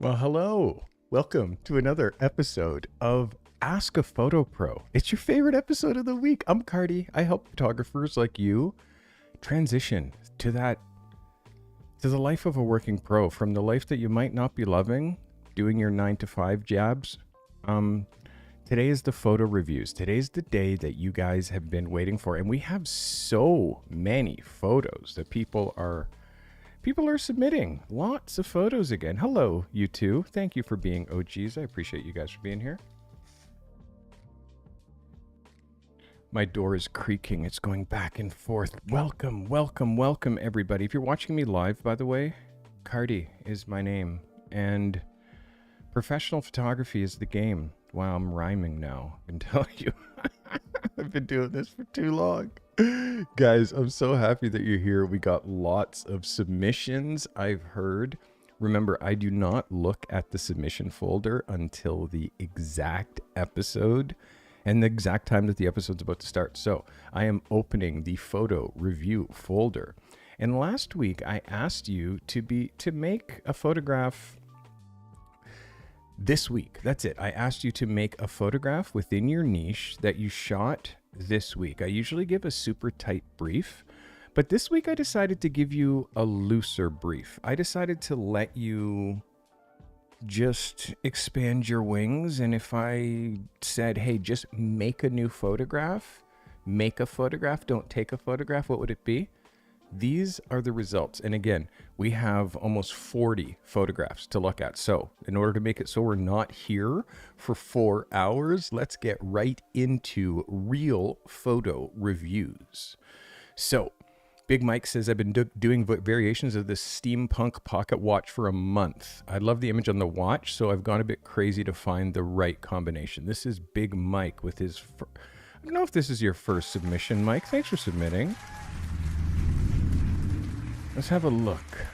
Well, hello. Welcome to another episode of Ask a Photo Pro. It's your favorite episode of the week. I'm Carty. I help photographers like you transition to the life of a working pro, from the life that you might not be loving, doing your 9 to 5 jabs. Today is the photo reviews. Today's the day that you guys have been waiting for, and we have so many photos that people are submitting. Lots of photos again. Hello, you two. Thank you for being OGs. I appreciate you guys for being here. My door is creaking. It's going back and forth. Welcome, welcome, welcome, everybody. If you're watching me live, by the way, Carty is my name, and professional photography is the game. Wow, I'm rhyming now. I can tell you. I've been doing this for too long. Guys, I'm so happy that you're here. We got lots of submissions, I've heard. Remember, I do not look at the submission folder until the exact episode and the exact time that the episode's about to start. So I am opening the photo review folder. And last week, I asked you to make a photograph. This week, that's it. I asked you to make a photograph within your niche that you shot this week. I usually give a super tight brief, but this week I decided to give you a looser brief. I decided to let you just expand your wings. And if I said, hey, just make a new photograph, make a photograph, don't take a photograph, what would it be? These are the results. And again, we have almost 40 photographs to look at. So in order to make it so we're not here for 4 hours, let's get right into real photo reviews. So Big Mike says, I've been doing variations of this steampunk pocket watch for a month. I love the image on the watch, so I've gone a bit crazy to find the right combination. This is Big Mike with his... I don't know if this is your first submission, Mike. Thanks for submitting. Let's have a look.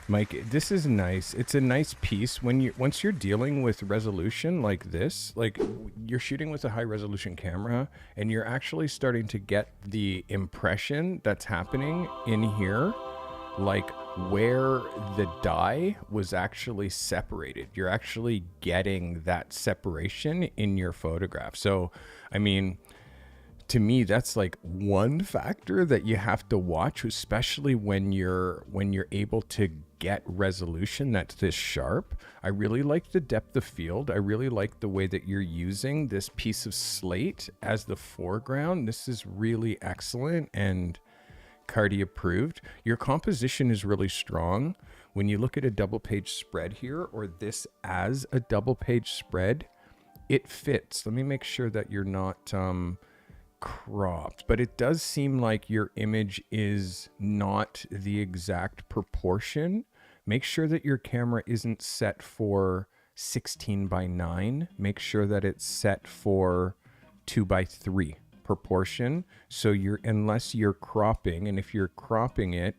Mike, this is nice. It's a nice piece once you're dealing with resolution like this, like you're shooting with a high resolution camera and you're actually starting to get the impression that's happening in here, like where the dye was actually separated. You're actually getting that separation in your photograph. So, I mean, to me, that's like one factor that you have to watch, especially when you're able to get resolution that's this sharp. I really like the depth of field. I really like the way that you're using this piece of slate as the foreground. This is really excellent and Carty approved. Your composition is really strong. When you look at a double page spread here, or this as a double page spread, it fits. Let me make sure that you're not cropped, but it does seem like your image is not the exact proportion. Make sure that your camera isn't set for 16:9. Make sure that it's set for 2:3 proportion. So unless you're cropping, and if you're cropping it,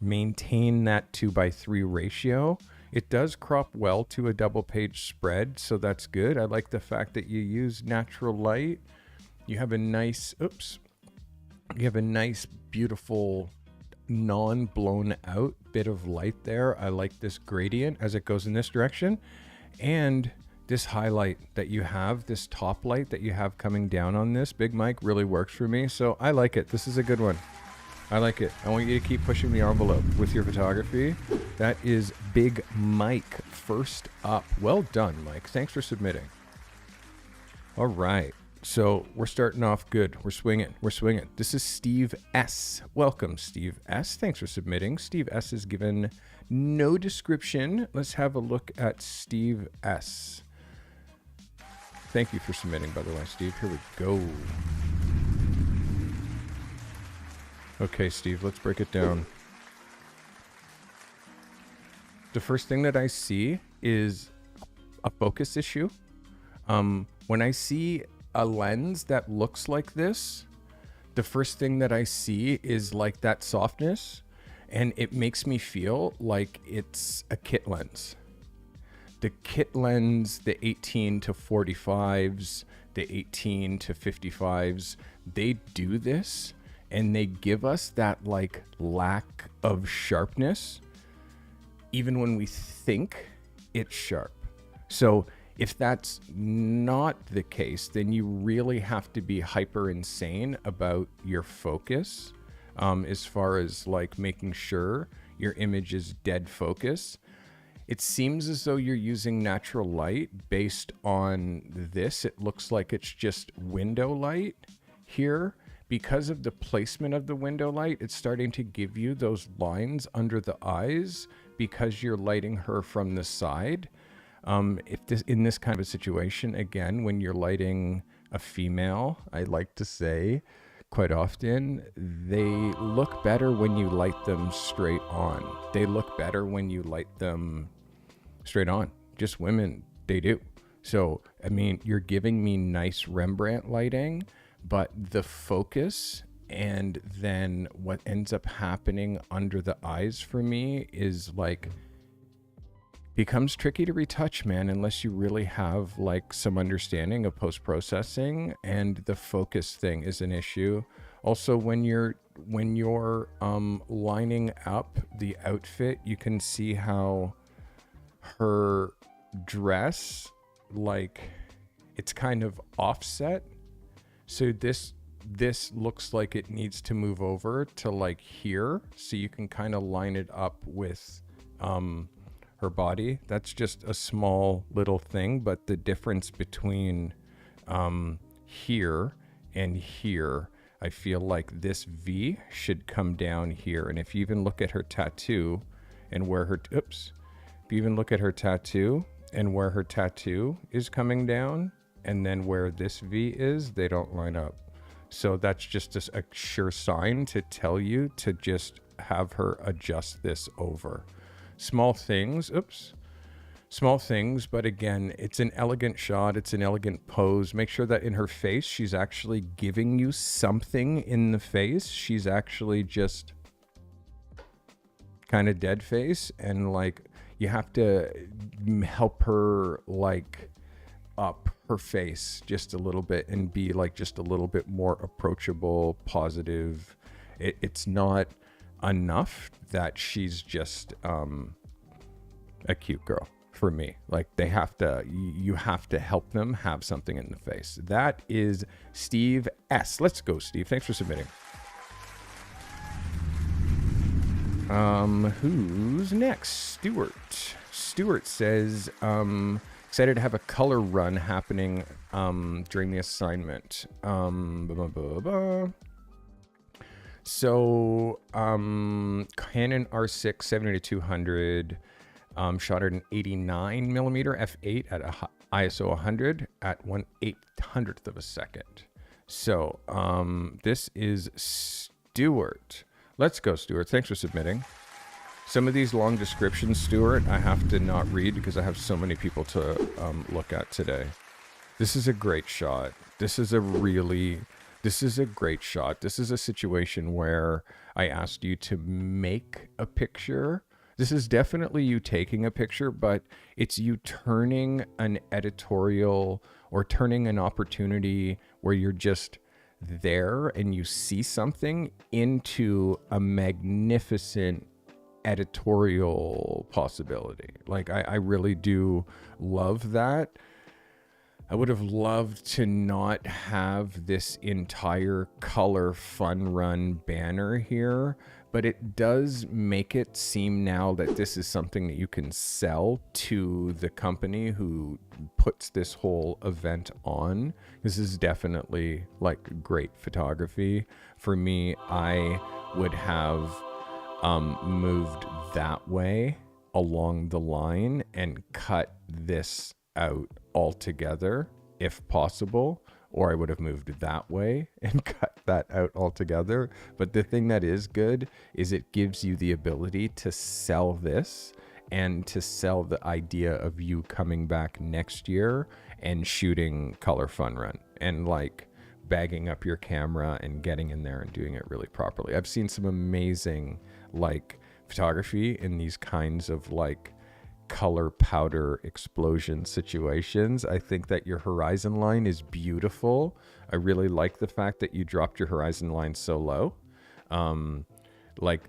maintain that 2:3 ratio. It does crop well to a double page spread, so that's good. I like the fact that you use natural light. You have a nice, beautiful, non-blown out bit of light there. I like this gradient as it goes in this direction. And this highlight that you have, this top light that you have coming down on this, Big Mike, really works for me. So I like it. This is a good one. I like it. I want you to keep pushing the envelope with your photography. That is Big Mike first up. Well done, Mike. Thanks for submitting. All right. So we're starting off good. We're swinging. This is Steve S. Welcome, Steve S. Thanks for submitting. Steve S. is given no description. Let's have a look at Steve S. Thank you for submitting, by the way, Steve. Here we go. Okay, Steve, let's break it down. The first thing that I see is a focus issue. When I see a lens that looks like this, the first thing that I see is like that softness, and it makes me feel like it's a kit lens. The kit lens, the 18 to 45s, the 18 to 55s, they do this and they give us that like lack of sharpness even when we think it's sharp. So if that's not the case, then you really have to be hyper insane about your focus, as far as like making sure your image is dead focus. It seems as though you're using natural light. Based on this, it looks like it's just window light here. Because of the placement of the window light, it's starting to give you those lines under the eyes because you're lighting her from the side. In this kind of a situation, again, when you're lighting a female, I like to say quite often, they look better when you light them straight on. They look better when you light them straight on. Just women, they do. So, I mean, you're giving me nice Rembrandt lighting, but the focus and then what ends up happening under the eyes for me is like, becomes tricky to retouch, man, unless you really have like some understanding of post-processing, and the focus thing is an issue. Also, when you're lining up the outfit, you can see how her dress, like, it's kind of offset. So this looks like it needs to move over to like here, so you can kind of line it up with her body. That's just a small little thing, but the difference between here and here, I feel like this V should come down here. And if you even look at her tattoo and where her if you even look at her tattoo and where her tattoo is coming down and then where this V is, they don't line up. So that's just a sure sign to tell you to just have her adjust this over. Small things, but again, it's an elegant shot. It's an elegant pose. Make sure that in her face, she's actually giving you something in the face. She's actually just kind of dead face, and like, you have to help her like up her face just a little bit and be like just a little bit more approachable, positive. It's not enough that she's just a cute girl for me. Like, you have to help them have something in the face. That is Steve S. Let's go, Steve. Thanks for submitting. Who's next? Stuart says, excited to have a color run happening during the assignment. So, Canon R6 70-200, shot at an 89 millimeter f8 at a ISO 100 at 1/800th of a second. So, this is Stuart. Let's go, Stuart. Thanks for submitting. Some of these long descriptions, Stuart, I have to not read because I have so many people to look at today. This is a great shot. This is a great shot. This is a situation where I asked you to make a picture. This is definitely you taking a picture, but it's you turning an editorial or turning an opportunity where you're just there and you see something into a magnificent editorial possibility. Like, I really do love that. I would have loved to not have this entire color fun run banner here, but it does make it seem now that this is something that you can sell to the company who puts this whole event on. This is definitely like great photography. For me, I would have moved that way along the line and cut this out altogether if possible, or I would have moved that way and cut that out altogether. But the thing that is good is it gives you the ability to sell this and to sell the idea of you coming back next year and shooting color fun run and like bagging up your camera and getting in there and doing it really properly. I've seen some amazing like photography in these kinds of like color powder explosion situations. I think that your horizon line is beautiful. I really like the fact that you dropped your horizon line so low. Like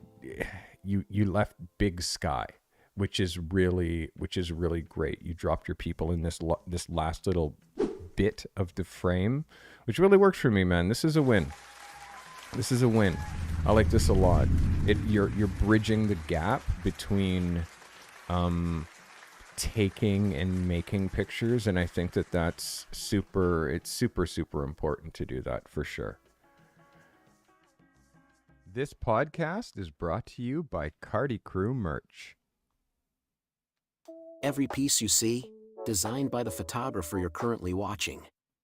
you left big sky, which is really great. You dropped your people in this last little bit of the frame, which really works for me, man. This is a win. This is a win. I like this a lot. You're bridging the gap between taking and making pictures, and I think that's super important to do that for sure. This podcast is brought to you by Carty Crew merch. Every piece you see, designed by the photographer you're currently watching.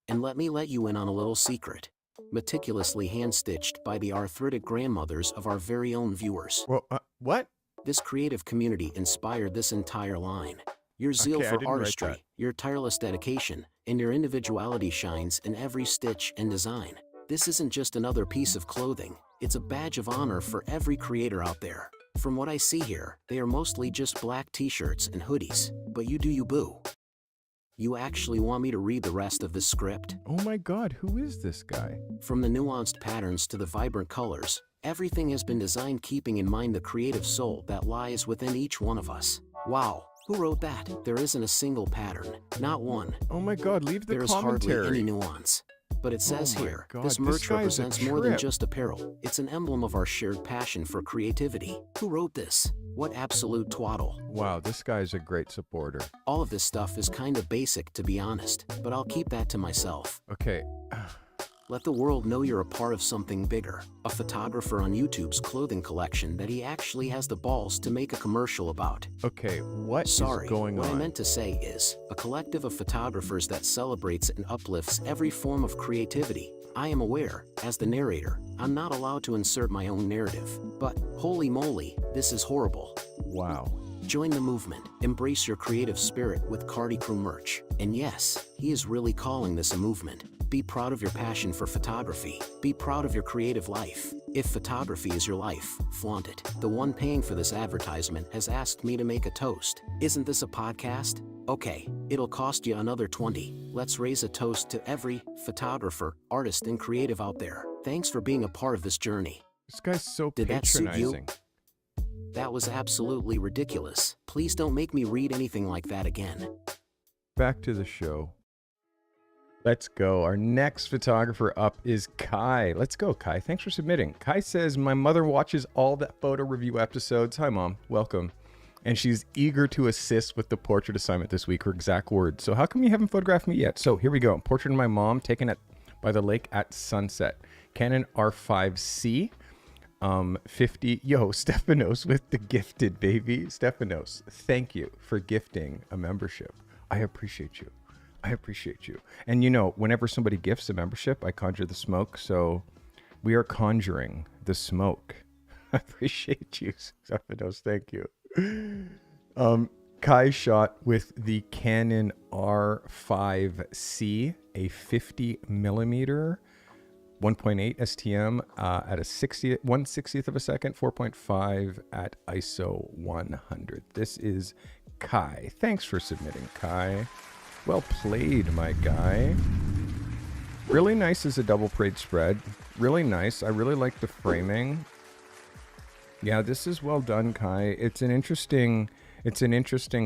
And let you in on a little secret. Meticulously hand-stitched by the arthritic grandmothers of our very own viewers. Well, what? This creative community inspired this entire line. Your zeal for artistry, your tireless dedication, and your individuality shines in every stitch and design. This isn't just another piece of clothing, it's a badge of honor for every creator out there. From what I see here, they are mostly just black t-shirts and hoodies, but you do you, boo. You actually want me to read the rest of this script? Oh my god, who is this guy? From the nuanced patterns to the vibrant colors, everything has been designed keeping in mind the creative soul that lies within each one of us. Wow, who wrote that? There isn't a single pattern, not one. Oh my god, leave the commentary. There is hardly any nuance. But it says here, this merch represents more than just apparel. It's an emblem of our shared passion for creativity. Who wrote this? What absolute twaddle. Wow, this guy's a great supporter. All of this stuff is kinda basic, to be honest, but I'll keep that to myself. Okay. Let the world know you're a part of something bigger. A photographer on YouTube's clothing collection that he actually has the balls to make a commercial about. Okay, what is going on? What I meant to say is, a collective of photographers that celebrates and uplifts every form of creativity. I am aware, as the narrator, I'm not allowed to insert my own narrative. But, holy moly, this is horrible. Wow. Join the movement, embrace your creative spirit with Carty Crew merch. And yes, he is really calling this a movement. Be proud of your passion for photography. Be proud of your creative life. If photography is your life, flaunt it. The one paying for this advertisement has asked me to make a toast. Isn't this a podcast? Okay, it'll cost you another 20. Let's raise a toast to every photographer, artist, and creative out there. Thanks for being a part of this journey. This guy's so patronizing. Did that suit you? That was absolutely ridiculous. Please don't make me read anything like that again. Back to the show. Let's go. Our next photographer up is Kai. Let's go, Kai. Thanks for submitting. Kai says, my mother watches all the photo review episodes. Hi, Mom. Welcome. And she's eager to assist with the portrait assignment this week, her exact words. So how come you haven't photographed me yet? So here we go. Portrait of my mom taken by the lake at sunset. Canon R5C. 50. Yo, Stephanos with the gifted, baby. Stephanos, thank you for gifting a membership. I appreciate you. I appreciate you. And you know, whenever somebody gifts a membership, I conjure the smoke. So we are conjuring the smoke. I appreciate you, Stephanos. Thank you. Kai shot with the Canon R5C, a 50 millimeter 1.8 STM at a 1/60th of a second, 4.5 at ISO 100. This is Kai. Thanks for submitting, Kai. Well played, my guy. Really nice as a double parade spread. Really nice. I really like the framing. Yeah, this is well done, Kai. It's an interesting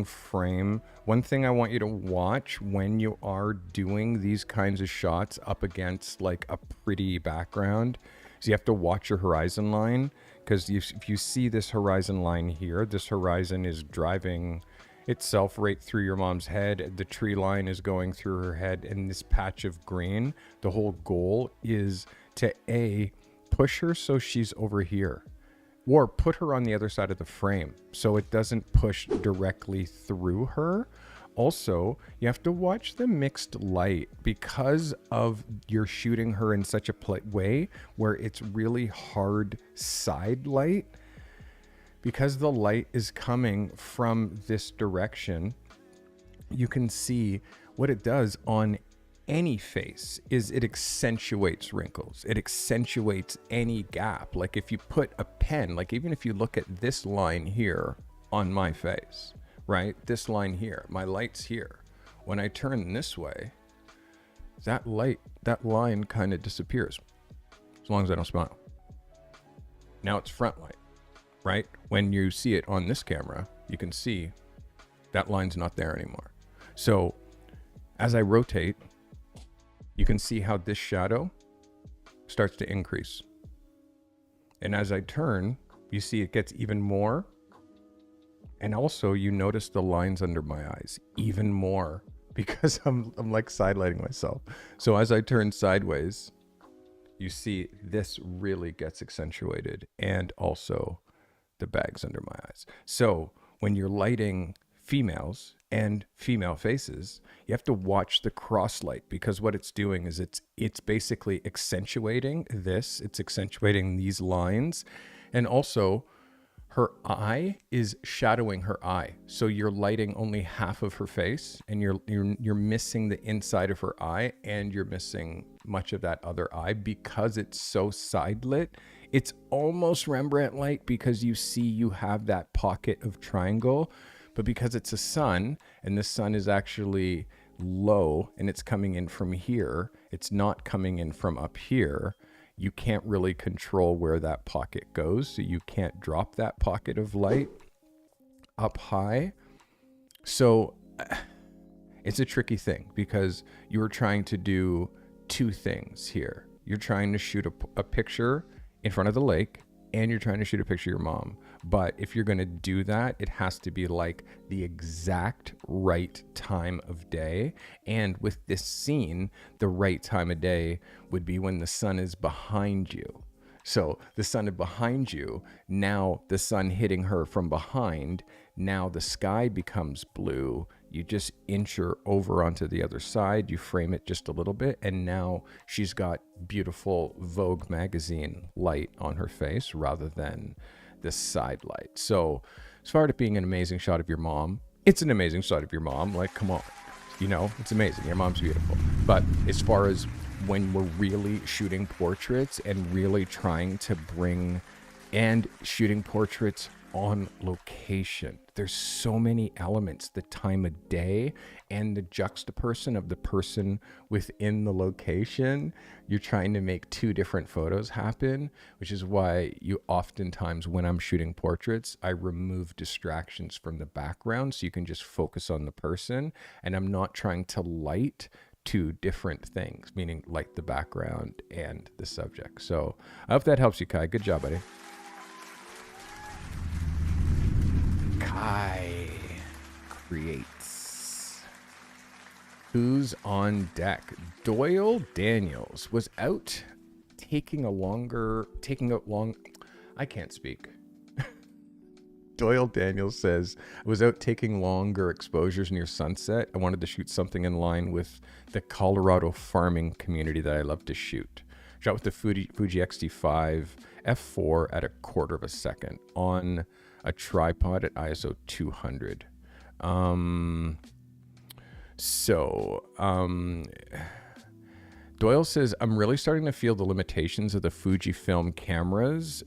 frame. One thing I want you to watch when you are doing these kinds of shots up against like a pretty background is you have to watch your horizon line, because if you see this horizon line here, this horizon is driving itself right through your mom's head. The tree line is going through her head, and this patch of green, the whole goal is to push her so she's over here, or put her on the other side of the frame so it doesn't push directly through her. Also, you have to watch the mixed light, because of you're shooting her in such a way where it's really hard side light. Because the light is coming from this direction, you can see what it does on any face is it accentuates wrinkles. It accentuates any gap. Like if you put a pen, like even if you look at this line here on my face, right? This line here, my light's here. When I turn this way, that line kind of disappears, as long as I don't smile. Now it's front light, right? When you see it on this camera, you can see that line's not there anymore. So as I rotate, you can see how this shadow starts to increase. And as I turn, you see it gets even more. And also you notice the lines under my eyes even more because I'm like sidelighting myself. So as I turn sideways, you see this really gets accentuated, and also the bags under my eyes. So when you're lighting females and female faces, you have to watch the cross light, because what it's doing is it's basically accentuating this, it's accentuating these lines, and also her eye is shadowing her eye. So you're lighting only half of her face, and you're missing the inside of her eye, and you're missing much of that other eye because it's so side lit. It's almost Rembrandt light because you have that pocket of triangle, but because it's a sun and the sun is actually low and it's coming in from here, it's not coming in from up here. You can't really control where that pocket goes, so you can't drop that pocket of light up high. So it's a tricky thing because you're trying to do two things here. You're trying to shoot a picture in front of the lake, and you're trying to shoot a picture of your mom. But if you're going to do that, it has to be like the exact right time of day. And with this scene, the right time of day would be when the sun is behind you. So the sun is behind you. Now the sun hitting her from behind. Now the sky becomes blue. You just inch her over onto the other side. You frame it just a little bit. And now she's got beautiful Vogue magazine light on her face rather than this side light. So as far as it being an amazing shot of your mom, it's an amazing shot of your mom. Like, come on, you know, it's amazing. Your mom's beautiful. But as far as when we're really shooting portraits and really trying to shooting portraits on location, there's so many elements, the time of day and the juxtaposition of the person within the location. You're trying to make two different photos happen, which is why you oftentimes, when I'm shooting portraits, I remove distractions from the background so you can just focus on the person, and I'm not trying to light two different things, meaning light the background and the subject. So I hope that helps you, Kai. Good job, buddy. Kai creates. Who's on deck? Doyle Daniels was out I can't speak. Doyle Daniels says, I was out taking longer exposures near sunset. I wanted to shoot something in line with the Colorado farming community that I love to shoot. Shot with the Fuji X-T5 f4 at a quarter of a second on a tripod at ISO 200. Doyle says, I'm really starting to feel the limitations of the Fujifilm cameras.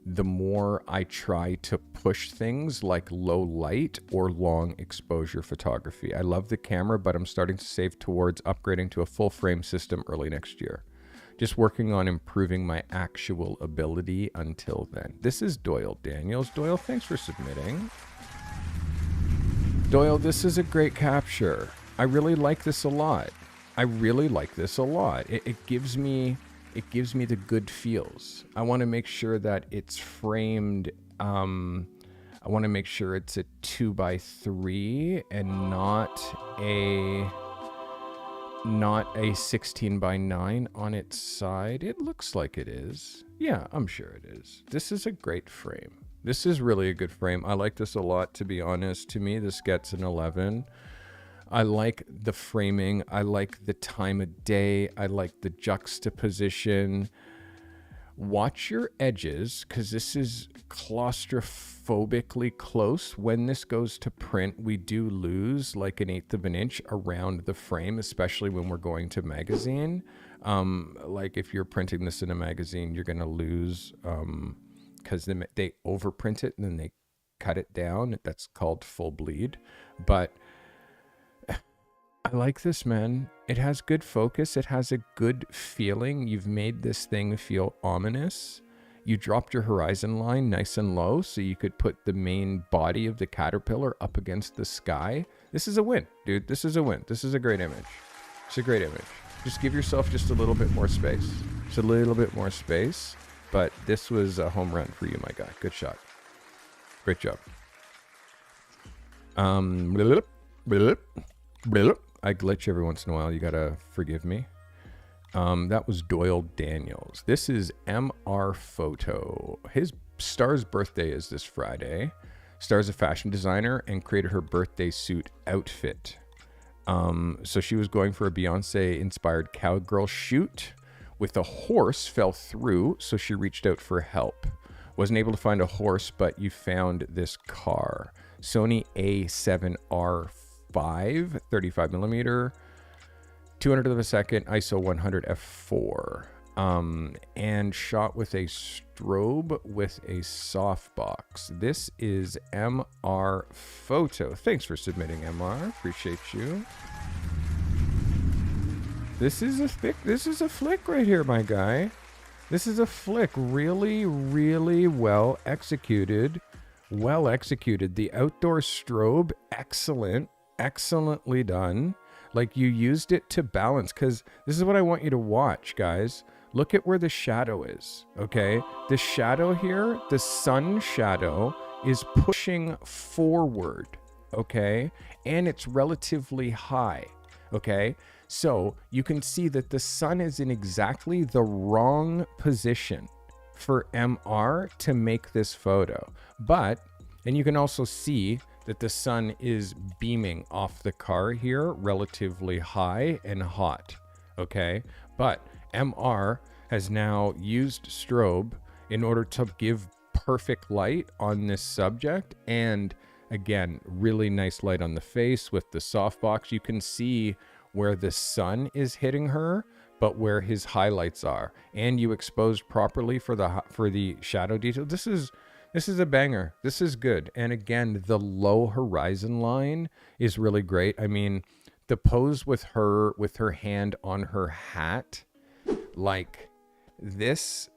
The more I try to push things like low light or long exposure photography. I love the camera, but I'm starting to save towards upgrading to a full frame system early next year. Just working on improving my actual ability until then. This is Doyle Daniels. Doyle, thanks for submitting. Doyle, this is a great capture. I really like this a lot. It gives me the good feels. I want to make sure that it's framed. I want to make sure it's a 2x3 and not a 16x9 on its side. It looks like it is. Yeah, I'm sure it is. This is a great frame. This is really a good frame. I like this a lot, to be honest. To me, this gets an 11. I like the framing. I like the time of day. I like the juxtaposition. Watch your edges, because this is claustrophobically close. When this goes to print, we do lose like 1/8 of an inch around the frame, especially when we're going to magazine. Like if you're printing this in a magazine, you're going to lose because they overprint it and then they cut it down. That's called full bleed. But I like this, man. It has good focus. It has a good feeling. You've made this thing feel ominous. you dropped your horizon line nice and low so you could put the main body of the caterpillar up against the sky. This is a win, dude. This is a win. This is a great image. It's a great image. Just give yourself just a little bit more space. Just a little bit more space. But this was a home run for you, my guy. Good shot. Great job. I glitch every once in a while. You gotta forgive me. That was Doyle Daniels. This is MR Photo. His Star's birthday is this Friday. Star's a fashion designer and created her birthday suit outfit. So she was going for a Beyonce-inspired cowgirl shoot. With a horse fell through, so she reached out for help. Wasn't able to find a horse, but you found this car. Sony A7R5, 35 millimeter, 200 of a second, ISO 100 f4, and shot with a strobe with a softbox. This is MR Photo. Thanks for submitting, MR. Appreciate you. This is a flick right here, my guy. This is a flick. Really, really well executed. Well executed. The outdoor strobe, excellent. Excellently done. Like, you used it to balance, because this is what I want you to watch, guys. Look at where the shadow is, okay? The shadow here, the sun shadow, is pushing forward, okay? And it's relatively high, okay? So you can see that the sun is in exactly the wrong position for MR to make this photo. But, and you can also see that the sun is beaming off the car here relatively high and hot, okay? But MR has now used strobe in order to give perfect light on this subject, and again, really nice light on the face with the softbox. You can see where the sun is hitting her, but where his highlights are, and you exposed properly for the shadow detail. This is a banger. This is good. And again, the low horizon line is really great. I mean, the pose with her hand on her hat, like this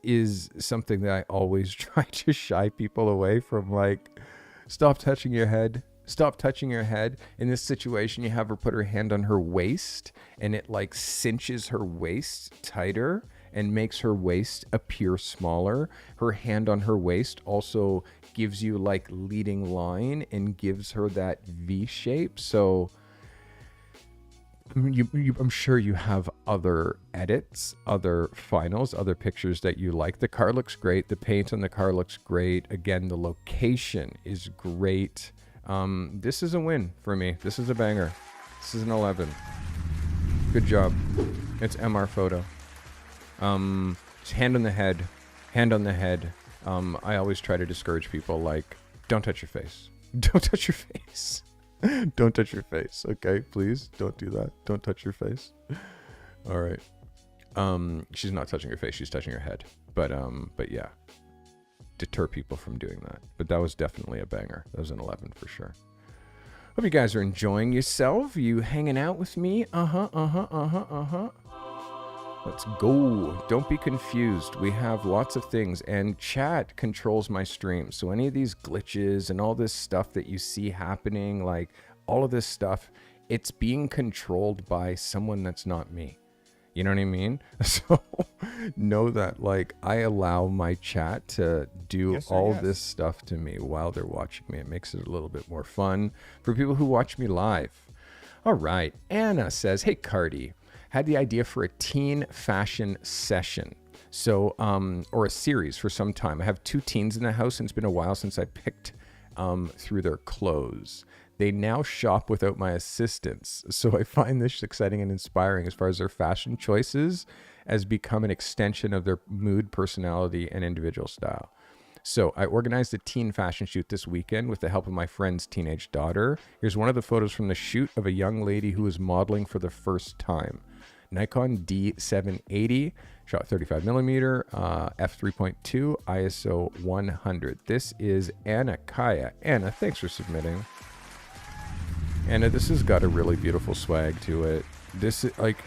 is something that I always try to shy people away from. Like, stop touching your head. Stop touching your head. In this situation, you have her put her hand on her waist, and it like cinches her waist tighter and makes her waist appear smaller. Her hand on her waist also gives you like leading line and gives her that V shape. So I'm sure you have other edits, other finals, other pictures that you like. The car looks great. The paint on the car looks great. Again, the location is great. This is a win for me. This is a banger. This is an 11. Good job. It's MR Photo. Just hand on the head. Hand on the head. I always try to discourage people, like, don't touch your face. Don't touch your face. Don't touch your face, okay? Please, don't do that. Don't touch your face. All right. She's not touching her face. She's touching her head. But yeah. Deter people from doing that. But that was definitely a banger. That was an 11 for sure. Hope you guys are enjoying yourself. You hanging out with me? Let's go. Don't be confused. We have lots of things, and chat controls my stream. So any of these glitches and all this stuff that you see happening, like all of this stuff, it's being controlled by someone that's not me. You know what I mean? So know that, like, I allow my chat to do this stuff to me while they're watching me. It makes it a little bit more fun for people who watch me live. All right. Anna says, hey, Carty, had the idea for a teen fashion session. So, or a series for some time. I have 2 teens in the house, and it's been a while since I picked through their clothes. They now shop without my assistance. So I find this exciting and inspiring as far as their fashion choices has become an extension of their mood, personality, and individual style. So I organized a teen fashion shoot this weekend with the help of my friend's teenage daughter. Here's one of the photos from the shoot of a young lady who is modeling for the first time. Nikon D780, shot 35 millimeter, f3.2, ISO 100. This is Anna Kaya. Anna, thanks for submitting. Anna, this has got a really beautiful swag to it. This is like,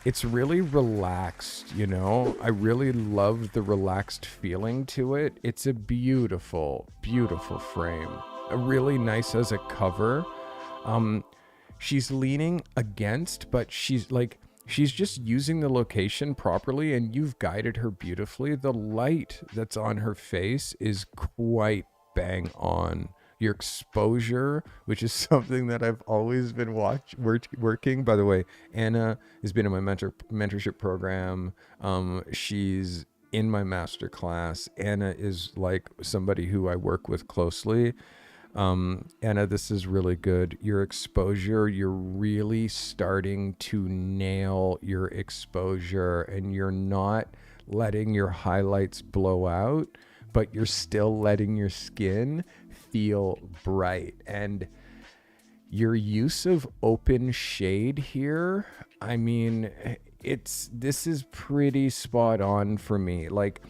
it's really relaxed, you know? I really love the relaxed feeling to it. It's a beautiful, beautiful frame. Really nice as a cover. She's leaning against, but she's just using the location properly, and you've guided her beautifully. The light that's on her face is quite bang on. Your exposure, which is something that I've always been working. By the way, Anna has been in my mentorship program. She's in my master class. Anna is like somebody who I work with closely. Anna, this is really good. Your exposure, you're really starting to nail your exposure, and you're not letting your highlights blow out, but you're still letting your skin feel bright. And your use of open shade here, I mean, this is pretty spot on for me. Like,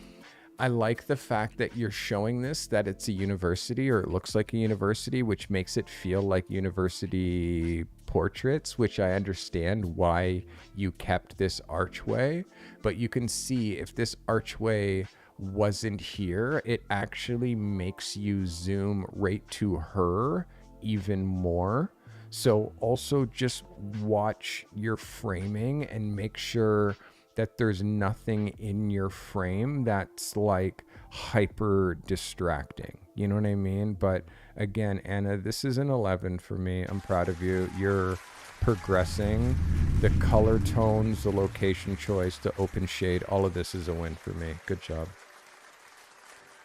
I like the fact that you're showing this, that it's a university, or it looks like a university, which makes it feel like university portraits, which I understand why you kept this archway. But you can see if this archway wasn't here, it actually makes you zoom right to her even more. So also just watch your framing and make sure that there's nothing in your frame that's like hyper distracting. You know what I mean? But again, Anna, this is an 11 for me. I'm proud of you. You're progressing. The color tones, the location choice, the open shade, all of this is a win for me. Good job.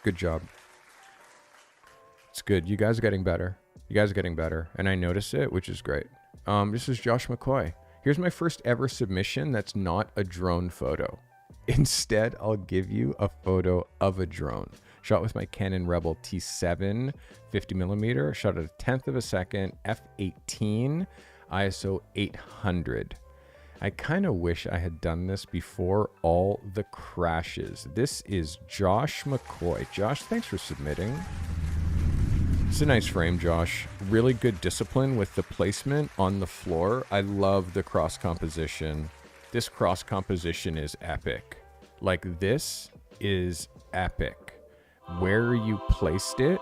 Good job. It's good. You guys are getting better. You guys are getting better. And I notice it, which is great. This is Josh McCoy. Here's my first ever submission that's not a drone photo. Instead, I'll give you a photo of a drone. Shot with my Canon Rebel T7 50mm. Shot at a 1/10 of a second, f/18, ISO 800. I kind of wish I had done this before all the crashes. This is Josh McCoy. Josh, thanks for submitting. It's a nice frame, Josh. Really good discipline with the placement on the floor. I love the cross composition. This cross composition is epic. Like, this is epic. Where you placed it,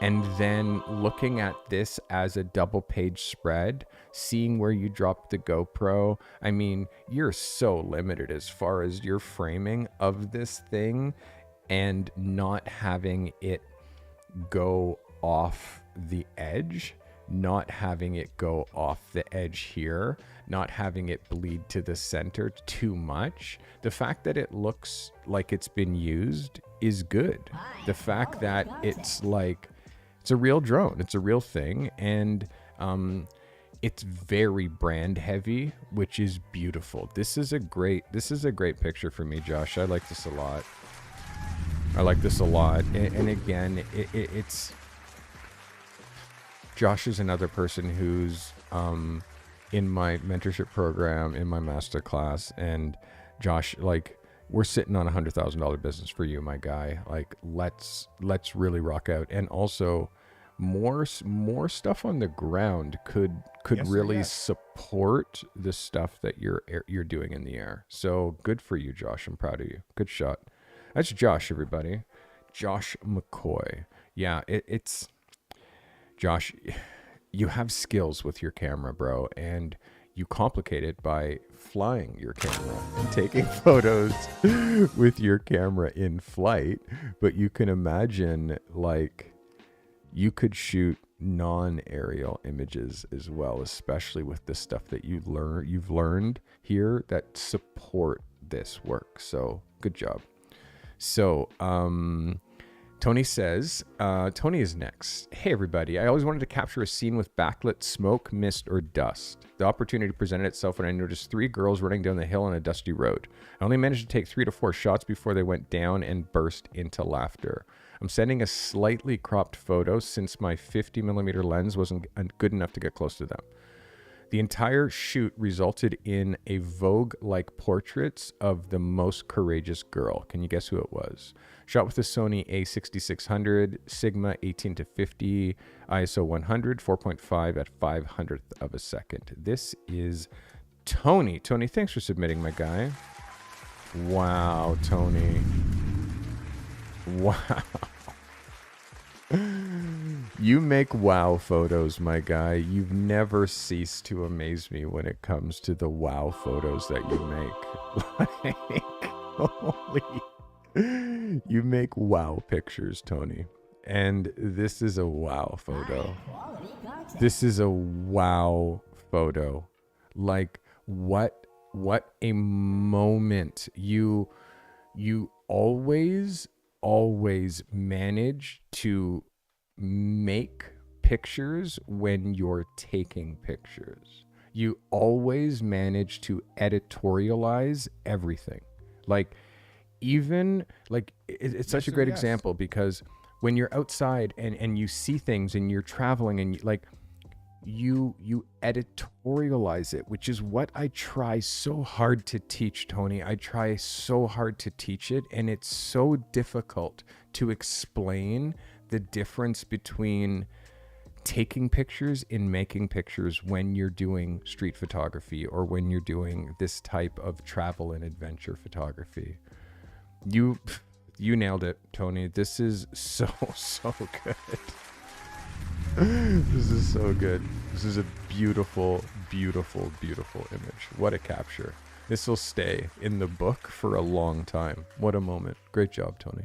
and then looking at this as a double page spread, seeing where you dropped the GoPro. I mean, you're so limited as far as your framing of this thing, and not having it go off the edge, not having it go off the edge here, not having it bleed to the center too much. The fact that it looks like it's been used is good. The fact that it's like, it's a real drone, it's a real thing, and it's very brand heavy, which is beautiful. This is a great picture for me, Josh. I like this a lot. And again, it's Josh is another person who's in my mentorship program, in my master class. And Josh, like, we're sitting on $100,000 business for you, my guy. Like, let's really rock out. And also more stuff on the ground could yes, really yes, support the stuff that you're doing in the air. So good for you, Josh. I'm proud of you. Good shot. That's Josh, everybody. Josh McCoy. Yeah, it's Josh, you have skills with your camera, bro, and you complicate it by flying your camera and taking photos with your camera in flight. But you can imagine, like, you could shoot non-aerial images as well, especially with the stuff that you've learned here that support this work. So good job. So, Tony says, Tony is next. Hey, everybody. I always wanted to capture a scene with backlit smoke, mist, or dust. The opportunity presented itself when I noticed 3 girls running down the hill on a dusty road. I only managed to take 3 to 4 shots before they went down and burst into laughter. I'm sending a slightly cropped photo since my 50mm lens wasn't good enough to get close to them. The entire shoot resulted in a Vogue-like portraits of the most courageous girl. Can you guess who it was? Shot with the Sony a6600, Sigma 18-50, ISO 100, 4.5 at 500th of a second. This is Tony, thanks for submitting, my guy. Wow, Tony. Wow. You make wow photos, my guy. You've never ceased to amaze me when it comes to the wow photos that you make. Like, holy. You make wow pictures, Tony. And this is a wow photo. This is a wow photo. Like, what a moment. You always manage to make pictures when you're taking pictures. You always manage to editorialize everything. Like, even like it's such a great example, because when you're outside and you see things and you're traveling and you editorialize it, which is what I try so hard to teach, Tony. I try so hard to teach it, and it's so difficult to explain the difference between taking pictures and making pictures when you're doing street photography or when you're doing this type of travel and adventure photography. You nailed it, Tony. This is so good. This is so good. This is a beautiful image. What a capture. This will stay in the book for a long time. What a moment. Great job, Tony.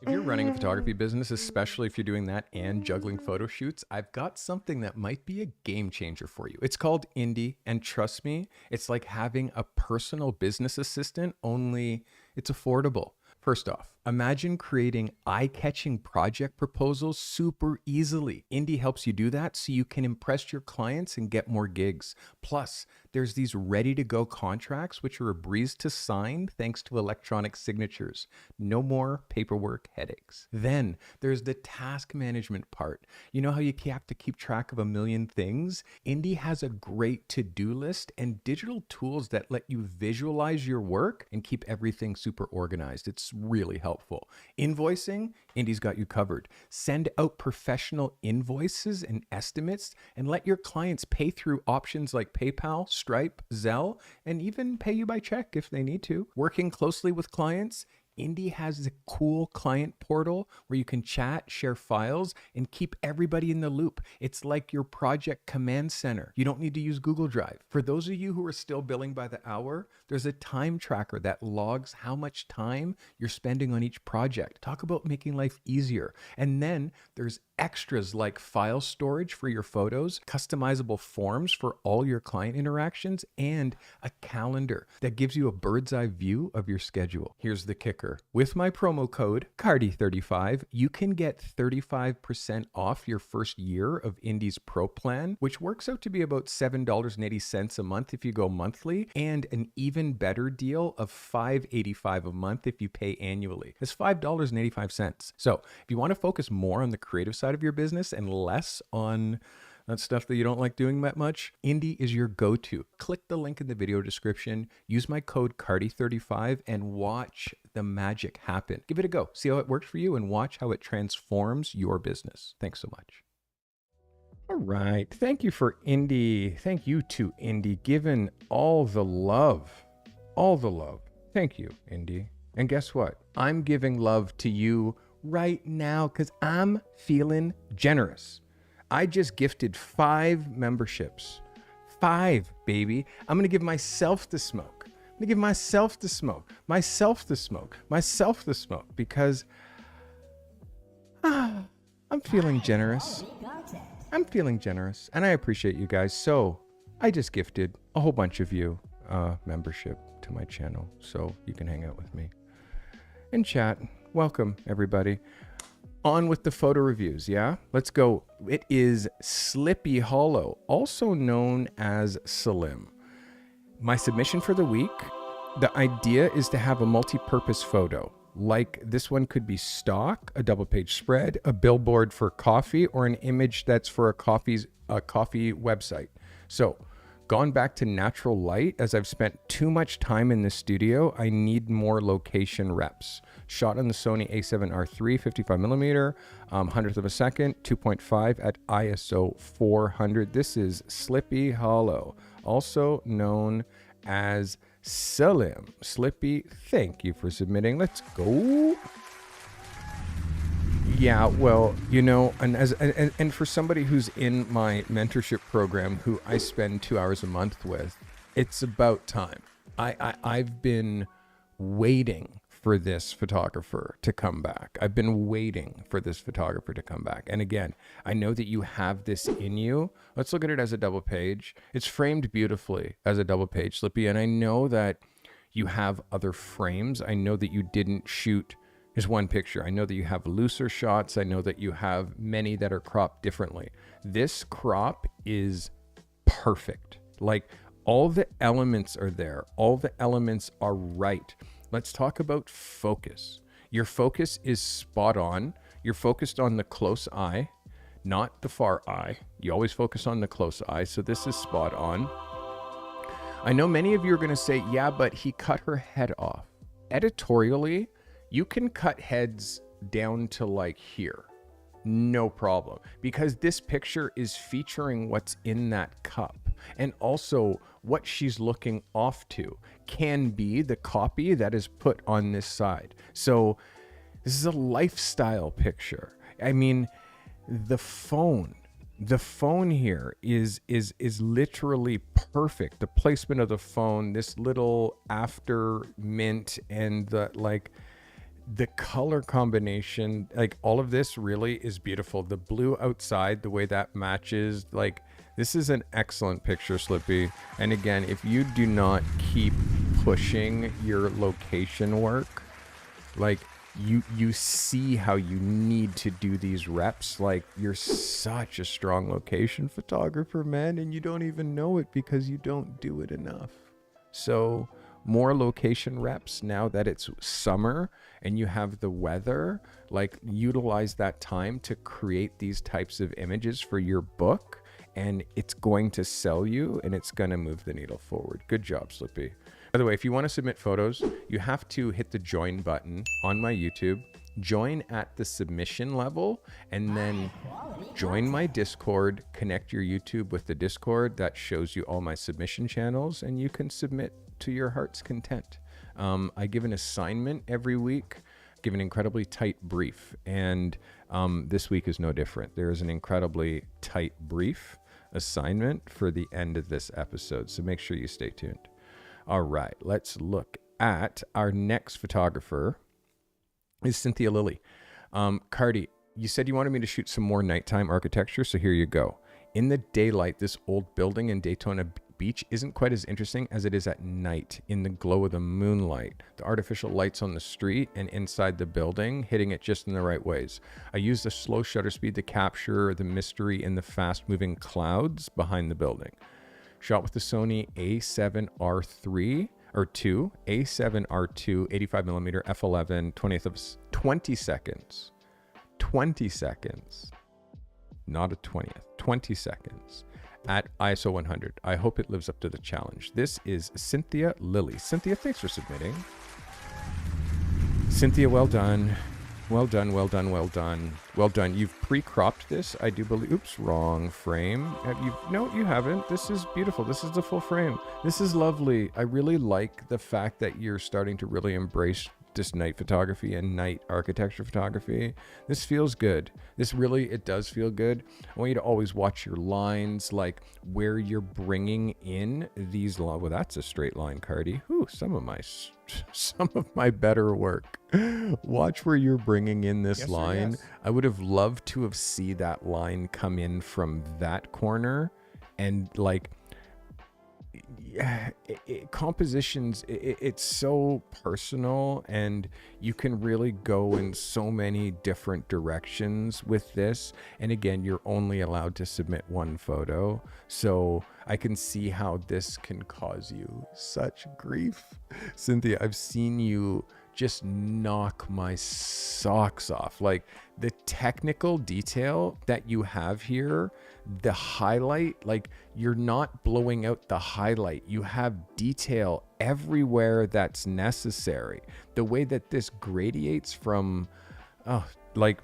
If you're running a photography business, especially if you're doing that and juggling photo shoots, I've got something that might be a game changer for you. It's called Indy, and trust me, it's like having a personal business assistant, only it's affordable. First off, imagine creating eye-catching project proposals super easily. Indy helps you do that so you can impress your clients and get more gigs. Plus, there's these ready-to-go contracts which are a breeze to sign thanks to electronic signatures. No more paperwork headaches. Then there's the task management part. You know how you have to keep track of a million things? Indy has a great to-do list and digital tools that let you visualize your work and keep everything super organized. It's really helpful. Invoicing, Indy's got you covered. Send out professional invoices and estimates and let your clients pay through options like PayPal, Stripe, Zelle, and even pay you by check if they need to. Working closely with clients, Indy has a cool client portal where you can chat, share files, and keep everybody in the loop. It's like your project command center. You don't need to use Google Drive. For those of you who are still billing by the hour, there's a time tracker that logs how much time you're spending on each project. Talk about making life easier. And then there's extras like file storage for your photos, customizable forms for all your client interactions, and a calendar that gives you a bird's eye view of your schedule. Here's the kicker. With my promo code Carty35, you can get 35% off your first year of Indy's Pro plan, which works out to be about $7.80 a month if you go monthly, and an even better deal of $5.85 a month if you pay annually. It's $5.85. So if you want to focus more on the creative side of your business and less on that stuff that you don't like doing that much, Indy is your go-to. Click the link in the video description, use my code Carty35, and watch the magic happen. Give it a go. See how it works for you and watch how it transforms your business. Thanks so much. All right. Thank you for Indy. Thank you to Indy, given all the love. All the love. Thank you, Indy. And guess what? I'm giving love to you right now because I'm feeling generous. I just gifted 5 memberships. 5, baby. I'm going to give myself the smoke. I'm going to give myself the smoke. Myself the smoke. Myself the smoke. Because I'm feeling generous. I'm feeling generous. And I appreciate you guys. So I just gifted a whole bunch of you membership to my channel so you can hang out with me and chat. Welcome, everybody. On with the photo reviews, yeah? Let's go. It is Slippy Hollow, also known as Salim. My submission for the week, the idea is to have a multi-purpose photo. Like this one could be stock, a double-page spread, a billboard for coffee, or an image that's for a coffee website. So gone back to natural light as I've spent too much time in the studio. I need more location reps. Shot on the Sony a7R III 55mm, 100th of a second, 2.5 at ISO 400. This is Slippy Hollow, also known as Salim. Slippy, thank you for submitting. Let's go. Yeah, well, you know, and for somebody who's in my mentorship program, who I spend 2 hours a month with, it's about time. I've been waiting for this photographer to come back. I've been waiting for this photographer to come back. And again, I know that you have this in you. Let's look at it as a double page. It's framed beautifully as a double page, Slippy. And I know that you have other frames. I know that you didn't shoot is one picture. I know that you have looser shots. I know that you have many that are cropped differently. This crop is perfect. Like, all the elements are there. All the elements are right. Let's talk about focus. Your focus is spot on. You're focused on the close eye, not the far eye. You always focus on the close eye. So this is spot on. I know many of you are going to say, yeah, but he cut her head off. Editorially, you can cut heads down to like here, no problem, because this picture is featuring what's in that cup. And also what she's looking off to can be the copy that is put on this side. So this is a lifestyle picture. I mean, the phone here is literally perfect. The placement of the phone, this little after mint, and the color combination, like all of this really is beautiful. The blue outside, the way that matches, like this is an excellent picture, Slippy. And again, if you do not keep pushing your location work, like you see how you need to do these reps. Like, you're such a strong location photographer, man, and you don't even know it because you don't do it enough. So more location reps now that it's summer and you have the weather. Like, utilize that time to create these types of images for your book, and it's going to sell you and it's going to move the needle forward. Good job, Slippy. By the way, if you want to submit photos, you have to hit the join button on my YouTube, join at the submission level, and then join my Discord, connect your YouTube with the Discord. That shows you all my submission channels, and you can submit to your heart's content. I give an assignment every week, give an incredibly tight brief, and this week is no different. There is an incredibly tight brief assignment for the end of this episode, so make sure you stay tuned. All right, let's look at our next photographer. Is Cynthia Lily. Carty, you said you wanted me to shoot some more nighttime architecture, so here you go. In the daylight, this old building in Daytona Beach isn't quite as interesting as it is at night in the glow of the moonlight. The artificial lights on the street and inside the building, hitting it just in the right ways. I used a slow shutter speed to capture the mystery in the fast-moving clouds behind the building. Shot with the Sony a7R3 or 2, a7R2, 85mm f11, 20 seconds. 20 seconds. Not a 20th. 20 seconds at ISO 100. I hope it lives up to the challenge. This is Cynthia Lily. Cynthia, thanks for submitting. Cynthia, well done. Well done, well done, well done. Well done. You've pre-cropped this, I do believe. Oops, wrong frame. No, you haven't. This is beautiful. This is the full frame. This is lovely. I really like the fact that you're starting to really embrace this night photography and night architecture photography. This feels good. It does feel good. I want you to always watch your lines, like where you're bringing in these lines. Well, that's a straight line, Carty. Ooh, some of my better work. Watch where you're bringing in this line. Yes. I would have loved to have seen that line come in from that corner, and like, compositions, it's so personal, and you can really go in so many different directions with this. And again, you're only allowed to submit one photo, so I can see how this can cause you such grief. Cynthia, I've seen you just knock my socks off. Like the technical detail that you have here, the highlight, like you're not blowing out the highlight. You have detail everywhere that's necessary. The way that this gradiates from, like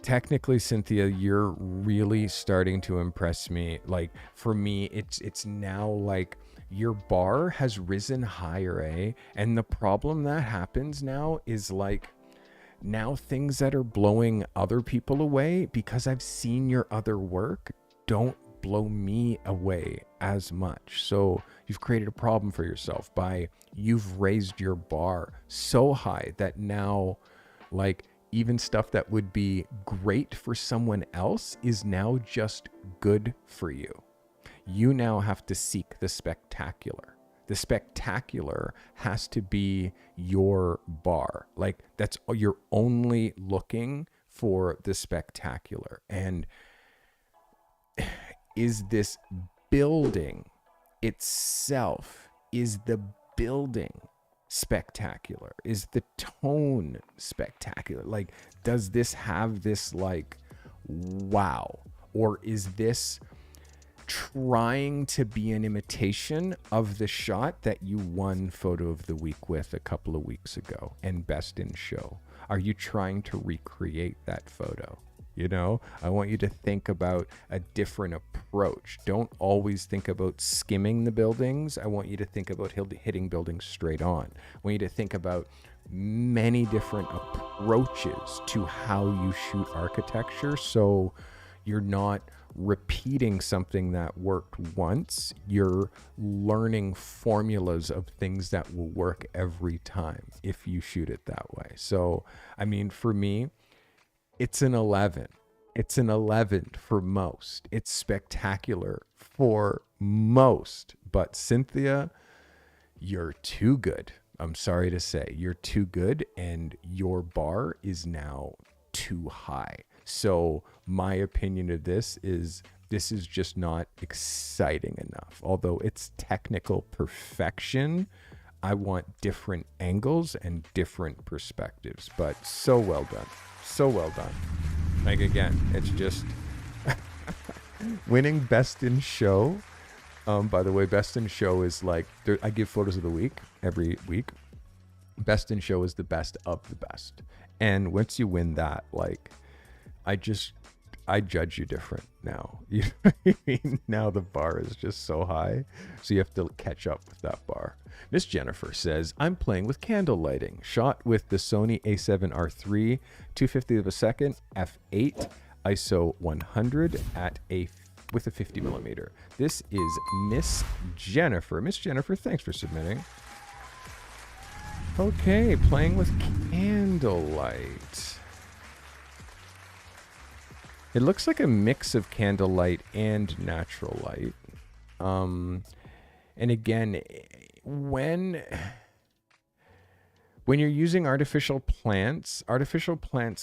technically, Cynthia, you're really starting to impress me. Like for me, it's now like your bar has risen higher, and the problem that happens now is like now things that are blowing other people away, because I've seen your other work, don't blow me away as much. So you've created a problem for yourself by you've raised your bar so high that now like even stuff that would be great for someone else is now just good for you. You now have to seek the spectacular. The spectacular has to be your bar. Like that's, you're only looking for the spectacular. And is this building itself, is the building spectacular? Is the tone spectacular? Like, does this have this like, wow? Or is this trying to be an imitation of the shot that you won photo of the week with a couple of weeks ago and best in show? Are you trying to recreate that photo? You know, I want you to think about a different approach. Don't always think about skimming the buildings. I want you to think about hitting buildings straight on. I want you to think about many different approaches to how you shoot architecture, so you're not repeating something that worked once. You're learning formulas of things that will work every time if you shoot it that way. So, I mean, for me, it's an 11. It's an 11 for most. It's spectacular for most. But Cynthia, you're too good. I'm sorry to say, you're too good, and your bar is now too high. So my opinion of this is just not exciting enough. Although it's technical perfection, I want different angles and different perspectives. But so well done. So well done. Like, again, it's just winning best in show. By the way, best in show is like, I give photos of the week every week. Best in show is the best of the best. And once you win that, like, I judge you different now. You know what I mean? Now the bar is just so high, so you have to catch up with that bar. Miss Jennifer says, I'm playing with candle lighting, shot with the Sony A7R3, 250 of a second, f8, ISO 100 with a 50 millimeter. This is Miss Jennifer. Miss Jennifer, thanks for submitting. Okay, playing with candlelight. It looks like a mix of candlelight and natural light. And again, when you're using artificial plants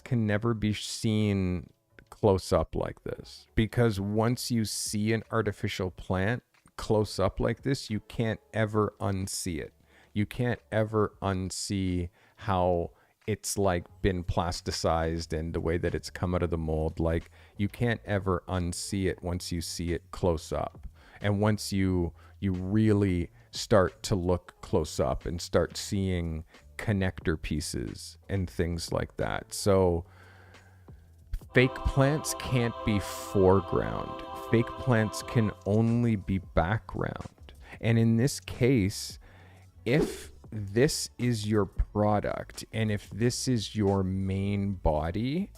can never be seen close up like this. Because once you see an artificial plant close up like this, you can't ever unsee it. You can't ever unsee how it's like been plasticized and the way that it's come out of the mold. Like, you can't ever unsee it once you see it close up. And once you really start to look close up and start seeing connector pieces and things like that. So fake plants can't be foreground. Fake plants can only be background. And in this case, if this is your product and if this is your main body,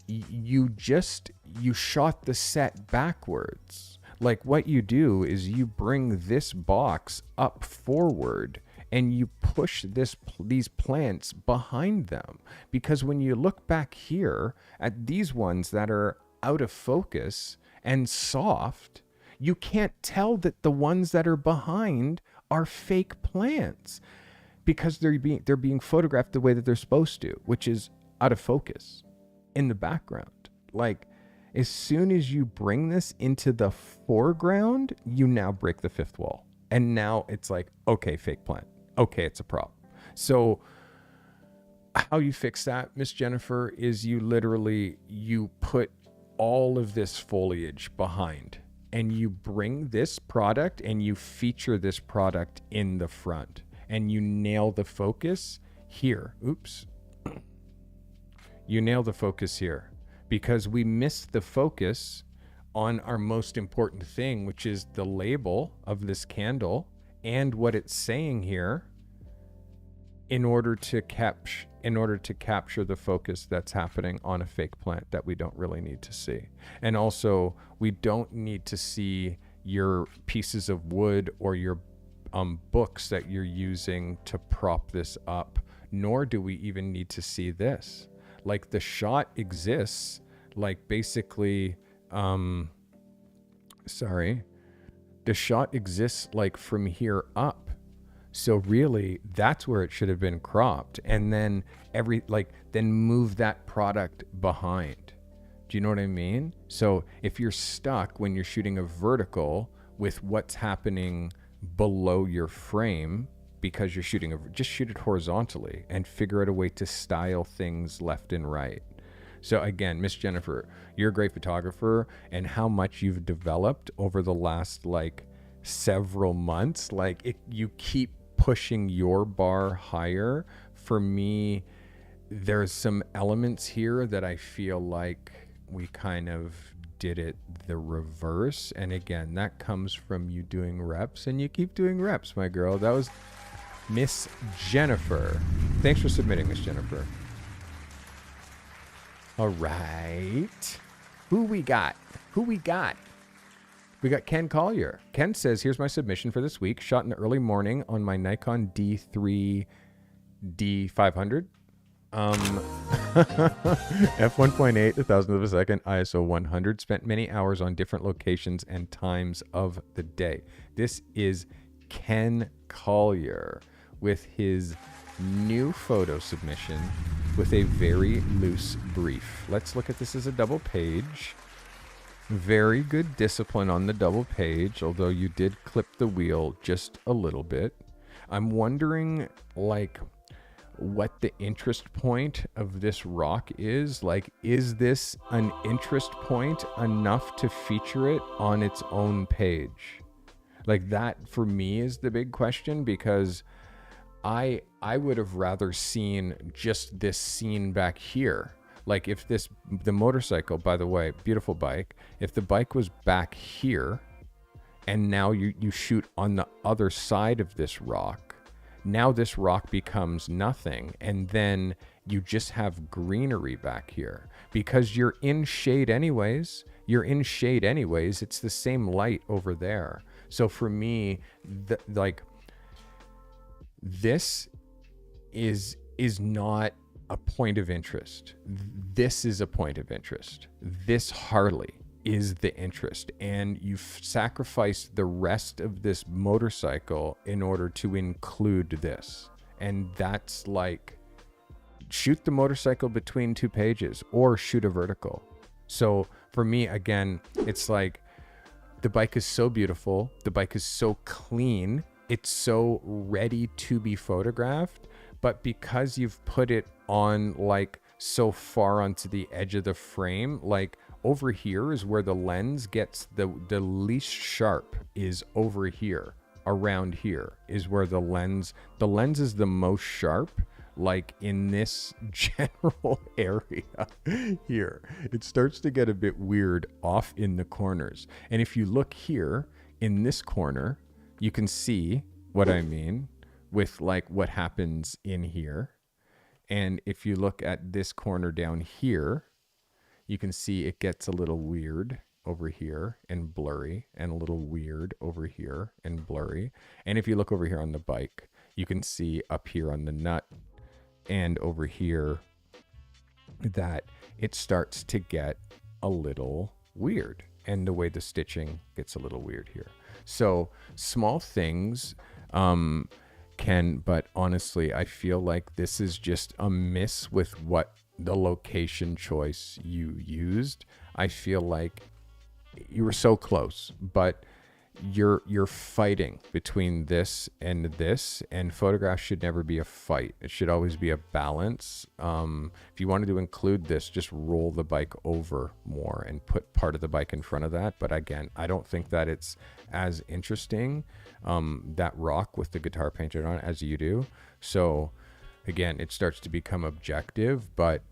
you shot the set backwards. Like, what you do is you bring this box up forward and you push these plants behind them. Because when you look back here at these ones that are out of focus and soft, you can't tell that the ones that are behind are fake plants, because they're being photographed the way that they're supposed to, which is out of focus in the background. Like, as soon as you bring this into the foreground, you now break the fifth wall. And now it's like, okay, fake plant. Okay, it's a prop. So how you fix that, Miss Jennifer, is you put all of this foliage behind, and you bring this product and you feature this product in the front, and you nail the focus here. Oops. You nail the focus here, because we missed the focus on our most important thing, which is the label of this candle and what it's saying here, in order to capture the focus that's happening on a fake plant that we don't really need to see. And also, we don't need to see your pieces of wood or your books that you're using to prop this up, nor do we even need to see this. Like, the shot exists, like, basically, the shot exists like from here up. So really, that's where it should have been cropped, and then then move that product behind. Do you know what I mean? So if you're stuck when you're shooting a vertical with what's happening below your frame, because you're just shoot it horizontally and figure out a way to style things left and right. So again, Miss Jennifer, you're a great photographer, and how much you've developed over the last several months, you keep pushing your bar higher. For me, there's some elements here that I feel like we kind of did it the reverse. And again, that comes from you doing reps, and you keep doing reps, my girl. That was Miss Jennifer. Thanks for submitting, Miss Jennifer. All right. Who we got? We got Ken Collier. Ken says, here's my submission for this week. Shot in the early morning on my Nikon D3 D500. F1.8, 1,000th of a second, ISO 100. Spent many hours on different locations and times of the day. This is Ken Collier with his new photo submission with a very loose brief. Let's look at this as a double page. Very good discipline on the double page, although you did clip the wheel just a little bit. I'm wondering, what the interest point of this rock is. Is this an interest point enough to feature it on its own page? That, for me, is the big question, because I would have rather seen just this scene back here. If the motorcycle, by the way, beautiful bike, if the bike was back here and now you shoot on the other side of this rock, now this rock becomes nothing, and then you just have greenery back here because you're in shade anyways. It's the same light over there. So for me, this is not a point of interest. This is a point of interest. This Harley is the interest, and you've sacrificed the rest of this motorcycle in order to include this. And that's shoot the motorcycle between two pages or shoot a vertical. So for me, again, it's the bike is so beautiful, the bike is so clean, it's so ready to be photographed, but because you've put it on so far onto the edge of the frame, over here is where the lens gets the least sharp, is over here. Around here is where the lens is the most sharp, in this general area here. It starts to get a bit weird off in the corners. And if you look here in this corner, you can see what I mean with what happens in here. And if you look at this corner down here, you can see it gets a little weird over here and blurry, and a little weird over here and blurry. And if you look over here on the bike, you can see up here on the nut and over here that it starts to get a little weird, and the way the stitching gets a little weird here. So small things, but honestly, I feel like this is just a miss with what the location choice you used. I feel like you were so close, but you're fighting between this, and photographs should never be a fight. It should always be a balance. If you wanted to include this, just roll the bike over more and put part of the bike in front of that. But again, I don't think that it's as interesting, that rock with the guitar painted on it, as you do. So again, it starts to become objective, but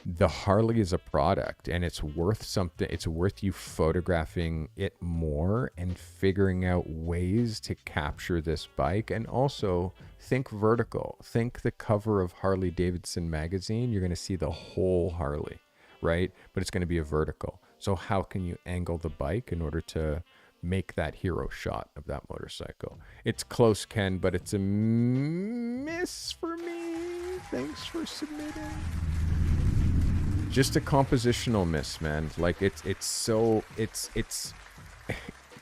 the Harley is a product, and it's worth something. It's worth you photographing it more and figuring out ways to capture this bike. And also think vertical. Think the cover of Harley Davidson magazine. You're going to see the whole Harley, right? But it's going to be a vertical. So how can you angle the bike in order to make that hero shot of that motorcycle? It's close, Ken, but it's a miss for me. Thanks for submitting. Just a compositional miss, man. Like it's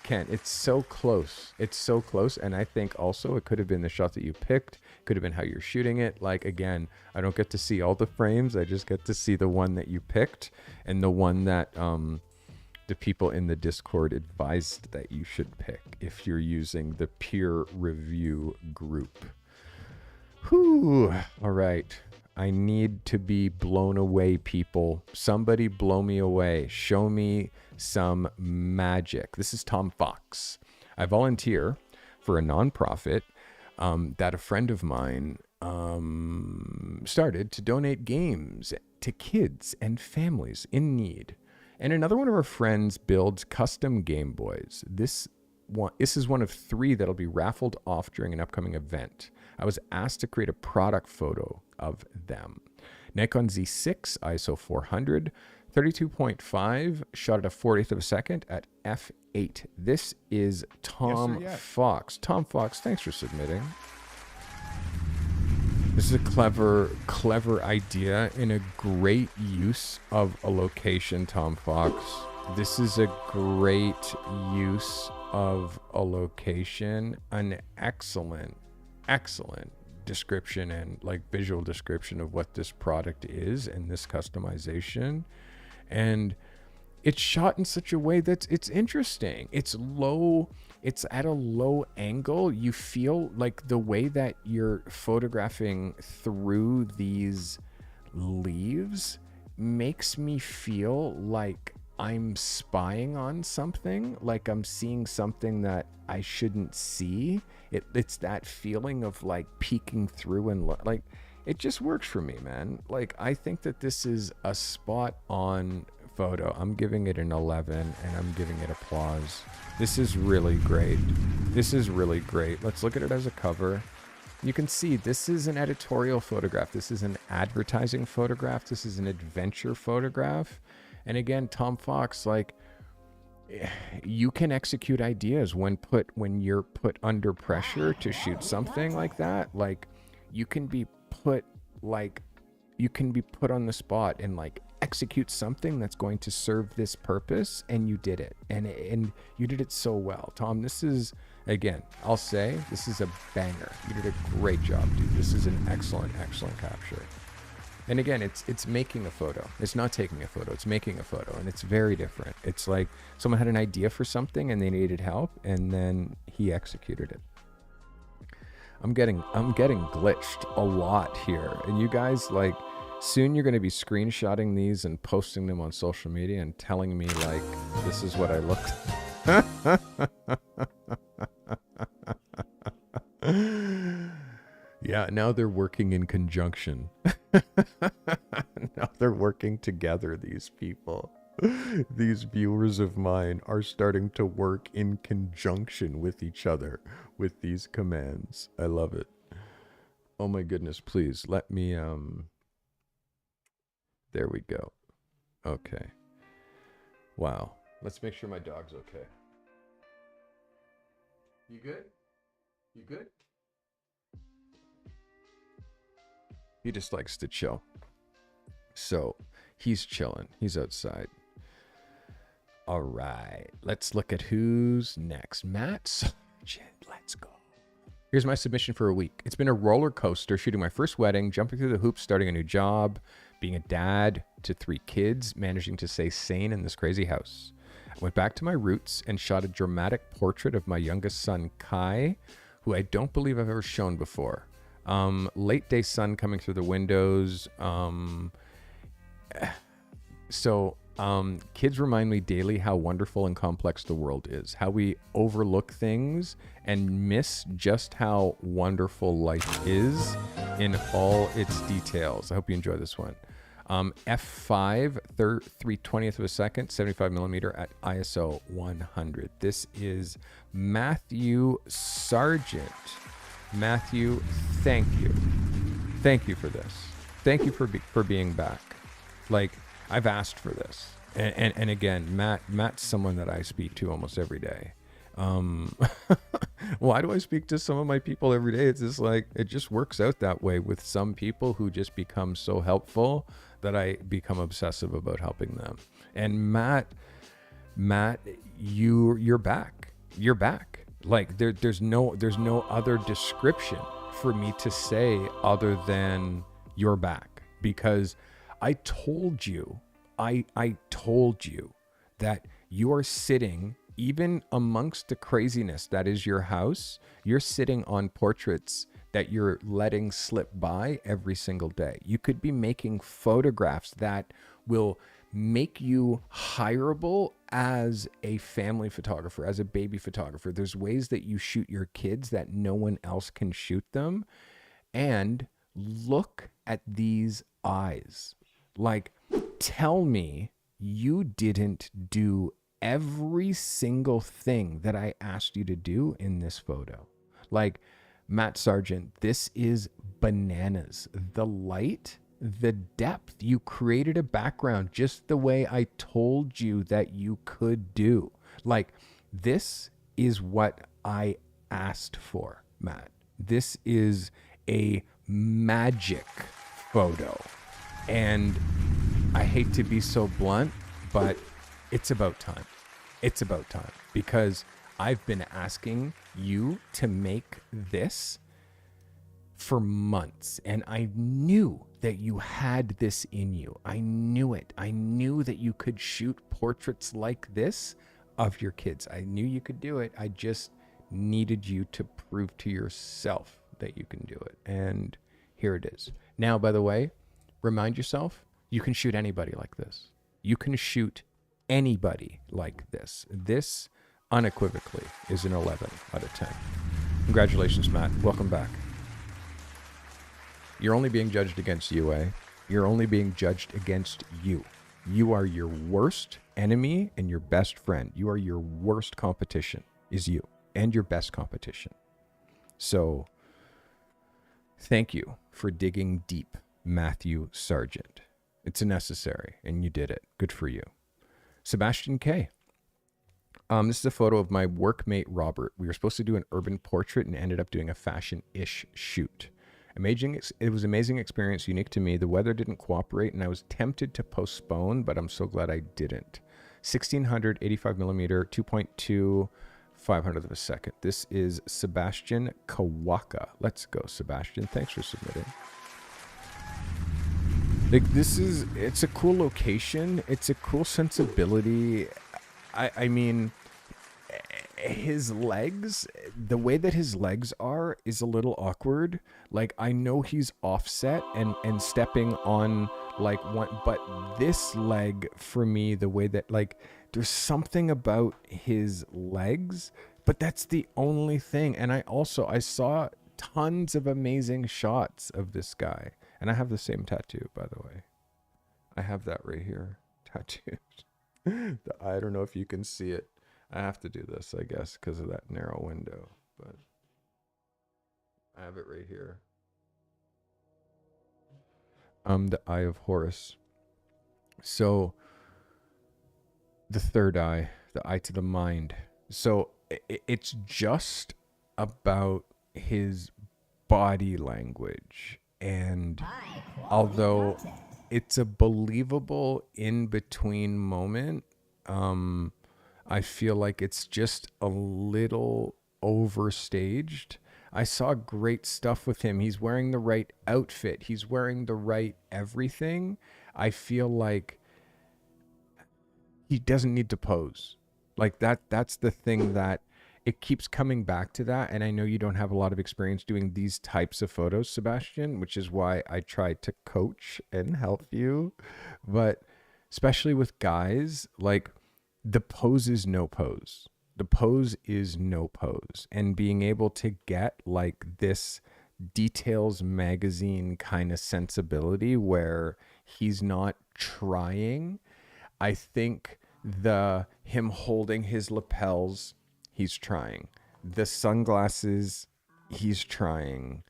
Ken, it's so close. It's so close. And I think also it could have been the shot that you picked, could have been how you're shooting it. Like, again, I don't get to see all the frames. I just get to see the one that you picked, and the one that the people in the Discord advised that you should pick if you're using the peer review group. Whew. All right. I need to be blown away, people. Somebody blow me away. Show me some magic. This is Tom Fox. I volunteer for a nonprofit that a friend of mine started to donate games to kids and families in need. And another one of our friends builds custom Game Boys. This is one of 3 that'll be raffled off during an upcoming event. I was asked to create a product photo of them. Nikon Z6, ISO 400, 32.5, shot at a 40th of a second at f8. This is Tom Fox. Tom Fox, thanks for submitting. This is a clever idea and a great use of a location, Tom Fox. This is a great use of a location, an excellent description and like visual description of what this product is and this customization. And it's shot in such a way that it's interesting. It's low, it's at a low angle. You feel like the way that you're photographing through these leaves makes me feel like I'm spying on something, like I'm seeing something that I shouldn't see. It's that feeling of like peeking through and like it just works for me, man. Like I think that this is a spot on photo. I'm giving it an 11 and I'm giving it applause. This is really great. This is really great. Let's look at it as a cover. You can see this is an editorial photograph. This is an advertising photograph. This is an adventure photograph. And again, Tom Fox, like you can execute ideas when you're put under pressure to shoot something like that. Like you can be put on the spot and like execute something that's going to serve this purpose, and you did it, and you did it so well, Tom. This is, again, I'll say this is a banger. You did a great job, dude. This is an excellent capture. And again, it's making a photo. It's not taking a photo. It's making a photo, and it's very different. It's like someone had an idea for something and they needed help, and then he executed it. I'm getting glitched a lot here, and you guys, like, soon you're going to be screenshotting these and posting them on social media and telling me like this is what I looked. Yeah, now they're working in conjunction. Now they're working together, these people. These viewers of mine are starting to work in conjunction with each other with these commands. I love it. Oh my goodness, please let me there we go. Okay. Wow. Let's make sure my dog's okay. You good? You good? He just likes to chill. So he's chilling. He's outside. All right. Let's look at who's next. Matt Sergent. Let's go. Here's my submission for a week. It's been a roller coaster shooting my first wedding, jumping through the hoops, starting a new job, being a dad to 3 kids, managing to stay sane in this crazy house. Went back to my roots and shot a dramatic portrait of my youngest son, Kai, who I don't believe I've ever shown before. Late day sun coming through the windows. Kids remind me daily how wonderful and complex the world is, how we overlook things and miss just how wonderful life is in all its details. I hope you enjoy this one. F5, 3/20th of a second, 75 millimeter at ISO 100. This is Matthew Sergent. Matthew, thank you. Thank you for this. Thank you for being back. Like, I've asked for this. And again, Matt's someone that I speak to almost every day. Why do I speak to some of my people every day? It's just like, it just works out that way with some people who just become so helpful that I become obsessive about helping them. And Matt, you're back. You're back. Like there's no other description for me to say other than you're back, because I told you that you are sitting, even amongst the craziness that is your house, you're sitting on portraits that you're letting slip by every single day. You could be making photographs that will make you hireable as a family photographer, as a baby photographer. There's ways that you shoot your kids that no one else can shoot them. And look at these eyes. Like, tell me you didn't do every single thing that I asked you to do in this photo. Like, Matt Sergent, this is bananas. The light, the depth, you created a background just the way I told you that you could do. Like, this is what I asked for, Matt. This is a magic photo. And I hate to be so blunt, but it's about time. It's about time, because I've been asking you to make this for months, and I knew that you had this in you. I knew it. I knew that you could shoot portraits like this of your kids. I knew you could do it. I just needed you to prove to yourself that you can do it. And here it is. Now, by the way, remind yourself, you can shoot anybody like this. You can shoot anybody like this. This unequivocally is an 11 out of 10. Congratulations, Matt. Welcome back. You're only being judged against you, eh? You're only being judged against you. You are your worst enemy and your best friend. You are your worst competition, is you, and your best competition. So, thank you for digging deep, Matthew Sergent. It's necessary, and you did it. Good for you. Sebastian K. This is a photo of my workmate, Robert. We were supposed to do an urban portrait and ended up doing a fashion-ish shoot. It was an amazing experience, unique to me. The weather didn't cooperate, and I was tempted to postpone, but I'm so glad I didn't. 1600, 85 millimeter, 2.2, 500th of a second. This is Sebastian Kawaka. Let's go, Sebastian. Thanks for submitting. Like, it's a cool location. It's a cool sensibility. I mean, his legs, the way that his legs are is a little awkward. Like, I know he's offset and stepping on like one, but this leg for me, the way that, like, there's something about his legs, but that's the only thing. And I saw tons of amazing shots of this guy. And I have the same tattoo, by the way. I have that right here, tattooed. I don't know if you can see it. I have to do this, I guess, because of that narrow window. But I have it right here. The Eye of Horus. So, the third eye, the eye to the mind. So, it's just about his body language. And although it's a believable in-between moment, I feel like it's just a little overstaged. I saw great stuff with him. He's wearing the right outfit. He's wearing the right everything. I feel like he doesn't need to pose. Like that's the thing that it keeps coming back to that. And I know you don't have a lot of experience doing these types of photos, Sebastian, which is why I try to coach and help you. But especially with guys, like the pose is no pose. The pose is no pose. And being able to get like this Details magazine kind of sensibility where he's not trying. I think him holding his lapels, he's trying. The sunglasses, he's trying.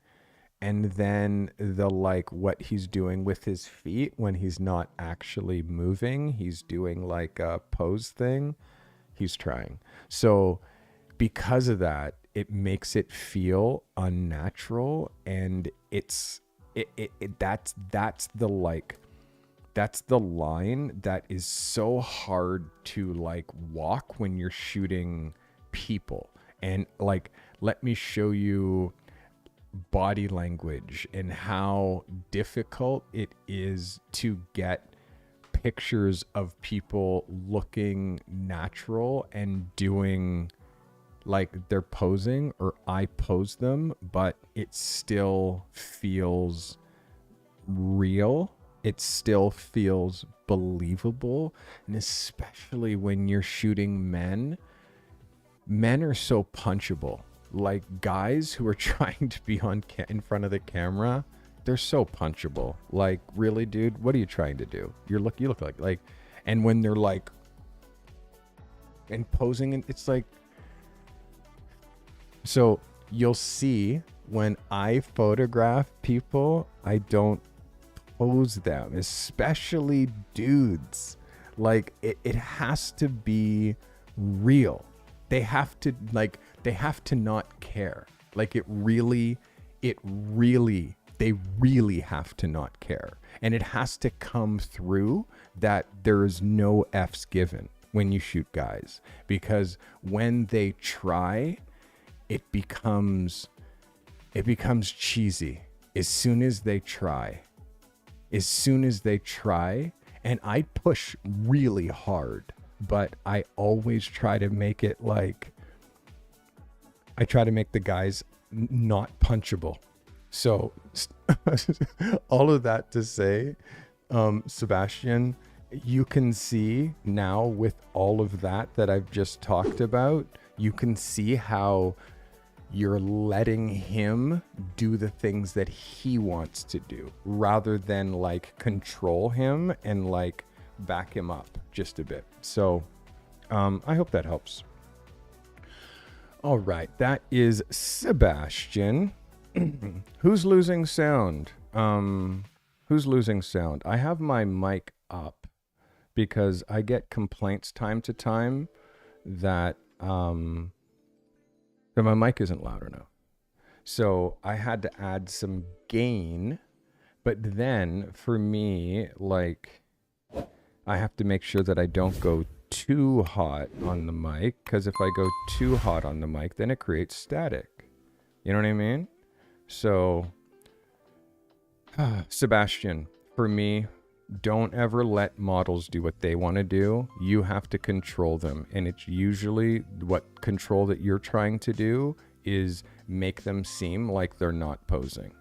And then the like what he's doing with his feet when he's not actually moving, he's doing like a pose thing. He's trying. So because of that, it makes it feel unnatural, and that's the like that's the line that is so hard to like walk when you're shooting people. And like, let me show you body language and how difficult it is to get pictures of people looking natural and doing like they're posing, or I pose them, but it still feels real. It still feels believable. And especially when you're shooting men are so punchable. Like guys who are trying to be in front of the camera, they're so punchable. Like, really, dude, what are you trying to do? You look like, and when they're like, and posing, and it's like, so you'll see when I photograph people, I don't pose them, especially dudes. Like it has to be real. They have to not care. Like they really have to not care. And it has to come through that there is no F's given when you shoot guys, because when they try, it becomes cheesy as soon as they try. And I push really hard, but I always try to make it like, I try to make the guys not punchable. So all of that to say, Sebastian, you can see now with all of that I've just talked about, you can see how you're letting him do the things that he wants to do rather than like control him and like back him up just a bit. So I hope that helps. All right, that is Sebastian. Who's losing sound? Who's losing sound? I have my mic up because I get complaints time to time that that my mic isn't loud enough. So I had to add some gain, but then for me, like, I have to make sure that I don't go too hot on the mic, because if I go too hot on the mic, then it creates static. You know what I mean? So, Sebastian, for me, don't ever let models do what they want to do. You have to control them. And it's usually what control that you're trying to do is make them seem like they're not posing.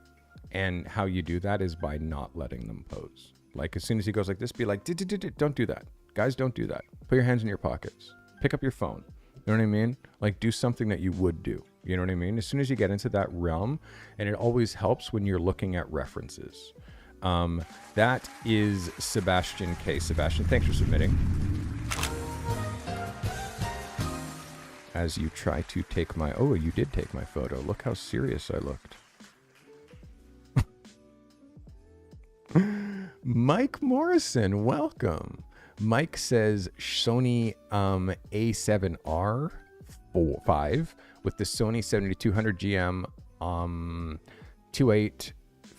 And how you do that is by not letting them pose. Like as soon as he goes like this, be like, don't do that. Guys, don't do that. Put your hands in your pockets. Pick up your phone. You know what I mean? Like do something that you would do. You know what I mean? As soon as you get into that realm, and it always helps when you're looking at references. That is Sebastian K. Sebastian, thanks for submitting. As you try to take my... Oh, you did take my photo. Look how serious I looked. Mike Morrison, welcome. Mike says Sony A7R 5 with the Sony 7200 GM 2.8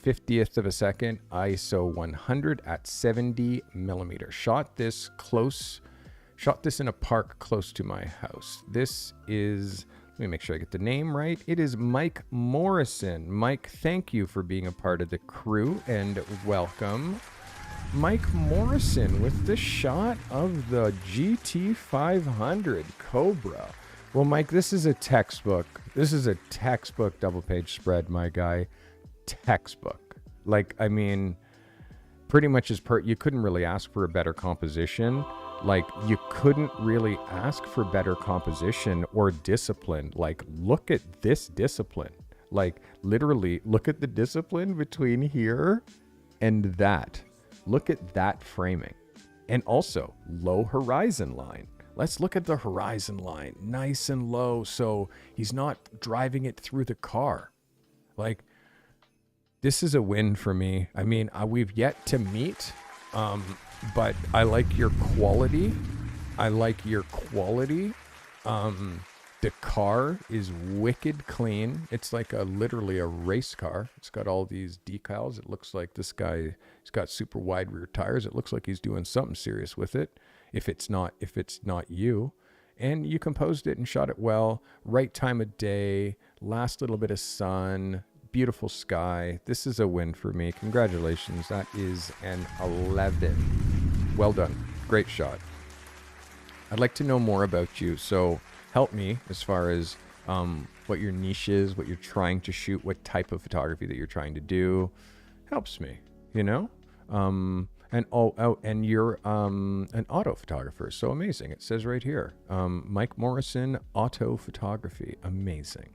50th of a second ISO 100 at 70 millimeter. Shot this in a park close to my house. This is, let me make sure I get the name right. It is Mike Morrison. Mike, thank you for being a part of the crew and welcome. Mike Morrison with the shot of the GT500 Cobra. Well, Mike, this is a textbook. This is a textbook double-page spread, my guy. Textbook. Like, I mean, pretty much you couldn't really ask for a better composition. Like, you couldn't really ask for better composition or discipline. Like, look at this discipline. Like, literally, look at the discipline between here and that. Look at that framing. And also, low horizon line. Let's look at the horizon line. Nice and low, so he's not driving it through the car. Like, this is a win for me. I mean, we've yet to meet, but I like your quality. The car is wicked clean. It's like literally a race car. It's got all these decals. It looks like this guy, he's got super wide rear tires. It looks like he's doing something serious with it. If it's not you. And you composed it and shot it well. Right time of day, last little bit of sun, beautiful sky. This is a win for me. Congratulations. That is an 11. Well done. Great shot. I'd like to know more about you. So help me as far as what your niche is, what you're trying to shoot, what type of photography that you're trying to do. Helps me, you know? And you're an auto photographer. So amazing. It says right here, Mike Morrison, auto photography. Amazing.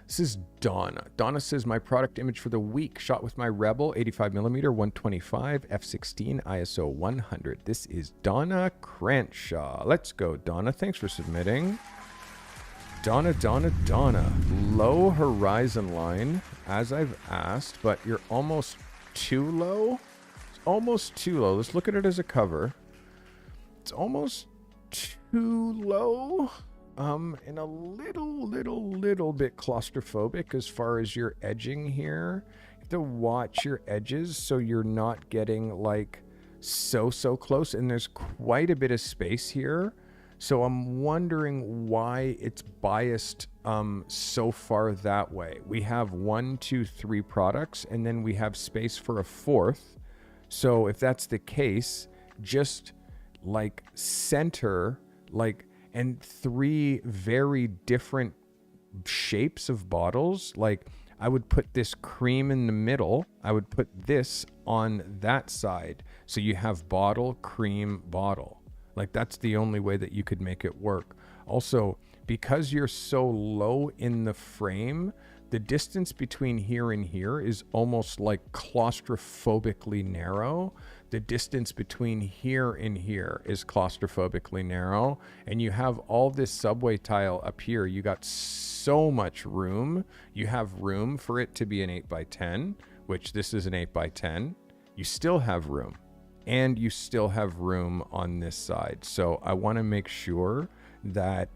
This is Donna. Donna says, my product image for the week, shot with my Rebel 85mm 125 f16 ISO 100. This is Donna Crenshaw. Let's go, Donna. Thanks for submitting. Donna. Low horizon line, as I've asked, but you're almost too low. It's almost too low. Let's look at it as a cover. It's almost too low. And a little bit claustrophobic as far as your edging here. You have to watch your edges so you're not getting like so close. And there's quite a bit of space here. So I'm wondering why it's biased so far that way. We have 1, 2, 3 products, and then we have space for a 4th. So if that's the case, just like center, like, and 3 very different shapes of bottles. Like, I would put this cream in the middle. I would put this on that side. So you have bottle, cream, bottle. Like, that's the only way that you could make it work. Also, because you're so low in the frame, the distance between here and here is almost like claustrophobically narrow. The distance between here and here is claustrophobically narrow. And you have all this subway tile up here. You got so much room. You have room for it to be an 8x10, which this is an 8x10. You still have room. And you still have room on this side. So I want to make sure that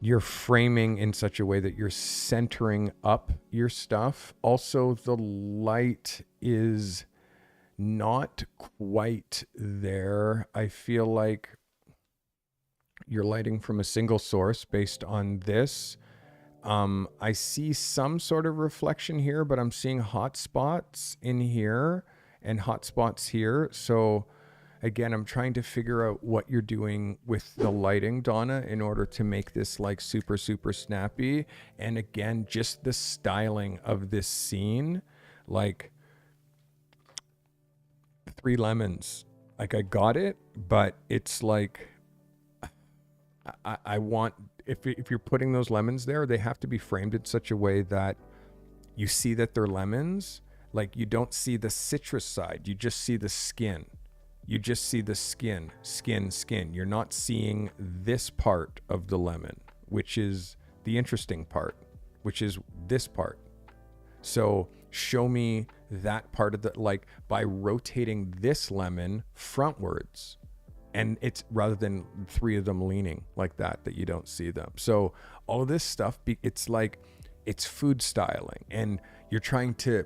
you're framing in such a way that you're centering up your stuff. Also, the light is not quite there. I feel like you're lighting from a single source based on this. I see some sort of reflection here, but I'm seeing hot spots in here and hot spots here. So again, I'm trying to figure out what you're doing with the lighting, Donna, in order to make this like super snappy. And again, just the styling of this scene, like 3 lemons. Like, I got it, but it's like, I want, if you're putting those lemons there, they have to be framed in such a way that you see that they're lemons. Like, you don't see the citrus side. You just see the skin. You just see the skin. You're not seeing this part of the lemon, which is the interesting part, which is this part. So show me that part of the, like, by rotating this lemon frontwards, and it's rather than 3 of them leaning like that you don't see them. So all of this stuff, it's like, it's food styling, and you're trying to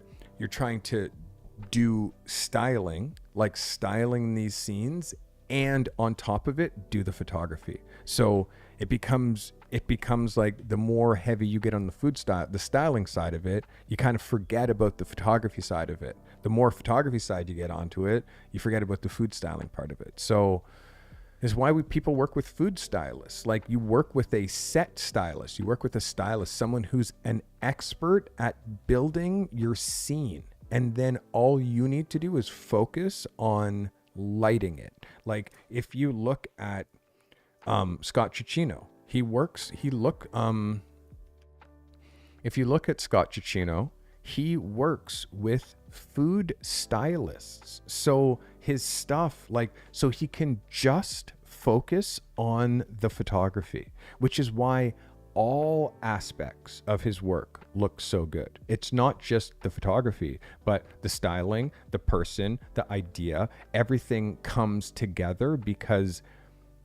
do styling, like styling these scenes and on top of it, do the photography. So it becomes like the more heavy you get on the styling side of it, you kind of forget about the photography side of it. The more photography side you get onto it, you forget about the food styling part of it. So is why people work with food stylists. Like, you work with a set stylist, you work with a stylist, someone who's an expert at building your scene. And then all you need to do is focus on lighting it. Like, if you look at Scott Cicchino, if you look at Scott Cicchino, he works with food stylists. So his stuff, like, so he can just focus on the photography, which is why all aspects of his work look so good. It's not just the photography, but the styling, the person, the idea, everything comes together because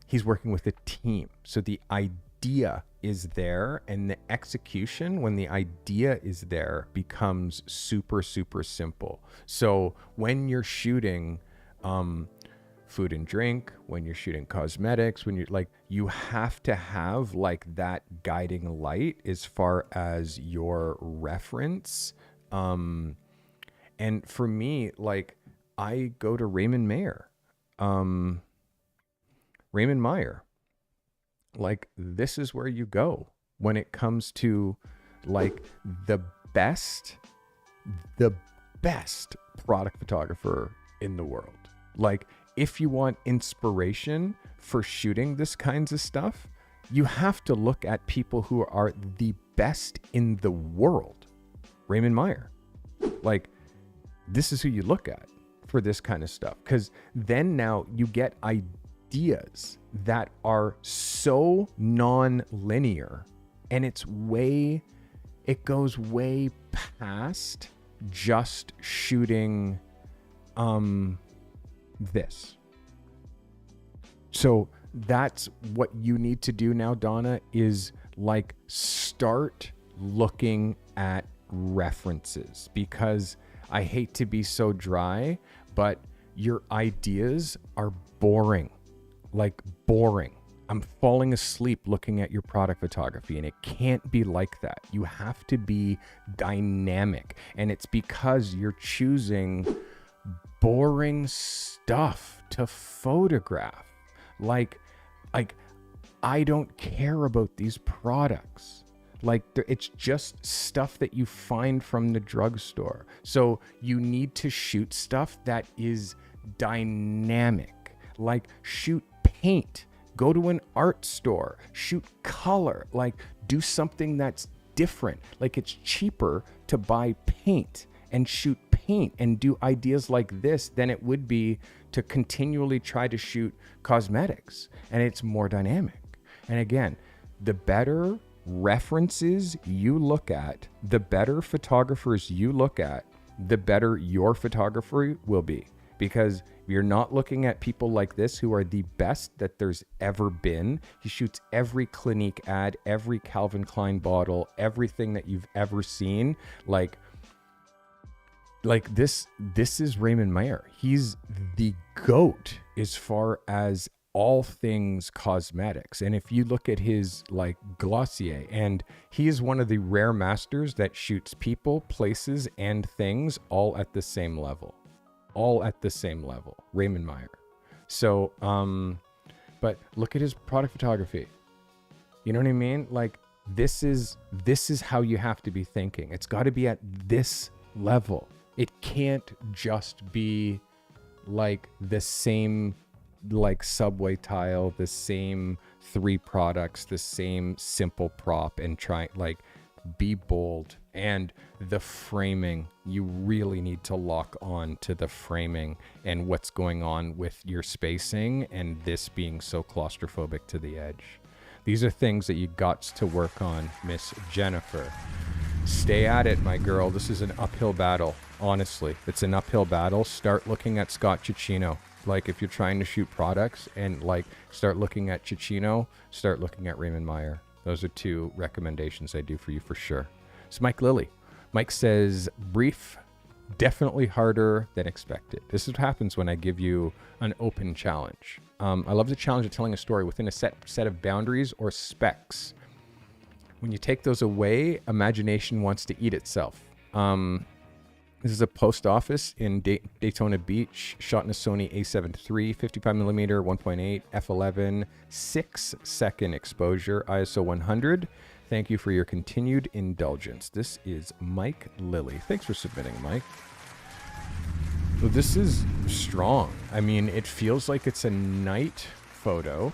he's working with a team. So the idea is there, and the execution, when the idea is there, becomes super, super simple. So when you're shooting food and drink, when you're shooting cosmetics, when you're like, you have to have like that guiding light as far as your reference. And for me, like, I go to Raymond Meyer. Like, this is where you go when it comes to like the best product photographer in the world. Like, if you want inspiration for shooting this kinds of stuff, you have to look at people who are the best in the world. Raymond Meyer. Like, this is who you look at for this kind of stuff. Because then now you get ideas that are so non-linear, and it goes way past just shooting this. So that's what you need to do now, Donna, is like start looking at references, because I hate to be so dry, but your ideas are boring. Like, boring. I'm falling asleep looking at your product photography, and it can't be like that. You have to be dynamic, and it's because you're choosing boring stuff to photograph. Like I don't care about these products. Like, it's just stuff that you find from the drugstore. So you need to shoot stuff that is dynamic. Like, shoot paint, go to an art store, shoot color, like, do something that's different. Like, it's cheaper to buy paint and shoot paint and do ideas like this than it would be to continually try to shoot cosmetics. And it's more dynamic. And again, the better references you look at, the better photographers you look at, the better your photography will be. Because you're not looking at people like this who are the best that there's ever been. He shoots every Clinique ad, every Calvin Klein bottle, everything that you've ever seen. Like this is Raymond Meyer. He's the GOAT as far as all things cosmetics. And if you look at his like Glossier, and he is one of the rare masters that shoots people, places, and things all at the same level. Raymond Meyer. So, but look at his product photography. You know what I mean? Like, this is how you have to be thinking. It's got to be at this level. It can't just be like the same, like, subway tile, the same 3 products, the same simple prop, and try, like, be bold. And the framing, you really need to lock on to the framing and what's going on with your spacing, and this being so claustrophobic to the edge. These are things that you got to work on, Miss Jennifer. Stay at it, my girl. This is an uphill battle. Honestly, it's an uphill battle. Start looking at Scott Cicchino. Like, if you're trying to shoot products, and like, start looking at Cicchino, start looking at Raymond Meyer. Those are 2 recommendations I do for you for sure. It's Mike Lilly. Mike says, brief definitely harder than expected. This is what happens when I give you an open challenge. I love the challenge of telling a story within a set of boundaries or specs. When you take those away, imagination wants to eat itself. This is a post office in Daytona Beach, shot in a Sony a7 III, 55mm, 1.8, f11, 6-second exposure, ISO 100. Thank you for your continued indulgence. This is Mike Lilly. Thanks for submitting, Mike. Well, this is strong. I mean, it feels like it's a night photo.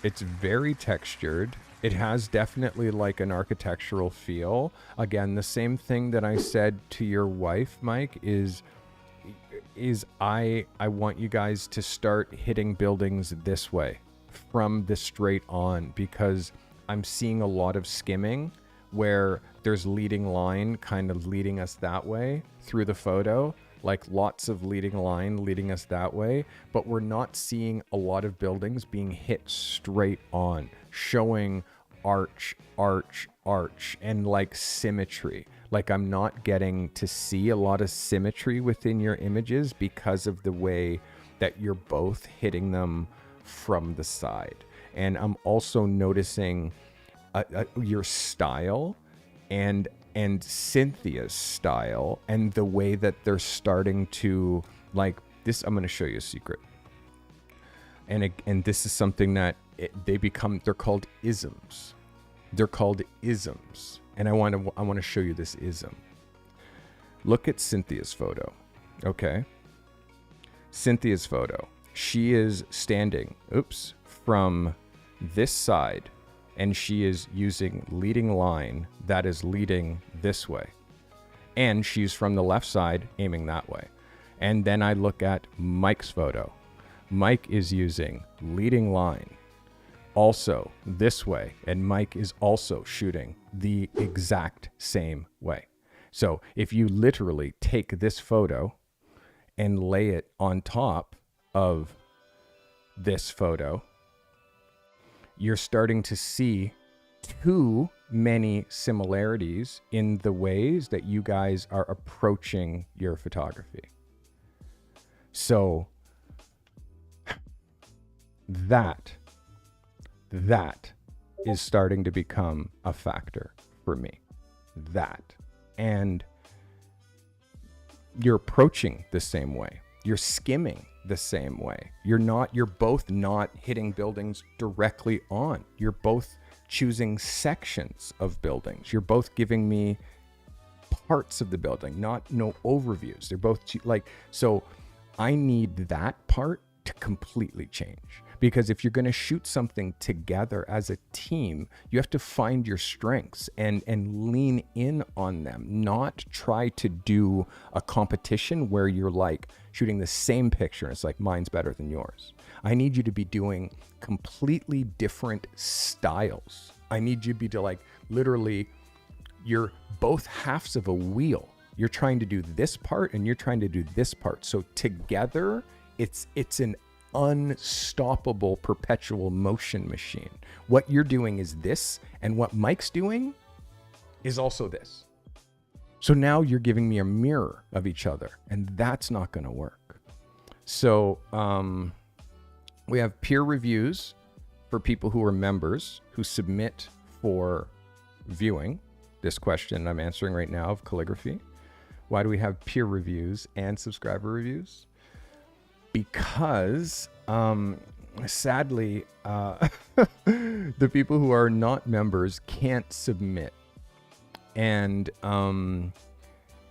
It's very textured. It has definitely like an architectural feel. Again, the same thing that I said to your wife, Mike, is I want you guys to start hitting buildings this way from the straight on, because I'm seeing a lot of skimming where there's leading line kind of leading us that way through the photo, like lots of leading line leading us that way, but we're not seeing a lot of buildings being hit straight on, showing arch, and like symmetry. Like I'm not getting to see a lot of symmetry within your images because of the way that you're both hitting them from the side. And I'm also noticing your style and Cynthia's style and the way that they're starting to like this. I'm going to show you a secret. And this is something that they're called isms. They're called isms. And I want to show you this ism. Look at Cynthia's photo. Okay. Cynthia's photo. She is standing, from this side, and she is using leading line that is leading this way. And she's from the left side aiming that way. And then I look at Mike's photo. Mike is using leading line also this way, and Mike is also shooting the exact same way. So if you literally take this photo and lay it on top of this photo, you're starting to see too many similarities in the ways that you guys are approaching your photography. So that is starting to become a factor for me. And you're approaching the same way. You're skimming the same way. You're both not hitting buildings directly on. You're both choosing sections of buildings. You're both giving me parts of the building, no overviews. They're both so I need that part to completely change. Because if you're going to shoot something together as a team, you have to find your strengths and lean in on them, not try to do a competition where you're like shooting the same picture and it's like mine's better than yours. I need you to be doing completely different styles. I need you to be like literally you're both halves of a wheel. You're trying to do this part and you're trying to do this part. So together it's an unstoppable perpetual motion machine. What you're doing is this, and what Mike's doing is also this. So now you're giving me a mirror of each other, and that's not going to work. So we have peer reviews for people who are members who submit for viewing this question I'm answering right now of calligraphy. Why do we have peer reviews and subscriber reviews? Because sadly, the people who are not members can't submit. And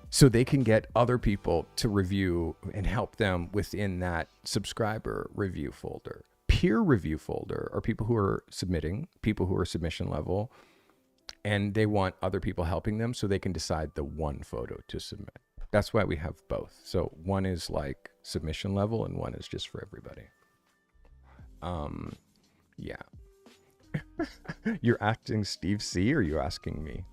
so they can get other people to review and help them within that subscriber review folder. Peer review folder are people who are submitting, people who are submission level, and they want other people helping them so they can decide the one photo to submit. That's why we have both. So one is like submission level and one is just for everybody. Yeah. You're asking Steve C, or are you asking me?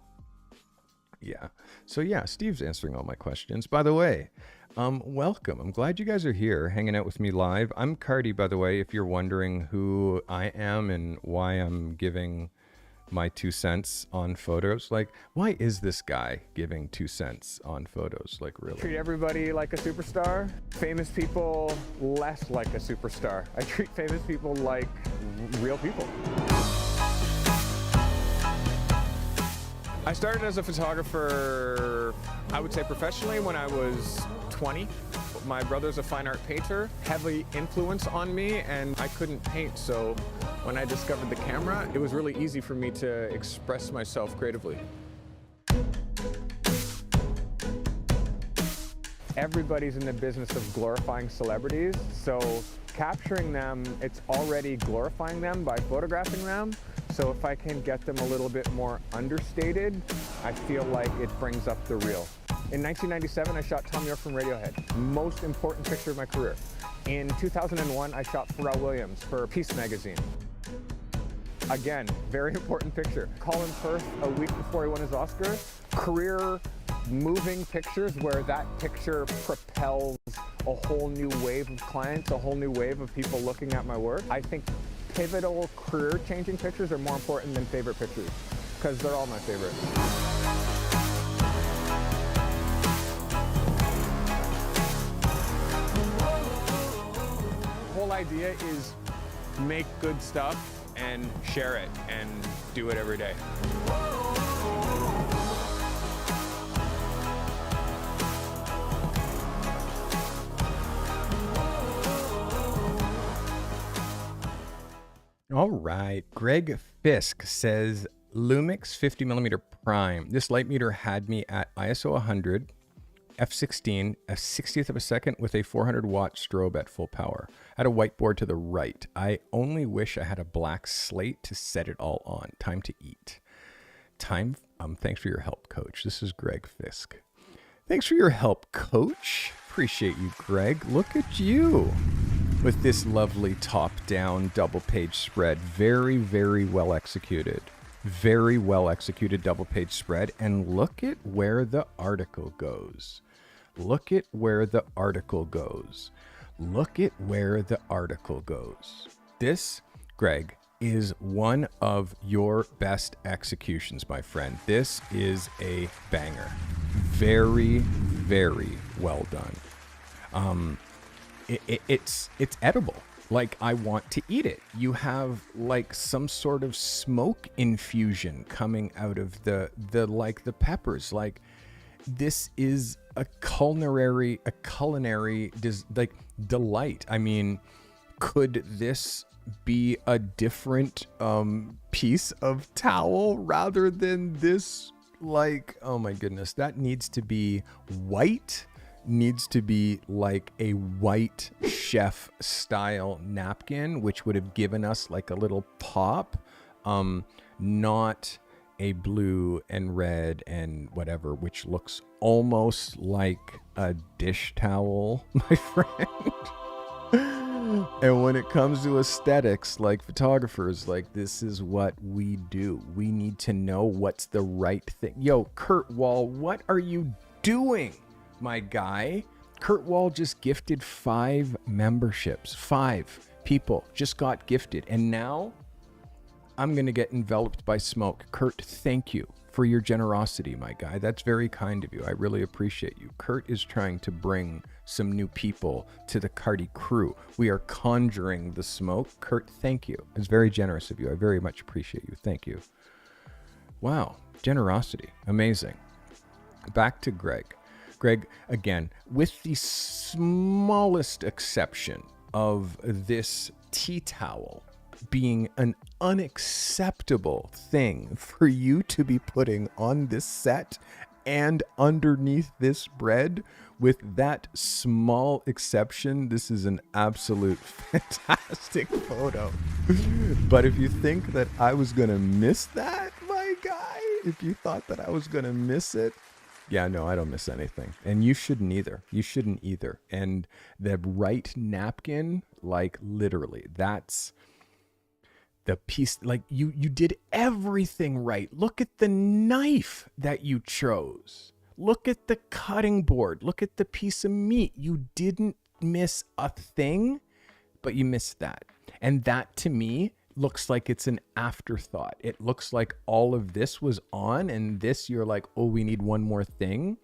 Yeah. So yeah, Steve's answering all my questions. By the way, welcome. I'm glad you guys are here hanging out with me live. I'm Carty, by the way, if you're wondering who I am and why I'm giving my 2 cents on photos. Like, why is this guy giving 2 cents on photos? Like, really? Treat everybody like a superstar. Famous people less like a superstar. I treat famous people like real people. I started as a photographer, I would say professionally, when I was 20. My brother's a fine art painter, heavy influence on me, and I couldn't paint, so when I discovered the camera, it was really easy for me to express myself creatively. Everybody's in the business of glorifying celebrities, so capturing them, it's already glorifying them by photographing them. So if I can get them a little bit more understated, I feel like it brings up the real. In 1997, I shot Tom York from Radiohead, most important picture of my career. In 2001, I shot Pharrell Williams for Peace magazine. Again, very important picture. Colin Firth, a week before he won his Oscar, career moving pictures where that picture propels a whole new wave of clients, a whole new wave of people looking at my work. I think pivotal career-changing pictures are more important than favorite pictures, because they're all my favorites. The whole idea is make good stuff and share it and do it every day. All right. Greg Fisk says, Lumix 50mm prime. This light meter had me at ISO 100, f16, a 60th of a second with a 400 watt strobe at full power. I had a whiteboard to the right. I only wish I had a black slate to set it all on. Time to eat. Thanks for your help, Coach. This is Greg Fisk. Thanks for your help, Coach. Appreciate you, Greg. Look at you with this lovely top-down double-page spread. Very, very well executed. Very well executed double-page spread. And look at where the article goes. Look at where the article goes. Look at where the article goes. This, Greg, is one of your best executions, my friend. This is a banger. Very, very well done. It's edible. Like, I want to eat it. You have like some sort of smoke infusion coming out of the peppers. Like, this is a culinary delight. I mean, could this be a different piece of towel rather than this? Like, oh my goodness, that needs to be white. Needs to be like a white chef style napkin, which would have given us like a little pop, not a blue and red and whatever, which looks almost like a dish towel, my friend. And when it comes to aesthetics, like photographers, like, this is what we do. We need to know what's the right thing. Yo, Kurt Wall, what are you doing? My guy, Kurt Wall just gifted 5 memberships. 5 people just got gifted. And now I'm going to get enveloped by smoke. Kurt, thank you for your generosity, my guy. That's very kind of you. I really appreciate you. Kurt is trying to bring some new people to the Carty crew. We are conjuring the smoke. Kurt, thank you. It's very generous of you. I very much appreciate you. Thank you. Wow. Generosity. Amazing. Back to Greg. Greg, again, with the smallest exception of this tea towel being an unacceptable thing for you to be putting on this set and underneath this bread, with that small exception, this is an absolute fantastic photo. But if you think that I was going to miss that, my guy, if you thought that I was going to miss it, yeah, no, I don't miss anything. And you shouldn't either. You shouldn't either. And the right napkin, like, literally, that's the piece. Like, you did everything right. Look at the knife that you chose. Look at the cutting board. Look at the piece of meat. You didn't miss a thing, but you missed that. And that, to me, looks like it's an afterthought. It looks like all of this was on, and this you're like, oh, we need one more thing.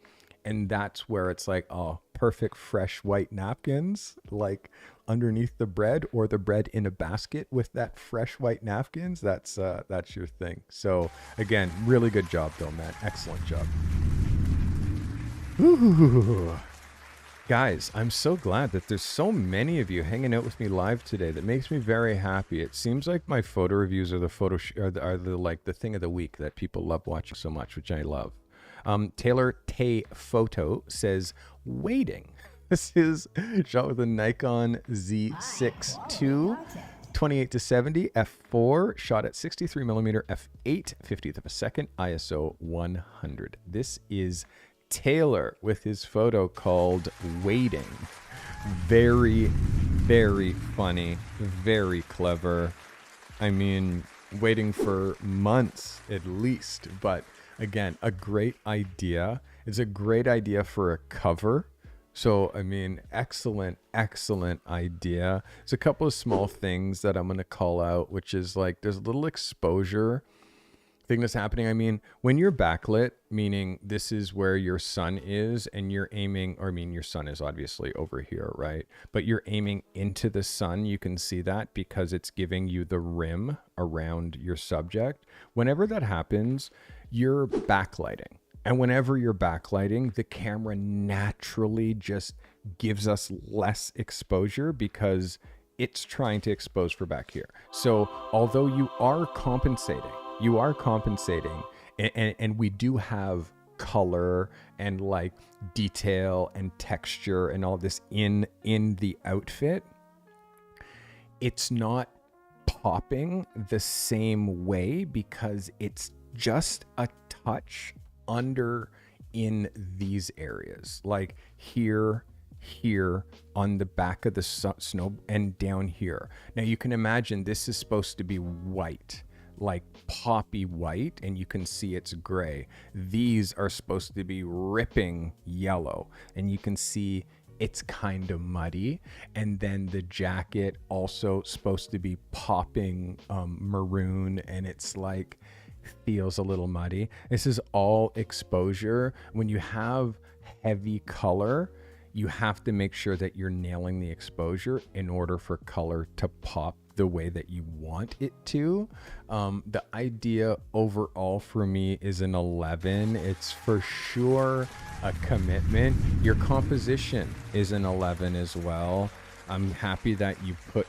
And that's where it's like, oh, perfect fresh white napkins, like underneath the bread, or the bread in a basket with that fresh white napkins. That's your thing. So again, really good job though, man. Excellent job. Ooh. Guys, I'm so glad that there's so many of you hanging out with me live today. That makes me very happy. It seems like my photo reviews are the like the thing of the week that people love watching so much, which I love. Taylor Tay Photo says, waiting. This is shot with a Nikon Z6 II, 28 to 70 f4, shot at 63 millimeter f8, 50th of a second, ISO 100. This is Taylor with his photo called Waiting. Very, very funny, very clever. I mean, waiting for months at least, but again, a great idea. It's a great idea for a cover. So, I mean, excellent, excellent idea. There's a couple of small things that I'm going to call out, which is like there's a little exposure thing that's happening. I mean, when you're backlit, meaning this is where your sun is and you're aiming, or I mean, your sun is obviously over here, right? But you're aiming into the sun. You can see that because it's giving you the rim around your subject. Whenever that happens, you're backlighting. And whenever you're backlighting, the camera naturally just gives us less exposure because it's trying to expose for back here. So although you are compensating, and we do have color and like detail and texture and all this in the outfit, it's not popping the same way because it's just a touch under in these areas, like here on the back of the snow and down here. Now you can imagine this is supposed to be white, like poppy white, and you can see it's gray. These are supposed to be ripping yellow, and you can see it's kind of muddy. And then the jacket also supposed to be popping maroon, and it's like feels a little muddy. This is all exposure. When you have heavy color, you have to make sure that you're nailing the exposure in order for color to pop the way that you want it to. The idea overall for me is an 11. It's for sure a commitment. Your composition is an 11 as well. I'm happy that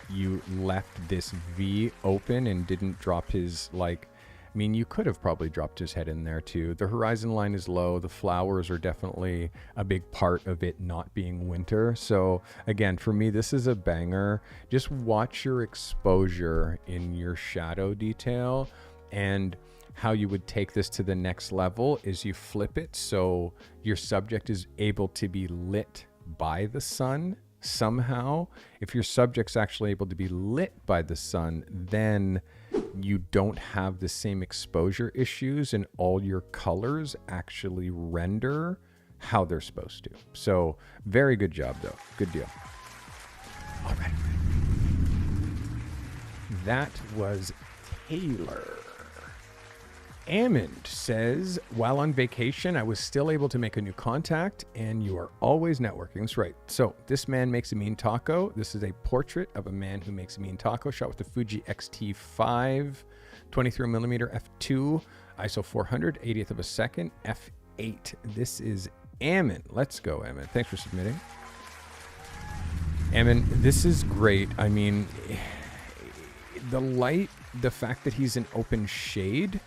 you left this V open and didn't drop his, like, I mean, you could have probably dropped his head in there too. The horizon line is low. The flowers are definitely a big part of it not being winter. So again, for me, this is a banger. Just watch your exposure in your shadow detail, and how you would take this to the next level is you flip it so your subject is able to be lit by the sun somehow. If your subject's actually able to be lit by the sun, then you don't have the same exposure issues, and all your colors actually render how they're supposed to. So very good job though. Good deal. All right. That was Taylor. Ammon says, while on vacation, I was still able to make a new contact, and you are always networking. That's right. So this man makes a mean taco. This is a portrait of a man who makes a mean taco, shot with the Fuji X-T5, 23 millimeter f2, ISO 400, 80th of a second, f8. This is Ammon. Let's go, Ammon. Thanks for submitting. Ammon, this is great. I mean, the light, the fact that he's an open shade,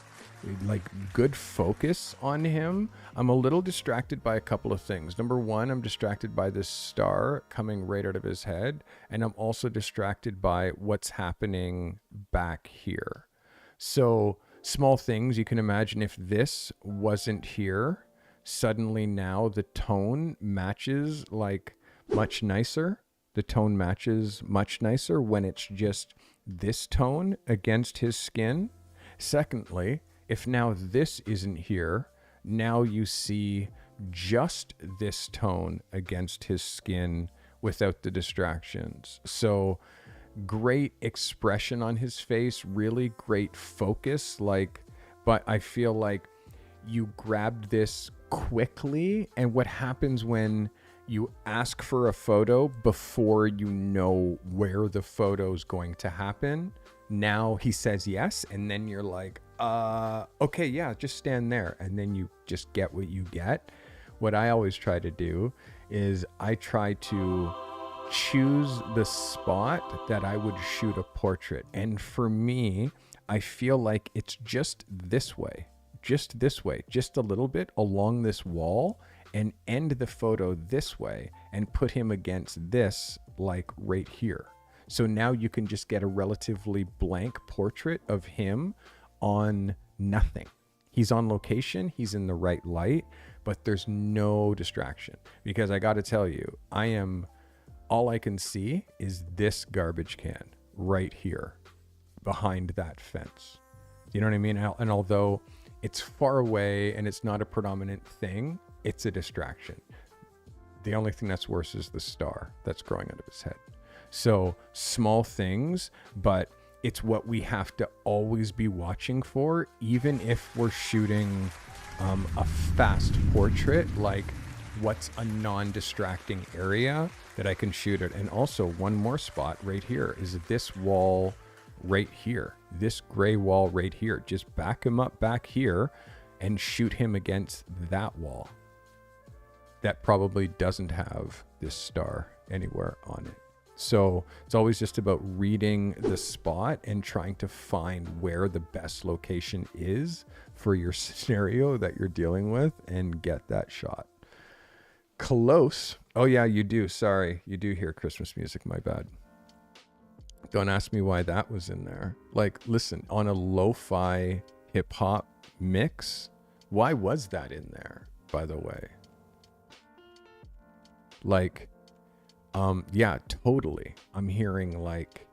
like good focus on him. I'm a little distracted by a couple of things. Number one, I'm distracted by this star coming right out of his head, and I'm also distracted by what's happening back here. So small things, you can imagine if this wasn't here, suddenly now the tone matches like much nicer. The tone matches much nicer when it's just this tone against his skin. Secondly, if now this isn't here, now you see just this tone against his skin without the distractions. So great expression on his face, really great focus. Like, but I feel like you grabbed this quickly. And what happens when you ask for a photo before you know where the photo's going to happen? Now he says yes, and then you're like, okay, yeah, just stand there. And then you just get what you get. What I always try to do is I try to choose the spot that I would shoot a portrait. And for me, I feel like it's just this way, just a little bit along this wall, and end the photo this way and put him against this, like right here. So now you can just get a relatively blank portrait of him on nothing. He's on location, he's in the right light, but there's no distraction. Because I got to tell you, all I can see is this garbage can right here behind that fence. You know what I mean? And although it's far away and it's not a predominant thing, it's a distraction. The only thing that's worse is the star that's growing out of his head. So small things, but it's what we have to always be watching for, even if we're shooting a fast portrait. Like, what's a non-distracting area that I can shoot it? And also one more spot right here is this wall right here, this gray wall right here. Just back him up back here and shoot him against that wall that probably doesn't have this star anywhere on it. So it's always just about reading the spot and trying to find where the best location is for your scenario that you're dealing with and get that shot. Close. Oh yeah, you do. Sorry. You do hear Christmas music. My bad. Don't ask me why that was in there. Like, listen, on a lo-fi hip hop mix, why was that in there, by the way? Like, yeah, totally. I'm hearing like,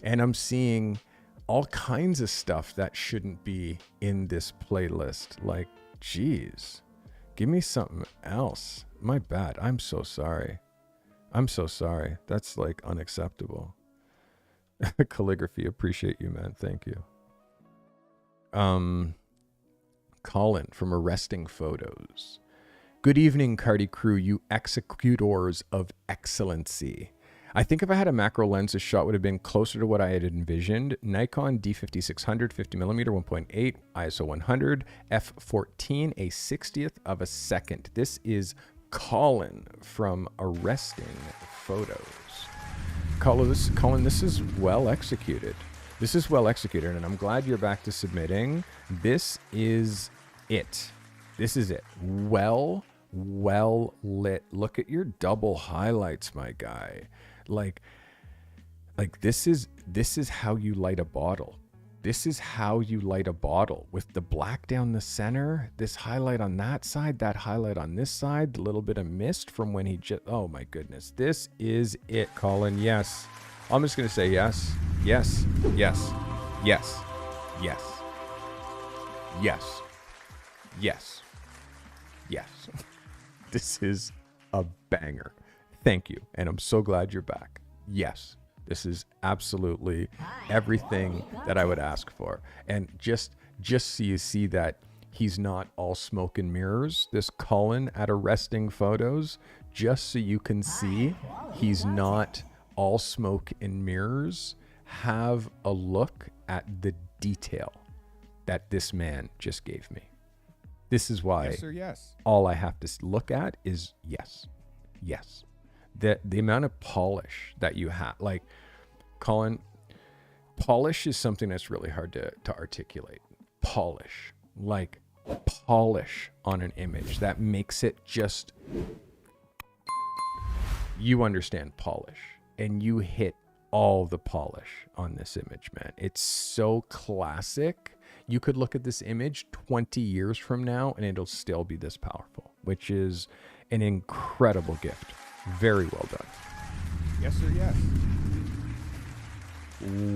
and I'm seeing all kinds of stuff that shouldn't be in this playlist. Like, geez, give me something else. My bad. I'm so sorry. That's like unacceptable. Calligraphy. Appreciate you, man. Thank you. Colin from Arresting Photos. Good evening, Carty crew, you executors of excellency. I think if I had a macro lens, this shot would have been closer to what I had envisioned. Nikon D5600, 50mm, 1.8, ISO 100, f14, a 60th of a second. This is Colin from Arresting Photos. Colin, this is well executed. And I'm glad you're back to submitting. This is it. Well lit. Look at your double highlights, my guy. Like this is how you light a bottle. This is how you light a bottle, with the black down the center, this highlight on that side, that highlight on this side, the little bit of mist from when he just, oh my goodness. This is it, Colin. Yes. I'm just going to say yes. Yes. Yes. Yes. Yes. Yes. Yes. Yes. This is a banger. Thank you. And I'm so glad you're back. Yes. This is absolutely everything that I would ask for. And just so you see that he's not all smoke and mirrors, this Colin at Arresting Photos, just so you can see he's not all smoke and mirrors, have a look at the detail that this man just gave me. This is why yes, sir, yes. All I have to look at is yes. Yes. The amount of polish that you have, like, Colin, polish is something that's really hard to articulate. Polish on an image that makes it just, you understand polish, and you hit all the polish on this image, man. It's so classic. You could look at this image 20 years from now and it'll still be this powerful, which is an incredible gift. Very well done. Yes, sir, yes.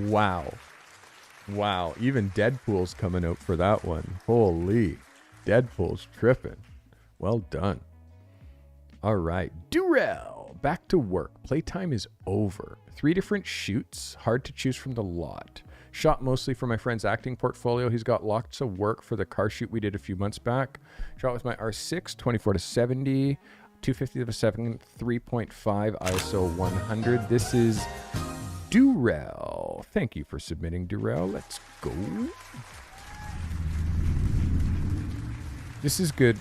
Wow. Even Deadpool's coming out for that one. Holy. Deadpool's tripping. Well done. All right. Durell, back to work. Playtime is over. 3 different shoots, hard to choose from the lot. Shot mostly for my friend's acting portfolio. He's got lots of work for the car shoot we did a few months back. Shot with my R6, 24-70, 250 of a second, 3.5 ISO 100. This is Durell. Thank you for submitting, Durell. Let's go. This is good.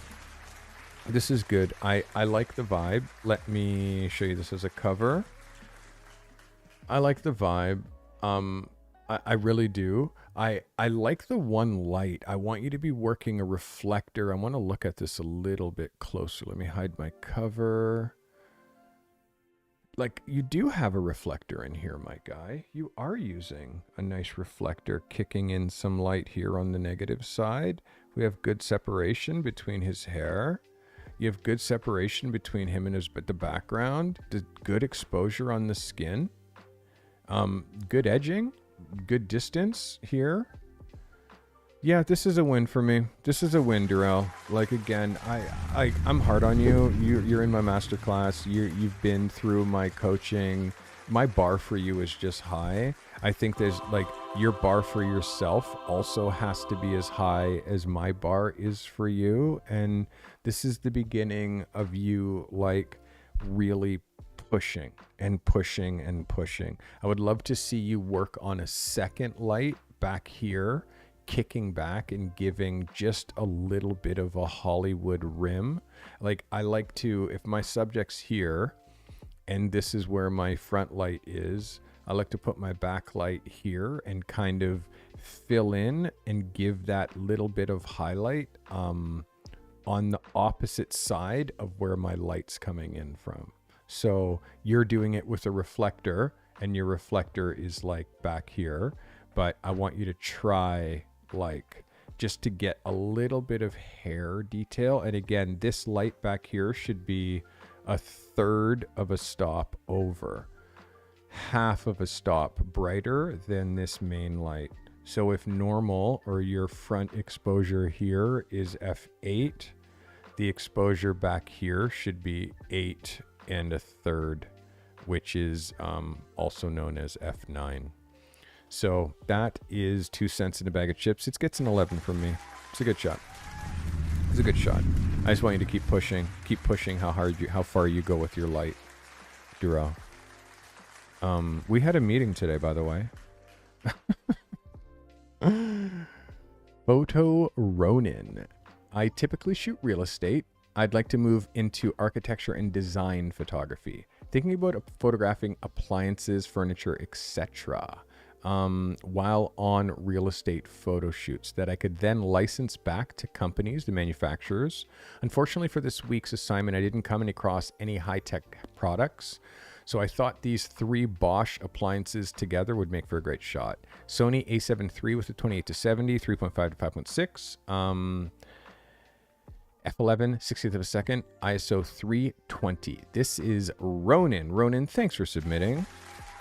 This is good. I like the vibe. Let me show you this as a cover. I like the vibe. I really do. I like the one light. I want you to be working a reflector. I want to look at this a little bit closer. Let me hide my cover. Like, you do have a reflector in here, my guy. You are using a nice reflector, kicking in some light here on the negative side. We have good separation between his hair. You have good separation between him and the background. Good exposure on the skin. Good edging. Good distance here. Yeah, this is a win for me. This is a win, Durell. Like, again, I'm hard on you. You're in my masterclass. You've been through my coaching. My bar for you is just high. I think there's, like, your bar for yourself also has to be as high as my bar is for you. And this is the beginning of you, like, really pushing and pushing and pushing. I would love to see you work on a second light back here, kicking back and giving just a little bit of a Hollywood rim. Like, I like to, if my subject's here and this is where my front light is, I like to put my back light here and kind of fill in and give that little bit of highlight on the opposite side of where my light's coming in from. So you're doing it with a reflector and your reflector is like back here, but I want you to try, like, just to get a little bit of hair detail. And again, this light back here should be a third of a stop over, half of a stop brighter than this main light. So if normal, or your front exposure here, is f8, the exposure back here should be 8 and a third, which is also known as f9. So that is 2 cents in a bag of chips. It gets an 11 from me. It's a good shot. It's a good shot. I just want you to keep pushing how far you go with your light, Durell. We had a meeting today, by the way. Photo Ronin. I typically shoot real estate. I'd like to move into architecture and design photography. Thinking about photographing appliances, furniture, etc. While on real estate photo shoots that I could then license back to companies, the manufacturers. Unfortunately for this week's assignment, I didn't come across any high-tech products. So I thought these 3 Bosch appliances together would make for a great shot. Sony a7 III with a 28-70, 3.5 to 5.6. F11, 60th of a second, ISO 320. This is Ronin. Ronin, thanks for submitting.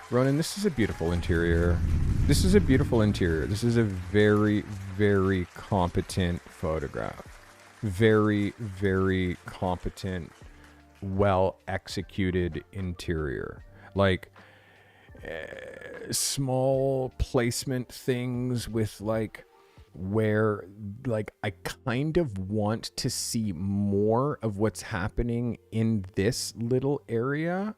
Ronin, this is a beautiful interior. This is a beautiful interior. This is a very, very competent photograph. Very, very competent, well-executed interior. Like, small placement things with, like, where, like, I kind of want to see more of what's happening in this little area,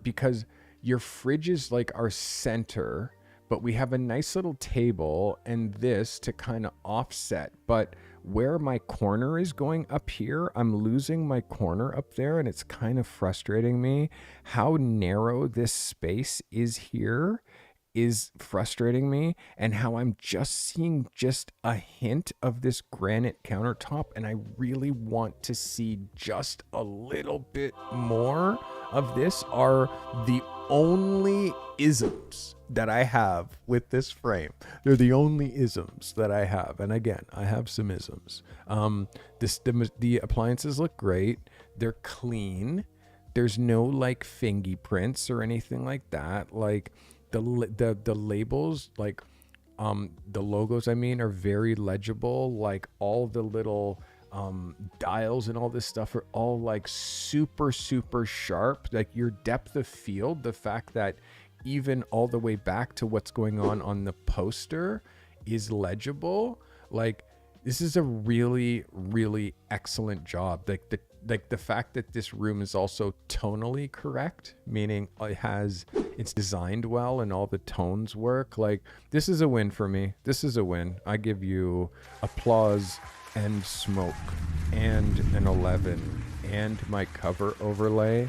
because your fridge is like our center, but we have a nice little table and this to kind of offset. But where my corner is going up here, I'm losing my corner up there, and it's kind of frustrating me. How narrow this space is here is frustrating me, and how I'm just seeing just a hint of this granite countertop, and I really want to see just a little bit more of this. Are the only isms that I have with this frame. They're the only isms that I have, and again, I have some isms. The appliances look great. They're clean. There's no, like, fingy prints or anything like that. Like, the labels, like, the logos, I mean, are very legible. Like, all the little dials and all this stuff are all like super, super sharp. Like your depth of field, the fact that even all the way back to what's going on the poster is legible. Like this is a really, really excellent job. Like the fact that this room is also tonally correct, meaning it's designed well and all the tones work. Like this is a win for me. This is a win. I give you applause and smoke and an 11 and my cover overlay.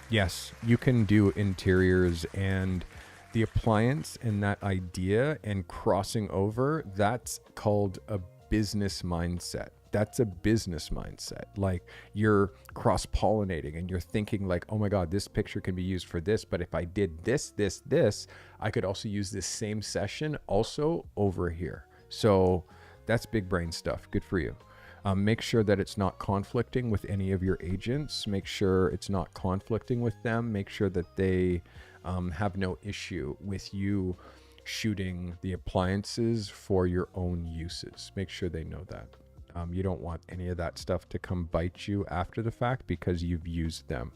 Yes, you can do interiors, and the appliance and that idea and crossing over, that's called a business mindset. That's a business mindset. Like you're cross-pollinating and you're thinking like, oh my God, this picture can be used for this, but if I did this, I could also use this same session also over here. So that's big brain stuff. Good for you. Make sure that it's not conflicting with any of your agents. Make sure it's not conflicting with them. Make sure that they have no issue with you shooting the appliances for your own uses. Make sure they know that. You don't want any of that stuff to come bite you after the fact because you've used them.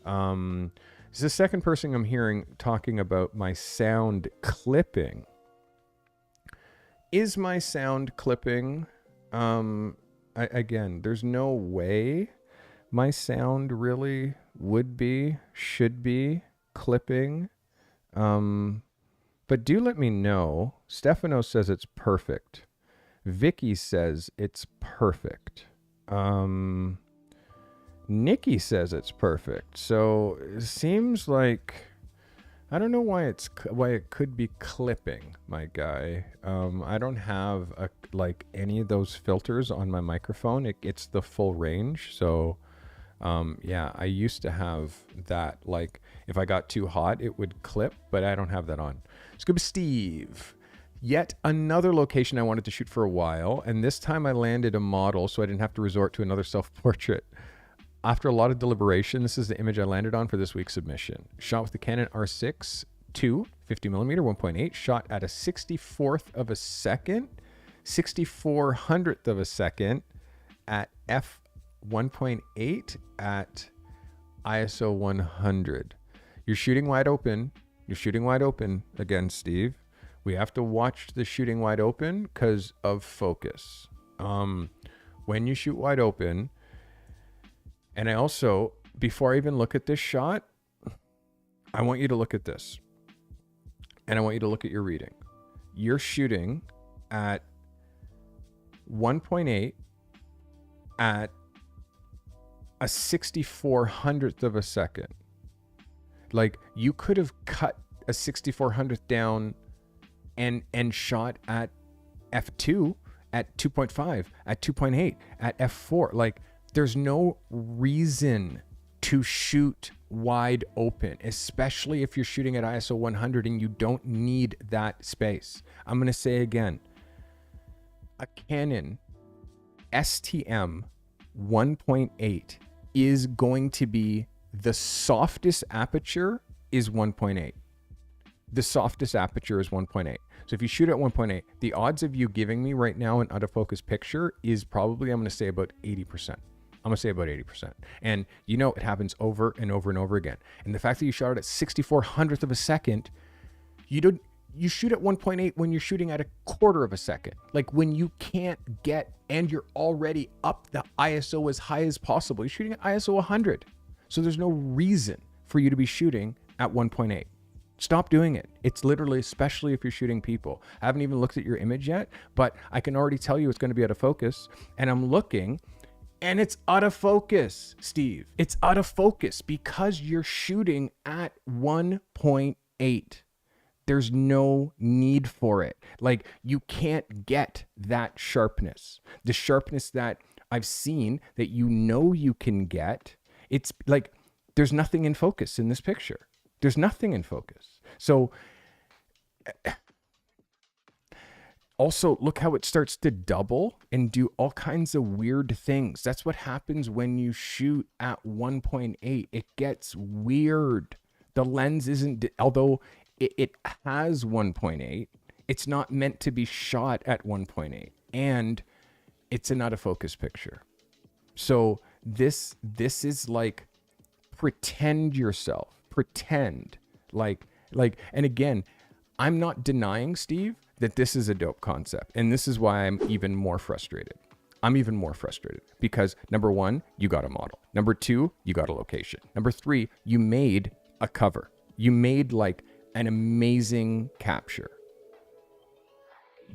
This is the second person I'm hearing talking about my sound clipping. Is my sound clipping? Again, there's no way my sound really should be clipping. But do let me know. Stephanos says it's perfect. Vicky says it's perfect. Nikki says it's perfect. So it seems like, I don't know why it could be clipping, my guy. I don't have like any of those filters on my microphone. It's the full range. So yeah, I used to have that. Like if I got too hot, it would clip, but I don't have that on. Scuba Steve. Yet another location I wanted to shoot for a while, and this time I landed a model so I didn't have to resort to another self-portrait. After a lot of deliberation, this is the image I landed on for this week's submission. Shot with the Canon R6 II, 50mm, 1.8, shot at a 64th of a second, 6400th of a second at f1.8 at ISO 100. You're shooting wide open. You're shooting wide open again, Steve. We have to watch the shooting wide open because of focus. When you shoot wide open, and I also, before I even look at this shot, I want you to look at this. And I want you to look at your reading. You're shooting at 1.8 at a 6400th of a second. Like you could have cut a 6400th down and shot at f2, at 2.5, at 2.8, at f4. Like there's no reason to shoot wide open, especially if you're shooting at ISO 100 and you don't need that space. I'm going to say again, a Canon STM 1.8 is going to be the softest aperture is 1.8. The softest aperture is 1.8. So if you shoot at 1.8, the odds of you giving me right now an out of focus picture is probably, I'm going to say about 80%. I'm going to say about 80%. And you know, it happens over and over and over again. And the fact that you shot it at 6400th of a second, you shoot at 1.8 when you're shooting at a quarter of a second. Like when you can't get, and you're already up the ISO as high as possible. You're shooting at ISO 100. So there's no reason for you to be shooting at 1.8. Stop doing it. It's literally, especially if you're shooting people. I haven't even looked at your image yet, but I can already tell you it's going to be out of focus. And I'm looking, and it's out of focus, Steve. It's out of focus because you're shooting at 1.8. There's no need for it. Like you can't get that sharpness. The sharpness that I've seen that you can get. It's like there's nothing in focus in this picture. There's nothing in focus. So also look how it starts to double and do all kinds of weird things. That's what happens when you shoot at 1.8. It gets weird. The lens isn't, although it has 1.8, it's not meant to be shot at 1.8. And it's an out of focus picture. So this is like, pretend yourself, pretend like, and again, I'm not denying, Steve, that this is a dope concept. And this is why I'm even more frustrated. I'm even more frustrated because number one, you got a model. Number two, you got a location. Number three, you made a cover. You made like an amazing capture,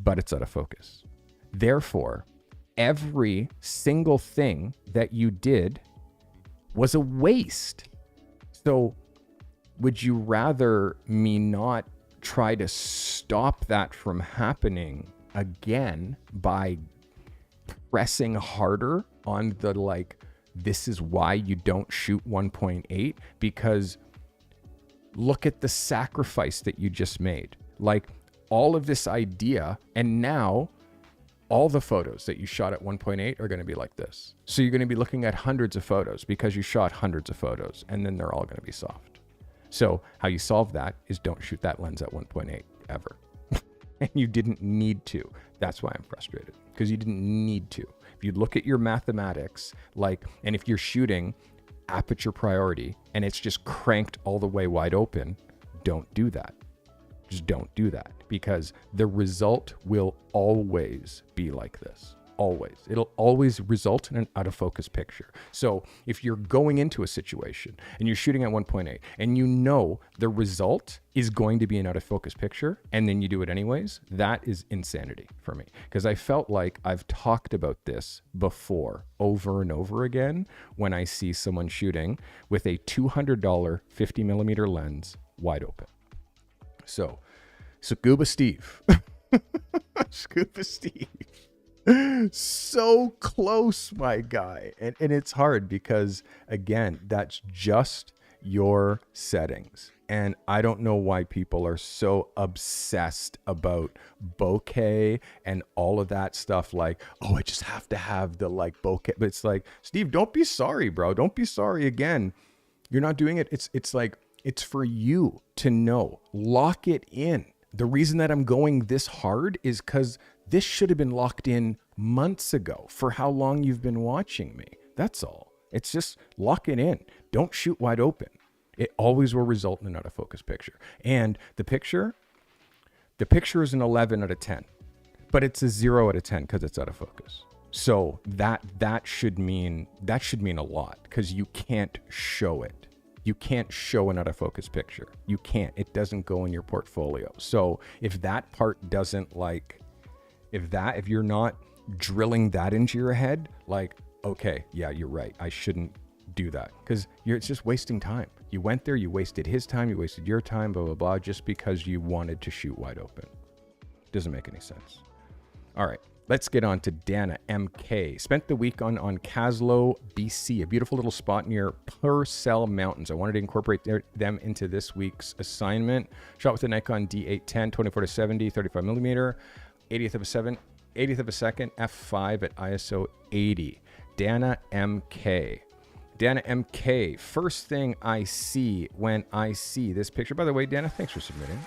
but it's out of focus. Therefore, every single thing that you did was a waste. So would you rather me not try to stop that from happening again by pressing harder on the like, this is why you don't shoot 1.8? Because look at the sacrifice that you just made. Like all of this idea, and now all the photos that you shot at 1.8 are going to be like this. So you're going to be looking at hundreds of photos because you shot hundreds of photos, and then they're all going to be soft. So how you solve that is don't shoot that lens at 1.8 ever. And you didn't need to. That's why I'm frustrated, because you didn't need to. If you look at your mathematics, like, and if you're shooting aperture priority and it's just cranked all the way wide open, don't do that. Just don't do that, because the result will always be like this. Always. It'll always result in an out of focus picture. So if you're going into a situation and you're shooting at 1.8 and you know the result is going to be an out of focus picture and then you do it anyways, that is insanity for me. Because I felt like I've talked about this before over and over again when I see someone shooting with a $200 50 millimeter lens wide open. So Scuba Steve. Scuba Steve. So close, my guy. And it's hard because, again, that's just your settings. And I don't know why people are so obsessed about bokeh and all of that stuff. Like, oh, I just have to have the like bokeh. But it's like, Steve, don't be sorry, bro. Don't be sorry. Again, you're not doing it. It's like, it's for you to know. Lock it in. The reason that I'm going this hard is because this should have been locked in months ago for how long you've been watching me. That's all. It's just lock it in. Don't shoot wide open. It always will result in an out of focus picture. And the picture is an 11 out of 10, but it's a 0 out of 10 because it's out of focus. So that should mean a lot, because you can't show it. You can't show an out of focus picture. You can't. It doesn't go in your portfolio. So if that part doesn't like, if you're not drilling that into your head, like, okay, yeah, you're right, I shouldn't do that, because it's just wasting time. You went there, you wasted his time, you wasted your time, blah, blah, blah, just because you wanted to shoot wide open. Doesn't make any sense. All right, let's get on to Donna MK. Spent the week on Caslow, BC, a beautiful little spot near Purcell Mountains. I wanted to incorporate them into this week's assignment. Shot with the Nikon D810, 24-70, 35 millimeter, 80th of a second, f5 at ISO 80. Dana MK. Dana MK, first thing I see when I see this picture, by the way, Dana, thanks for submitting,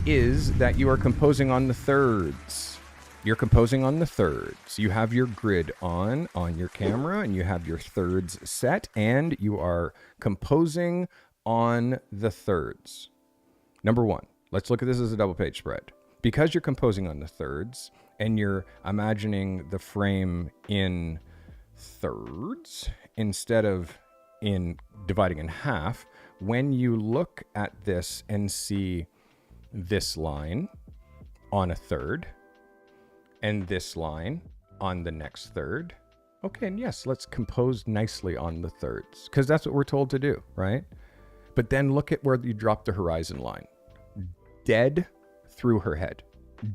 is that you are composing on the thirds. You're composing on the thirds. You have your grid on your camera, and you have your thirds set, and you are composing on the thirds. Number one, let's look at this as a double page spread. Because you're composing on the thirds and you're imagining the frame in thirds instead of in dividing in half, when you look at this and see this line on a third and this line on the next third, okay, and yes, let's compose nicely on the thirds, because that's what we're told to do, right? But then look at where you drop the horizon line. Dead through her head,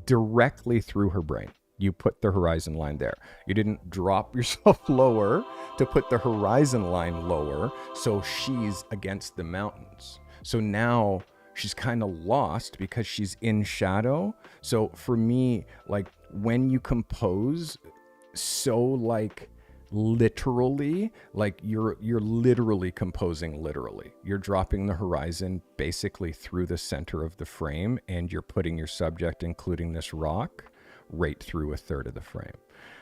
directly through her brain. You put the horizon line there. You didn't drop yourself lower to put the horizon line lower so she's against the mountains. So now she's kind of lost because she's in shadow. So for me, like when you compose so like literally, like you're literally composing literally. You're dropping the horizon basically through the center of the frame, and you're putting your subject, including this rock, right through a third of the frame.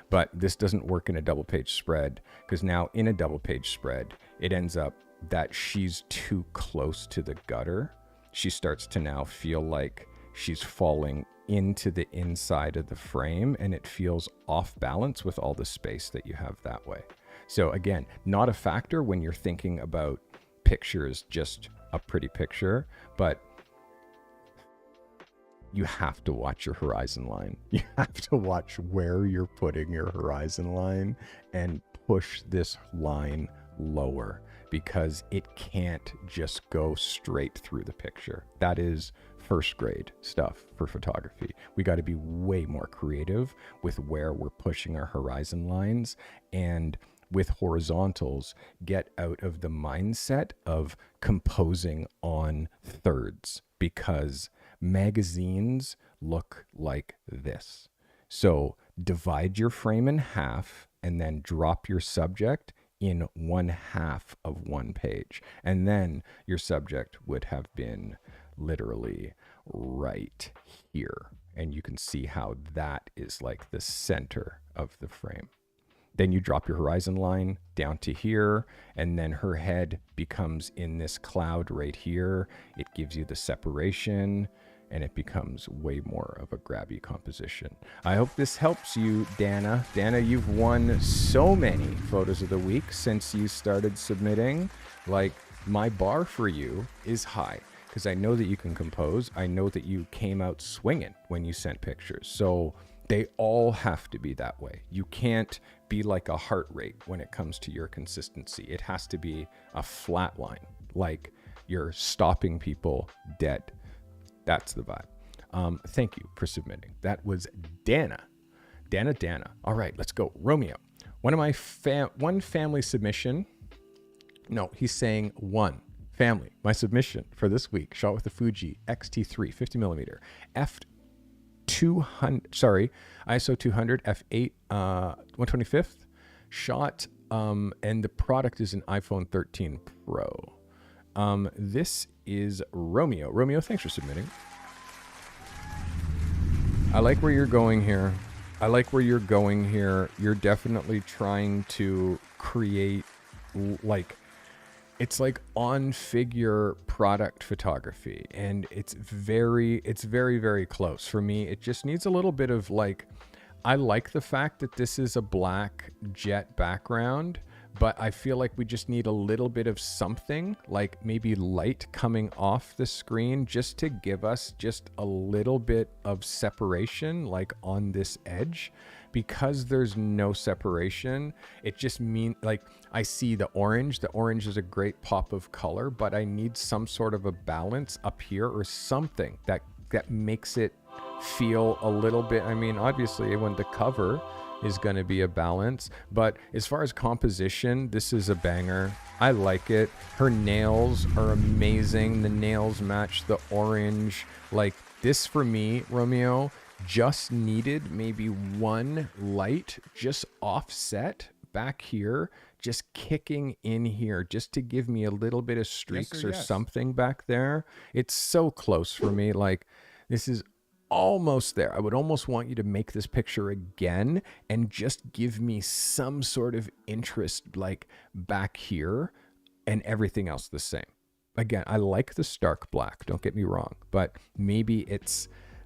But this doesn't work in a double page spread, because now in a double page spread, it ends up that she's too close to the gutter. She starts to now feel like she's falling into the inside of the frame, and it feels off balance with all the space that you have that way. So again, not a factor when you're thinking about pictures, just a pretty picture, but you have to watch your horizon line. You have to watch where you're putting your horizon line and push this line lower, because it can't just go straight through the picture. That is first grade stuff for photography. We got to be way more creative with where we're pushing our horizon lines, and with horizontals, get out of the mindset of composing on thirds, because magazines look like this. So divide your frame in half and then drop your subject in 1/2 of one page. And then your subject would have been literally right here. And you can see how that is like the center of the frame. Then you drop your horizon line down to here, and then her head becomes in this cloud right here. It gives you the separation, and it becomes way more of a grabby composition. I hope this helps you, Dana. Dana, you've won so many photos of the week since you started submitting. Like, my bar for you is high, because I know that you can compose. I know that you came out swinging when you sent pictures. So they all have to be that way. You can't be like a heart rate when it comes to your consistency. It has to be a flat line, like you're stopping people dead. That's the vibe. Thank you for submitting. That was Dana. Dana. All right, let's go. Romeo. One family submission. No, he's saying one family. My submission for this week, shot with the Fuji X-T3 50 millimeter ISO 200 f8 125th shot, and the product is an iPhone 13 Pro. This is Romeo. Romeo, thanks for submitting. I like where you're going here. You're definitely trying to create it's like on figure product photography, and it's very, very close. For me, it just needs a little bit of I like the fact that this is a black jet background, but I feel like we just need a little bit of something, like maybe light coming off the screen, just to give us just a little bit of separation, like on this edge. Because there's no separation, it just means I see the orange. The orange is a great pop of color, but I need some sort of a balance up here, or something that makes it feel a little bit. I mean, obviously when the cover is going to be a balance, but as far as composition, this is a banger. I like it. Her nails are amazing. The nails match the orange. Like this, for me, Romeo, just needed maybe one light just offset back here, just kicking in here, just to give me a little bit of streaks or something back there. It's so close for me. Like, this is almost there. I would almost want you to make this picture again and just give me some sort of interest, like back here, and everything else the same. Again, I like the stark black, don't get me wrong, but maybe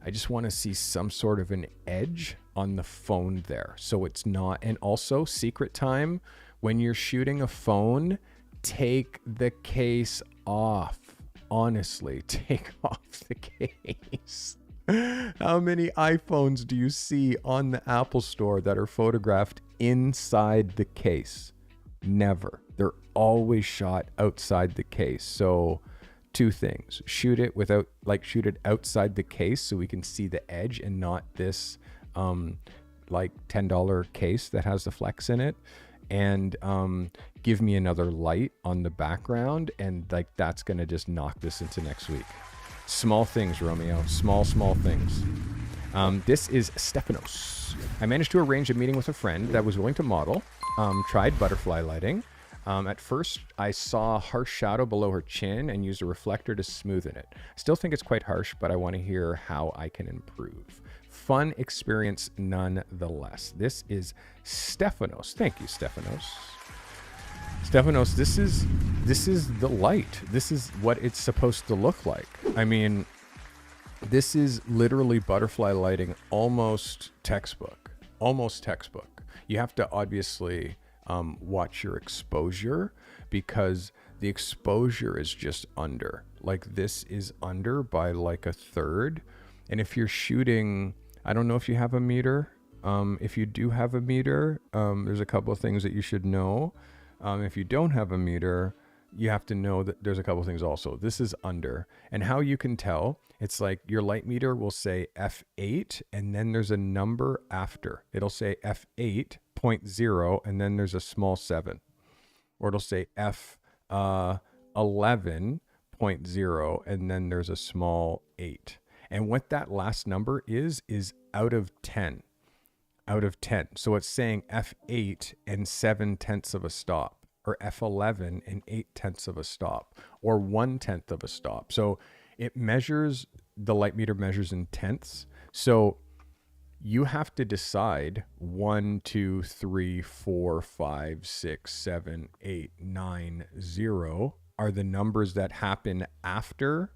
I just want to see some sort of an edge on the phone there, so it's not. And also, secret time, when you're shooting a phone, take the case off. Honestly, take off the case. How many iPhones do you see on the Apple Store that are photographed inside the case? Never. They're always shot outside the case. So two things: shoot it outside the case so we can see the edge, and not this $10 case that has the flex in it. And give me another light on the background, and that's gonna just knock this into next week. Small things, Romeo. Small things. This is Stephanos. I managed to arrange a meeting with a friend that was willing to model. Tried butterfly lighting. At first, I saw a harsh shadow below her chin and used a reflector to smoothen it. Still think it's quite harsh, but I want to hear how I can improve. fun experience nonetheless. This is Stephanos. Thank you, Stephanos. Stephanos, this is the light. This is what it's supposed to look like. I mean, this is literally butterfly lighting, almost textbook. Almost textbook. You have to obviously watch your exposure, because the exposure is just under. Like, this is under by like a third. And if you're shooting, I don't know if you have a meter. If you do have a meter, there's a couple of things that you should know. If you don't have a meter, you have to know that there's a couple of things also. This is under. And how you can tell, it's like your light meter will say F8, and then there's a number after. It'll say F8.0, and then there's a small 7. Or it'll say F11.0, and then there's a small 8. And what that last number is out of 10. Out of 10. So it's saying F8 and 7/10 of a stop, or F11 and 8/10 of a stop, or 1/10 of a stop. So it measures, the light meter measures in tenths. So you have to decide 1, 2, 3, 4, 5, 6, 7, 8, 9, 0 are the numbers that happen after.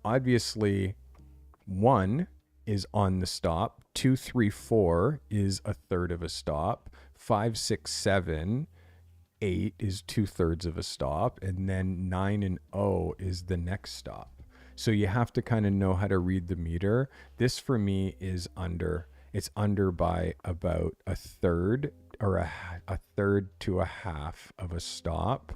Obviously, 1 is on the stop. 2, 3, 4 is a third of a stop. 5, 6, 7, 8 is 2/3 of a stop. And then 9 and 0 is the next stop. So you have to kind of know how to read the meter. This for me is under. It's under by about a third, or a third to a half of a stop.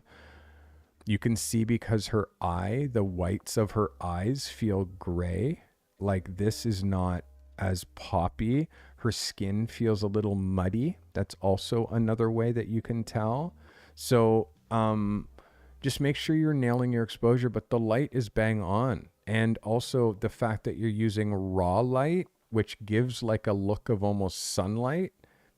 You can see, because her eye, the whites of her eyes feel gray. Like, this is not as poppy. Her skin feels a little muddy. That's also another way that you can tell. So just make sure you're nailing your exposure, but the light is bang on. And also the fact that you're using raw light, which gives like a look of almost sunlight,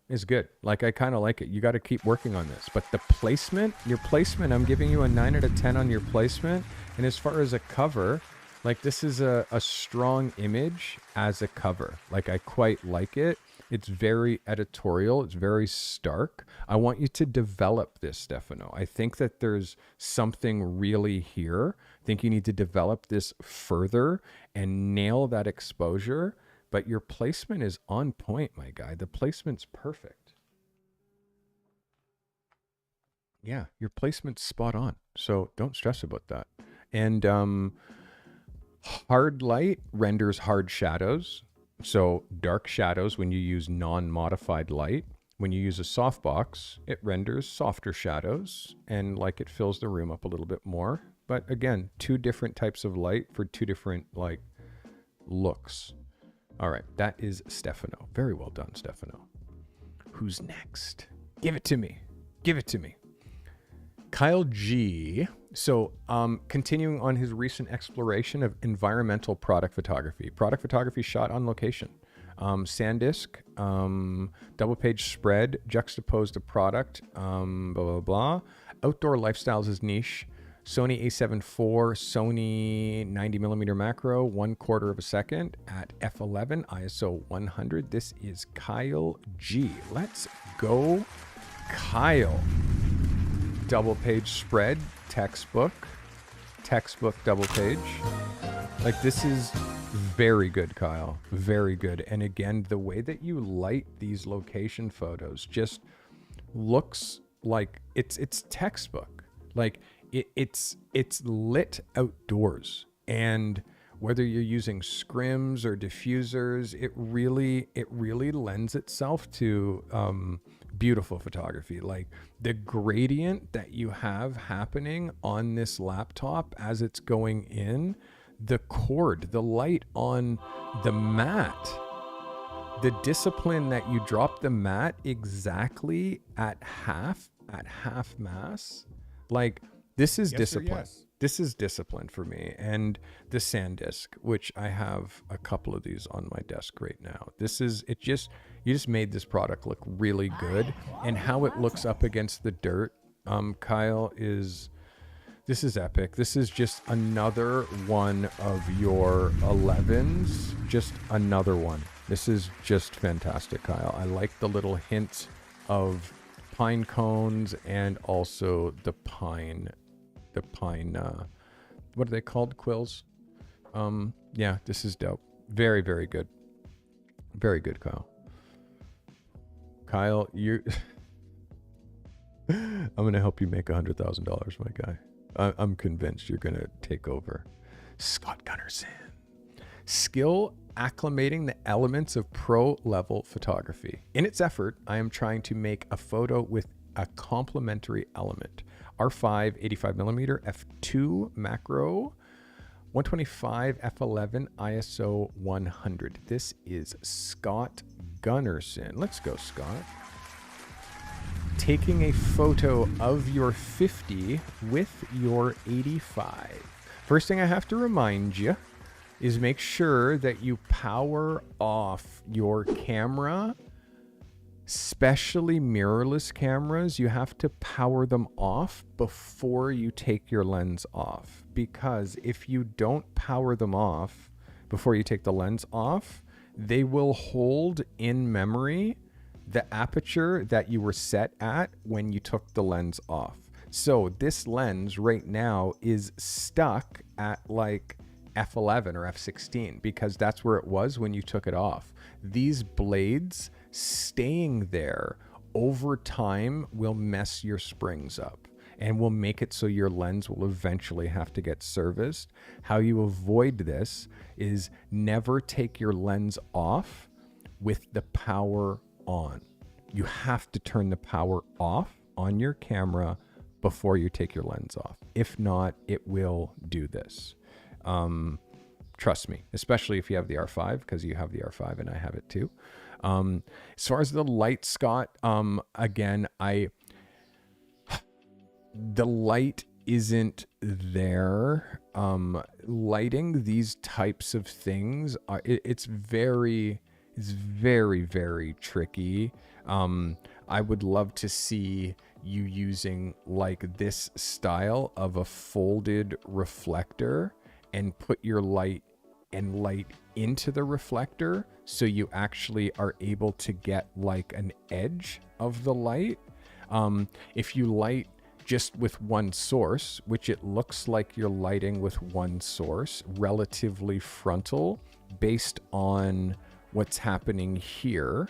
is good. Like, I kind of like it. You got to keep working on this. But the placement, your placement, I'm giving you a 9 out of 10 on your placement. And as far as a cover, like, this is a strong image as a cover. Like, I quite like it. It's very editorial. It's very stark. I want you to develop this, Stefano. I think that there's something really here. I think you need to develop this further and nail that exposure. But your placement is on point, my guy. The placement's perfect. Yeah, your placement's spot on. So don't stress about that. And hard light renders hard shadows. So dark shadows when you use non-modified light. When you use a softbox, it renders softer shadows, and like, it fills the room up a little bit more. But again, 2 different types of light for 2 different like looks. All right, that is Stefano. Very well done, Stefano. Who's next? Give it to me. Give it to me. Kyle G. So continuing on his recent exploration of environmental product photography. Product photography shot on location. SanDisk, double page spread, juxtaposed to product, blah, blah, blah. Outdoor lifestyles is niche. Sony a7 IV, Sony 90mm macro, 1/4 of a second at f11, ISO 100. This is Kyle G. Let's go, Kyle. Double page spread, textbook double page. Like, this is very good, Kyle. Very good. And again, the way that you light these location photos just looks like it's textbook. Like, it's lit outdoors, and whether you're using scrims or diffusers, it really lends itself to beautiful photography. Like, the gradient that you have happening on this laptop as it's going in, the cord, the light on the mat, the discipline that you drop the mat exactly at half mass. Like, this is discipline. Yes. This is discipline for me. And the SanDisk, which I have a couple of these on my desk right now. You just made this product look really good. And how it looks up against the dirt, Kyle, this is epic. This is just another one of your 11s. Just another one. This is just fantastic, Kyle. I like the little hints of pine cones and also the pine, what are they called? Quills? Yeah, this is dope. Very, very good. Very good, Kyle. Kyle, you... I'm going to help you make $100,000, my guy. I'm convinced you're going to take over. Scott Gunnerson. Skill acclimating the elements of pro-level photography. In its effort, I am trying to make a photo with a complementary element. R5 85mm f2 macro 125 f11 ISO 100. This is Scott Gunnerson. Let's go, Scott. Taking a photo of your 50 with your 85. First thing I have to remind you is make sure that you power off your camera. Especially mirrorless cameras, you have to power them off before you take your lens off. Because if you don't power them off before you take the lens off, they will hold in memory the aperture that you were set at when you took the lens off. So this lens right now is stuck at like f11 or f16 because that's where it was when you took it off. These blades staying there over time will mess your springs up and will make it so your lens will eventually have to get serviced. How you avoid this is never take your lens off with the power on. You have to turn the power off on your camera before you take your lens off. If not, it will do this. Trust me, especially if you have the R5, because you have the R5 and I have it too. As far as the light, Scott, again, the light isn't there. Lighting these types of things, it's very, very tricky. I would love to see you using like this style of a folded reflector and put your light into the reflector so you actually are able to get like an edge of the light. If you light just with one source, which it looks like you're lighting with one source, relatively frontal based on what's happening here,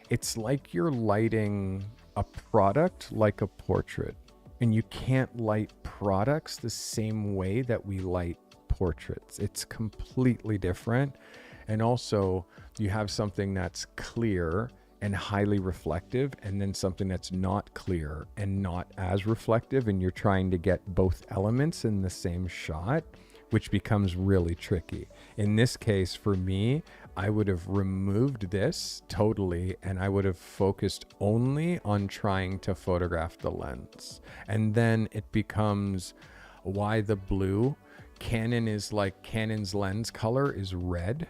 it's like you're lighting a product like a portrait. And you can't light products the same way that we light portraits. It's completely different. And also you have something that's clear and highly reflective, and then something that's not clear and not as reflective, and you're trying to get both elements in the same shot, which becomes really tricky. In this case, for me, I would have removed this totally, and I would have focused only on trying to photograph the lens. And then it becomes why the blue. Canon's lens color is red.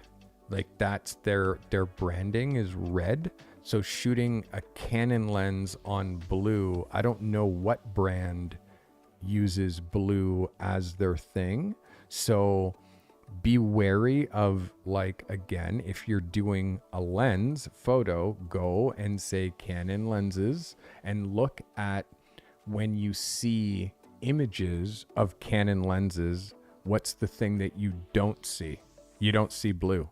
Like that's their branding is red. So shooting a Canon lens on blue, I don't know what brand uses blue as their thing. So be wary of, like, again, if you're doing a lens photo, go and say Canon lenses and look at when you see images of Canon lenses, what's the thing that you don't see? You don't see blue.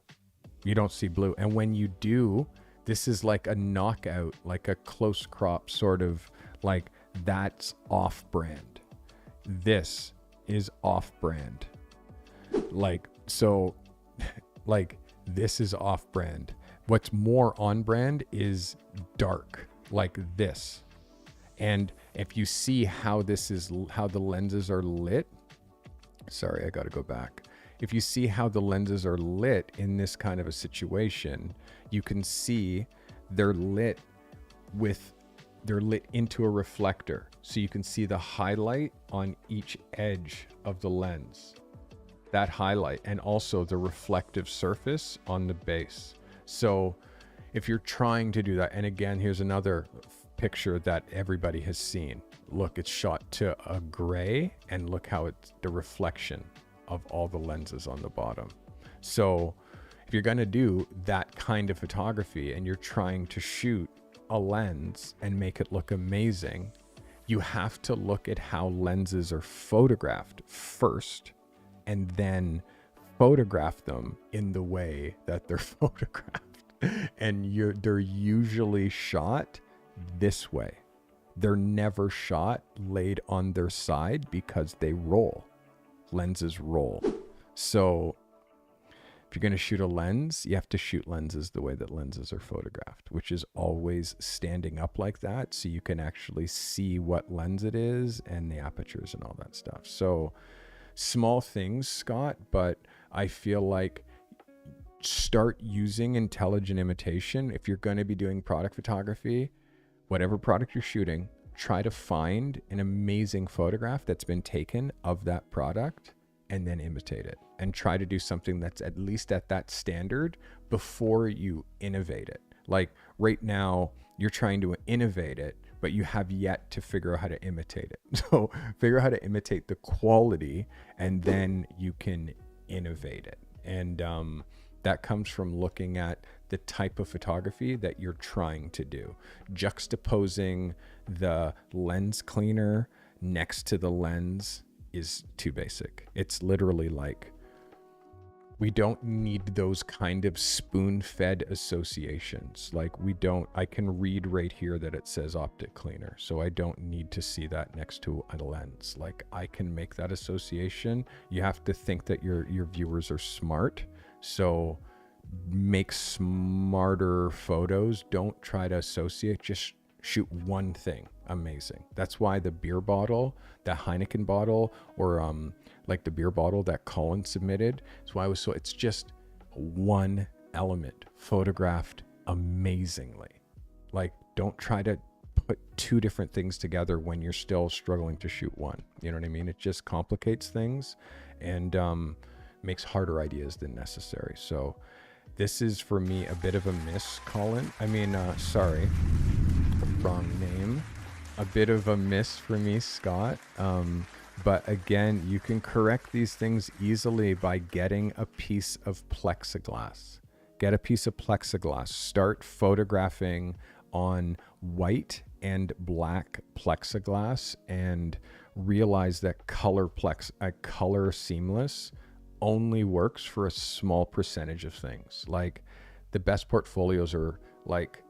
You don't see blue. And when you do, this is like a knockout, like a close crop sort of, like that's off brand. This is off brand. Like, so like this is off brand. What's more on brand is dark, like this. And if you see how this is, how the lenses are lit, sorry, I got to go back. If you see how the lenses are lit in this kind of a situation, you can see they're lit into a reflector. So you can see the highlight on each edge of the lens, that highlight, and also the reflective surface on the base. So if you're trying to do that, and again, here's another picture that everybody has seen. Look, it's shot to a gray, and look how it's the reflection of all the lenses on the bottom. So if you're going to do that kind of photography and you're trying to shoot a lens and make it look amazing, you have to look at how lenses are photographed first and then photograph them in the way that they're photographed. And they're usually shot this way. They're never shot laid on their side because they roll. Lenses roll. So if you're going to shoot a lens, you have to shoot lenses the way that lenses are photographed, which is always standing up like that so you can actually see what lens it is and the apertures and all that stuff. So small things, Scott, but I feel like start using intelligent imitation. If you're going to be doing product photography, whatever product you're shooting, try to find an amazing photograph that's been taken of that product and then imitate it, and try to do something that's at least at that standard before you innovate it. Like right now, you're trying to innovate it, but you have yet to figure out how to imitate it. So figure out how to imitate the quality, and then you can innovate it. And that comes from looking at the type of photography that you're trying to do. Juxtaposing the lens cleaner next to the lens is too basic. It's literally like, we don't need those kind of spoon-fed associations. Like I can read right here that it says optic cleaner, so I don't need to see that next to a lens. Like I can make that association. You have to think that your viewers are smart, so make smarter photos. Don't try to associate, just shoot one thing amazing. That's why the beer bottle, the Heineken bottle, or like the beer bottle that Colin submitted, is why it's just one element photographed amazingly. Like don't try to put two different things together when you're still struggling to shoot one. You know what I mean? It just complicates things and makes harder ideas than necessary. So this is for me a bit of a miss, Colin. Sorry, wrong name. A bit of a miss for me, Scott. But again, you can correct these things easily by getting a piece of plexiglass. Get a piece of plexiglass. Start photographing on white and black plexiglass and realize that color seamless only works for a small percentage of things. Like the best portfolios are like,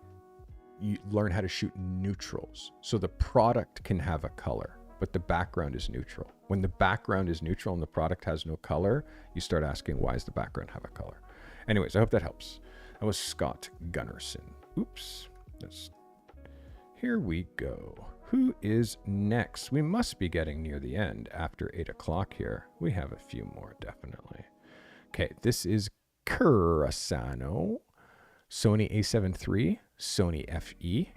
you learn how to shoot neutrals. So the product can have a color, but the background is neutral. When the background is neutral and the product has no color, you start asking, why does the background have a color? Anyways, I hope that helps. That was Scott Gunnerson. Oops. Here we go. Who is next? We must be getting near the end after 8 o'clock here. We have a few more, definitely. Okay, this is Kurano. Sony A7 III, Sony FE,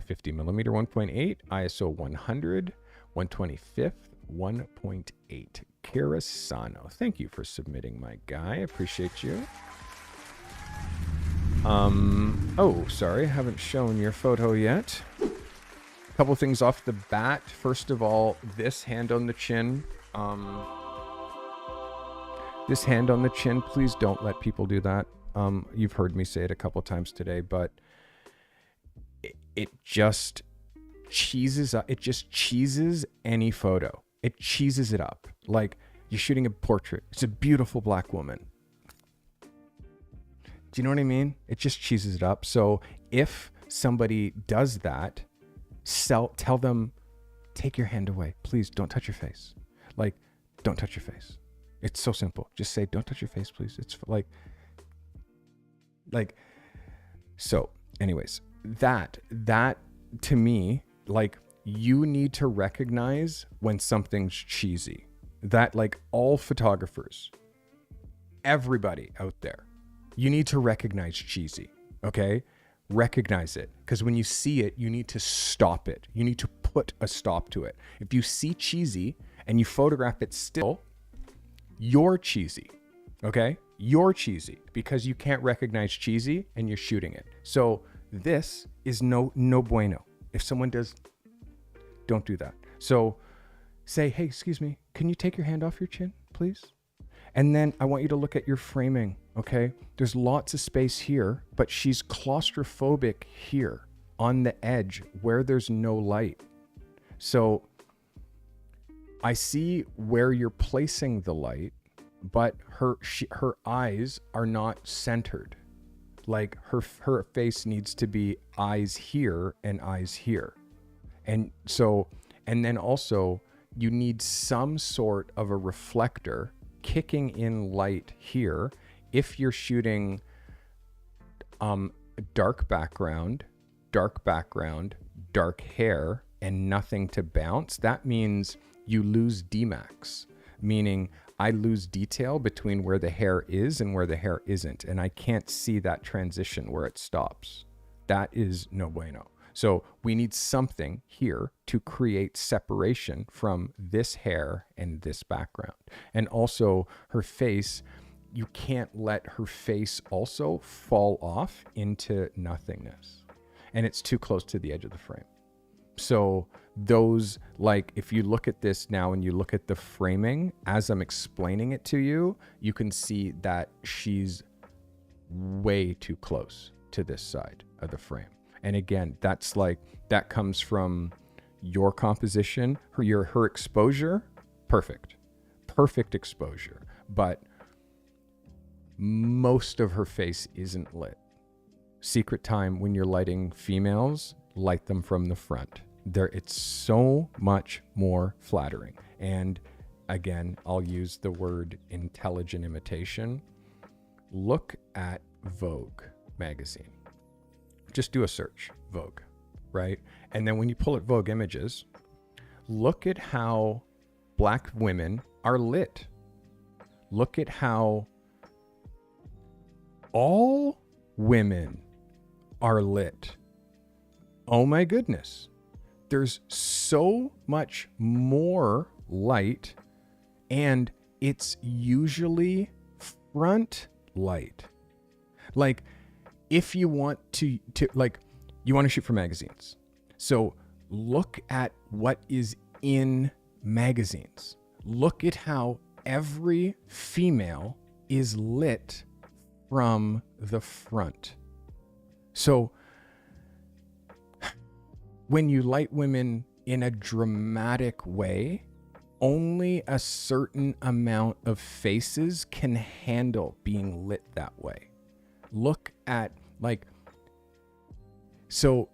50 millimeter 1.8, ISO 100, 125th, 1.8. Kurano. Thank you for submitting, my guy. Appreciate you. Oh, sorry, I haven't shown your photo yet. A couple things off the bat. First of all, this hand on the chin. This hand on the chin, please don't let people do that. You've heard me say it a couple times today, but it just cheeses up. It just cheeses any photo. It cheeses it up. Like you're shooting a portrait. It's a beautiful black woman. Do you know what I mean? It just cheeses it up. So if somebody does that, tell them, take your hand away. Please don't touch your face. Like, don't touch your face. It's so simple. Just say, don't touch your face, please. It's so anyways, that to me, like, you need to recognize when something's cheesy. That, like, all photographers, everybody out there, you need to recognize cheesy, okay? Recognize it, because when you see it, you need to stop it. You need to put a stop to it. If you see cheesy and you photograph it still, you're cheesy, okay? You're cheesy because you can't recognize cheesy and you're shooting it. So this is no bueno. If someone does, don't do that. So say, hey, excuse me, can you take your hand off your chin, please? And then I want you to look at your framing, okay? There's lots of space here, but she's claustrophobic here on the edge where there's no light. So I see where you're placing the light, but her eyes are not centered. Like her face needs to be eyes here and eyes here. And so, and then also you need some sort of a reflector kicking in light here. If you're shooting dark background, dark hair, and nothing to bounce, that means you lose Dmax, meaning I lose detail between where the hair is and where the hair isn't, and I can't see that transition where it stops. That is no bueno. So we need something here to create separation from this hair and this background. And also her face, you can't let her face also fall off into nothingness. And it's too close to the edge of the frame. So those, like, if you look at this now and you look at the framing, as I'm explaining it to you, you can see that she's way too close to this side of the frame. And again, that's like, that comes from your composition, her exposure, perfect exposure. But most of her face isn't lit. Secret time, when you're lighting females, light them from the front. It's so much more flattering. And again, I'll use the word intelligent imitation. Look at Vogue magazine. Just do a search, Vogue, right? And then when you pull at Vogue images, look at how Black women are lit. Look at how all women are lit. Oh my goodness. There's so much more light, and it's usually front light. Like, if you want to like, you want to shoot for magazines. So look at what is in magazines. Look at how every female is lit from the front. So when you light women in a dramatic way, only a certain amount of faces can handle being lit that way. Look at, like, so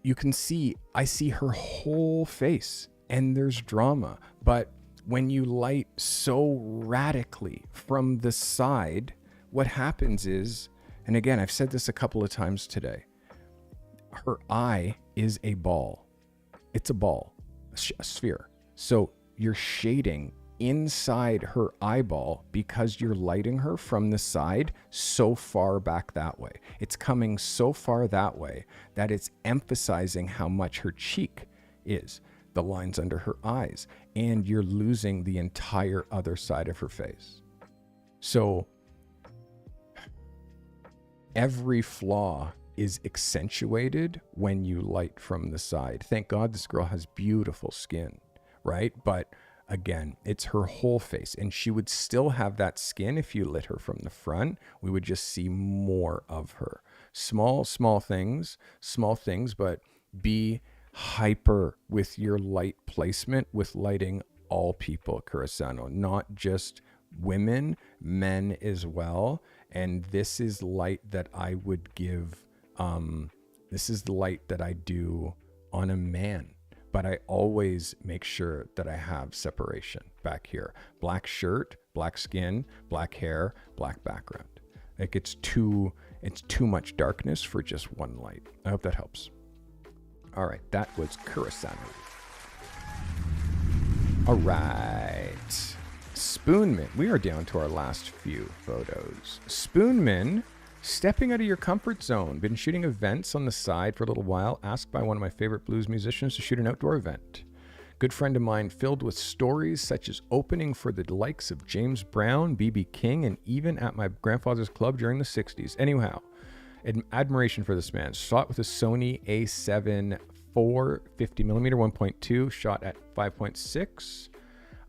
you can see, I see her whole face and there's drama. But when you light so radically from the side, what happens is, and again, I've said this a couple of times today, her eye is a ball. It's a ball, a sphere. So you're shading inside her eyeball because you're lighting her from the side so far back that way. It's coming so far that way that it's emphasizing how much her cheek is, the lines under her eyes, and you're losing the entire other side of her face. So every flaw is accentuated when you light from the side. Thank God this girl has beautiful skin, right? But again, it's her whole face, and she would still have that skin if you lit her from the front. We would just see more of her. Small things, but be hyper with your light placement with lighting all people, Kurano, not just women, men as well. And this is light that I would give, this is the light that I do on a man. But I always make sure that I have separation back here. Black shirt, black skin, black hair, black background. Like, it's too much darkness for just one light. I hope that helps. All right, that was Kurano. All right. Spoonman. We are down to our last few photos. Spoonman, stepping out of your comfort zone. Been shooting events on the side for a little while. Asked by one of my favorite blues musicians to shoot an outdoor event. Good friend of mine, filled with stories such as opening for the likes of James Brown, B.B. King, and even at my grandfather's club during the 60s. Anyhow, admiration for this man. Shot with a Sony A7 IV 50mm 1.2, shot at 5.6,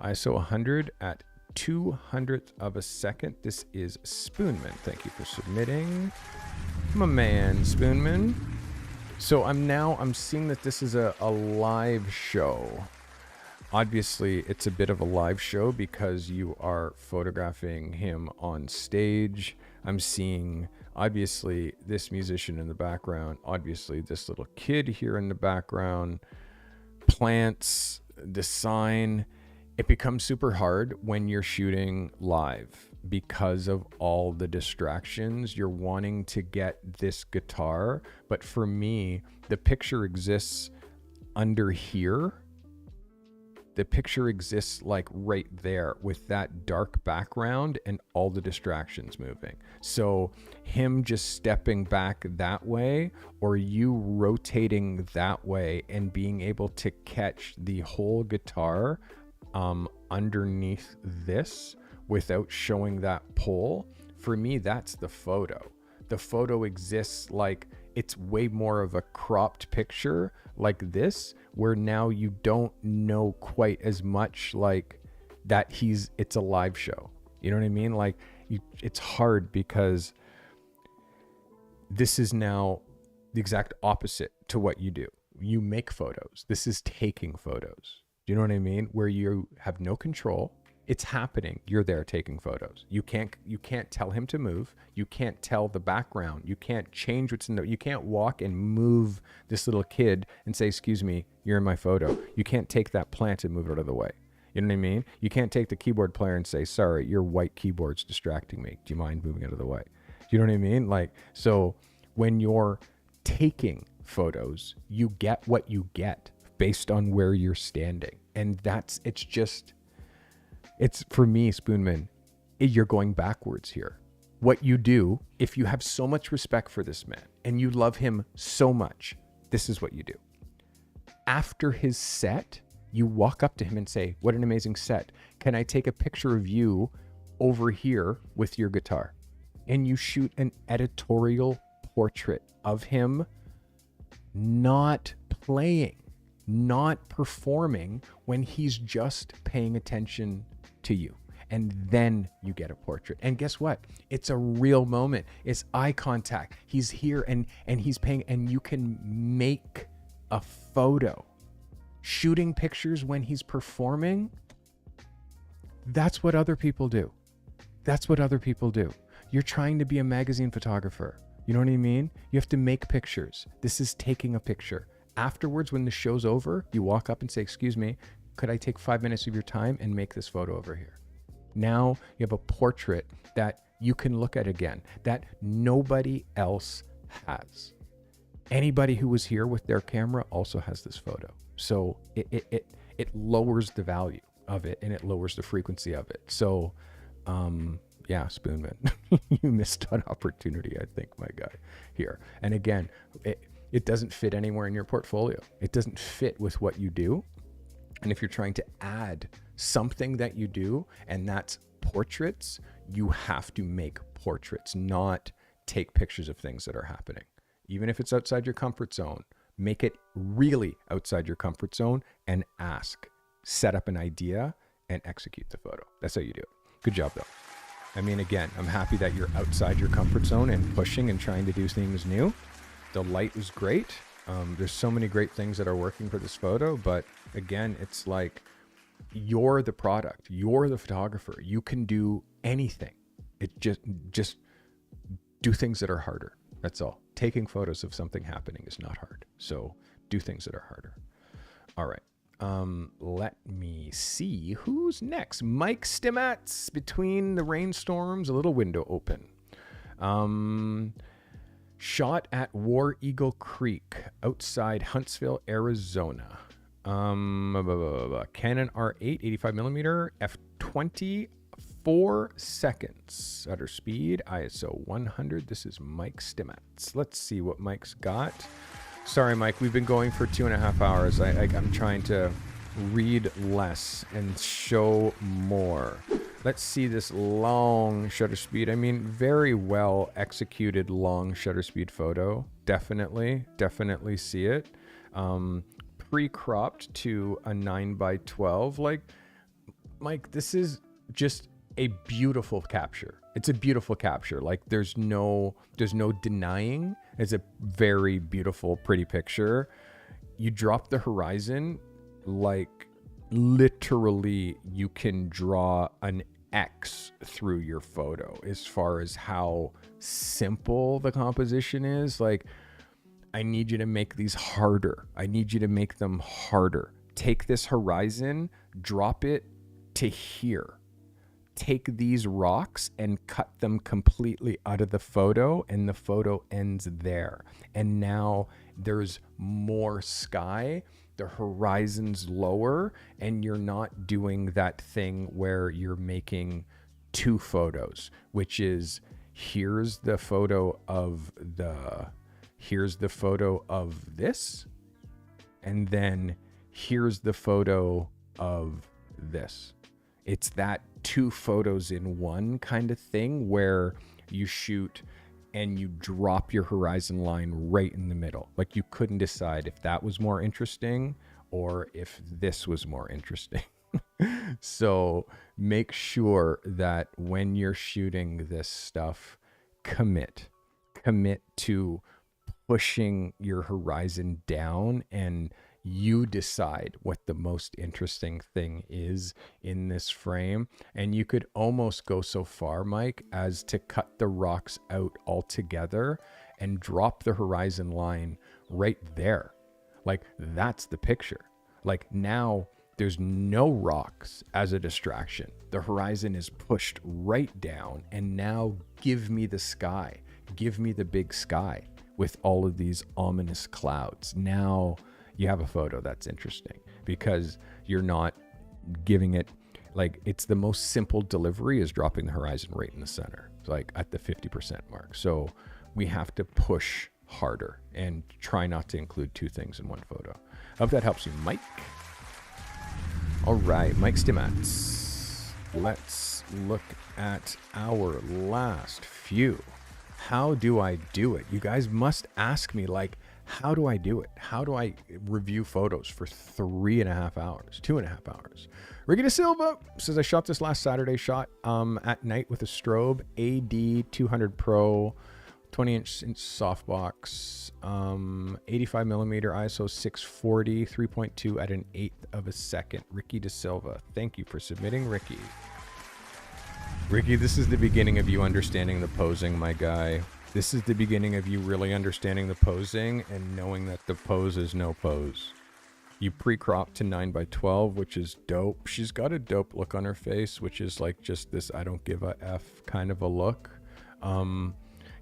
ISO 100 at 200th of a second. This is Spoonman. Thank you for submitting. My man, Spoonman. So I'm seeing that this is a live show. Obviously, it's a bit of a live show because you are photographing him on stage. I'm seeing, obviously, this musician in the background. Obviously, this little kid here in the background. Plants, the sign. It becomes super hard when you're shooting live because of all the distractions. You're wanting to get this guitar, but for me, the picture exists under here. The picture exists like right there with that dark background and all the distractions moving. So him just stepping back that way or you rotating that way and being able to catch the whole guitar underneath this without showing that pole, for me, that's the photo. The photo exists like it's way more of a cropped picture like this, where now you don't know quite as much like that it's a live show. You know what I mean? Like it's hard because this is now the exact opposite to what you do. You make photos. This is taking photos. Do you know what I mean? Where you have no control. It's happening. You're there taking photos. You can't tell him to move. You can't tell the background. You can't change what's in the, you can't walk and move this little kid and say, excuse me, you're in my photo. You can't take that plant and move it out of the way. You know what I mean? You can't take the keyboard player and say, sorry, your white keyboard's distracting me. Do you mind moving it out of the way? Do you know what I mean? Like, so when you're taking photos, you get what you get based on where you're standing. And it's for me, Spoonman, you're going backwards here. What you do, if you have so much respect for this man and you love him so much, this is what you do. After his set, you walk up to him and say, what an amazing set. Can I take a picture of you over here with your guitar? And you shoot an editorial portrait of him not playing, not performing, when he's just paying attention to you. And then you get a portrait. And guess what? It's a real moment. It's eye contact. He's here and he's paying, and you can make a photo. Shooting pictures when he's performing, that's what other people do. That's what other people do. You're trying to be a magazine photographer. You know what I mean? You have to make pictures. This is taking a picture. Afterwards, when the show's over, you walk up and say, excuse me, could I take 5 minutes of your time and make this photo over here? Now you have a portrait that you can look at again, that nobody else has. Anybody who was here with their camera also has this photo. So it lowers the value of it and it lowers the frequency of it. So, yeah, Spoonman, you missed an opportunity, I think, my guy, here. And again, it doesn't fit anywhere in your portfolio. It doesn't fit with what you do. And if you're trying to add something that you do, and that's portraits, you have to make portraits, not take pictures of things that are happening. Even if it's outside your comfort zone, make it really outside your comfort zone and set up an idea and execute the photo. That's how you do it. Good job though. I mean, again, I'm happy that you're outside your comfort zone and pushing and trying to do things new. The light was great. There's so many great things that are working for this photo, but again, it's like you're the product, you're the photographer. You can do anything. It just do things that are harder. That's all. Taking photos of something happening is not hard. So do things that are harder. All right. Let me see who's next. Mike Stimats, between the rainstorms, a little window open. Shot at War Eagle Creek outside Huntsville, Arizona. Canon R8, 85 millimeter, f20, 4 seconds. Shutter speed, ISO 100. This is Mike Stimats. Let's see what Mike's got. Sorry, Mike, we've been going for 2.5 hours. I'm trying to read less and show more. Let's see this long shutter speed. I mean, very well executed long shutter speed photo. Definitely see it. Pre-cropped to a 9x12. Like, Mike, this is just a beautiful capture. It's a beautiful capture. Like there's no denying. It's a very beautiful, pretty picture. You drop the horizon, like literally you can draw an X through your photo as far as how simple the composition is. Like, I need you to make these harder. I need you to make them harder. Take this horizon, drop it to here. Take these rocks and cut them completely out of the photo, and the photo ends there. And now there's more sky, the horizon's lower, and you're not doing that thing where you're making two photos, which is here's the photo of this, and then here's the photo of this. It's that two photos in one kind of thing where you shoot and you drop your horizon line right in the middle. Like you couldn't decide if that was more interesting or if this was more interesting. So make sure that when you're shooting this stuff, commit to pushing your horizon down, and you decide what the most interesting thing is in this frame. And you could almost go so far, Mike, as to cut the rocks out altogether and drop the horizon line right there. Like that's the picture. Like now there's no rocks as a distraction. The horizon is pushed right down, and now give me the sky. Give me the big sky with all of these ominous clouds. Now you have a photo that's interesting because you're not giving it, like, it's the most simple delivery is dropping the horizon right in the center, like at the 50% mark. So we have to push harder and try not to include two things in one photo. I hope that helps you, Mike. All right, Mike Stimats. Let's look at our last few. How do I do it? You guys must ask me, like, how do I do it? How do I review photos for 3.5 hours, 2.5 hours? Ricky de Silva says, I shot this last Saturday, shot at night with a strobe, AD 200 Pro, 20-inch softbox, 85 millimeter ISO 640, 3.2 at an 1/8 of a second. Ricky de Silva. Thank you for submitting, Ricky. Ricky, this is the beginning of you understanding the posing, my guy. This is the beginning of you really understanding the posing and knowing that the pose is no pose. You pre-cropped to 9x12, which is dope. She's got a dope look on her face, which is like just this I don't give a F kind of a look.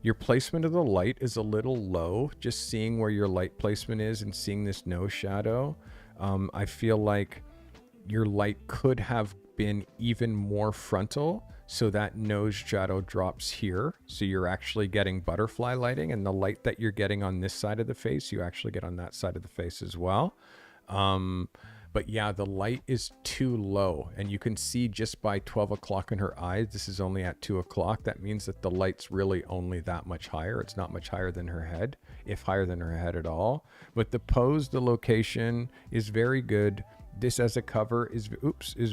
Your placement of the light is a little low. Just seeing where your light placement is and seeing this nose shadow, I feel like your light could have been even more frontal, so that nose shadow drops here. So you're actually getting butterfly lighting, and the light that you're getting on this side of the face, you actually get on that side of the face as well. But yeah, the light is too low, and you can see just by 12 o'clock in her eyes, this is only at 2 o'clock. That means that the light's really only that much higher. It's not much higher than her head, if higher than her head at all. But the pose, the location is very good. This as a cover is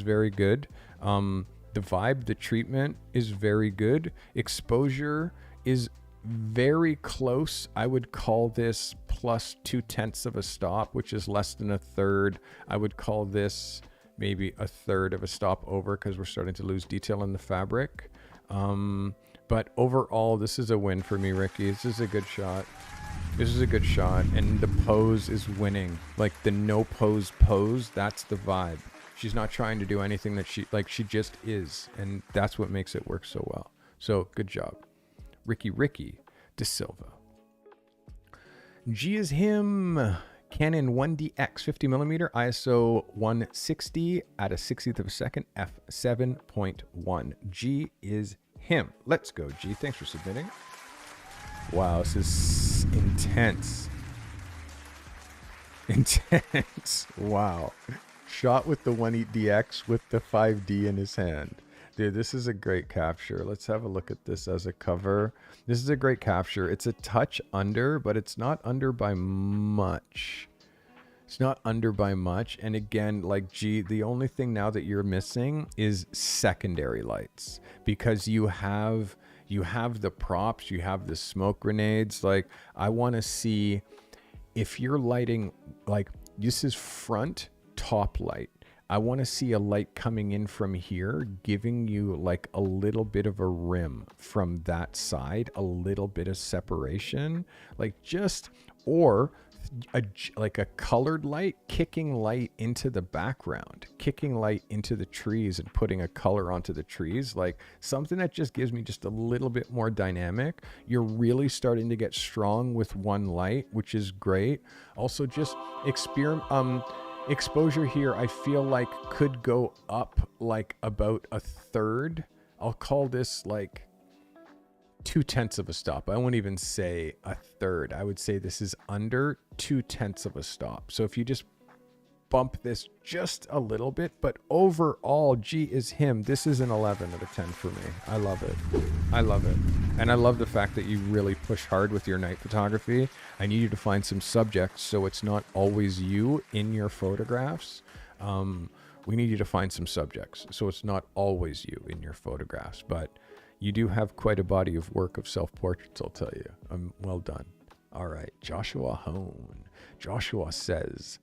very good. The vibe, the treatment is very good. Exposure is very close. I would call this plus 0.2 of a stop, which is less than a third. I would call this maybe a third of a stop over because we're starting to lose detail in the fabric. But overall, this is a win for me, Ricky. This is a good shot. This is a good shot, and the pose is winning. Like the no pose, that's the vibe. She's not trying to do anything that she just is, and that's what makes it work so well. So good job, Ricky de Silva. G is him. Canon 1DX 50mm ISO 160 at a 60th of a second f7.1. G is him. Let's go, G. Thanks for submitting. Wow, this is intense. Intense. Wow. Shot with the 1DX with the 5D in his hand. Dude, this is a great capture. Let's have a look at this as a cover. This is a great capture. It's a touch under, but it's not under by much. It's not under by much. And again, like, G, the only thing now that you're missing is secondary lights, because you have the props, you have the smoke grenades. Like, I want to see if you're lighting, like, this is front top light. I want to see a light coming in from here, giving you like a little bit of a rim from that side, a little bit of separation, like just, or like a colored light, kicking light into the background, kicking light into the trees and putting a color onto the trees, like something that just gives me just a little bit more dynamic. You're really starting to get strong with one light, which is great. Also, just exposure here, I feel like could go up like about a third. I'll call this like 2/10 of a stop. I won't even say a third. I would say this is under 2/10 of a stop. So if you just bump this just a little bit, but overall, G is him. This is an 11 out of 10 for me. I love it. I love it. And I love the fact that you really push hard with your night photography. I need you to find some subjects so it's not always you in your photographs. We need you to find some subjects so it's not always you in your photographs. But you do have quite a body of work of self-portraits, I'll tell you. Well done. All right, Joshua Hone. Joshua says,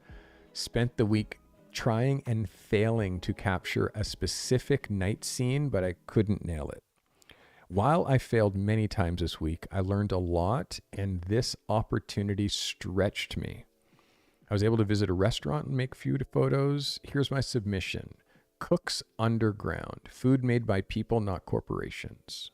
spent the week trying and failing to capture a specific night scene, but I couldn't nail it. While I failed many times this week, I learned a lot, and this opportunity stretched me. I was able to visit a restaurant and make a few photos. Here's my submission. Cooks Underground. Food made by people, not corporations.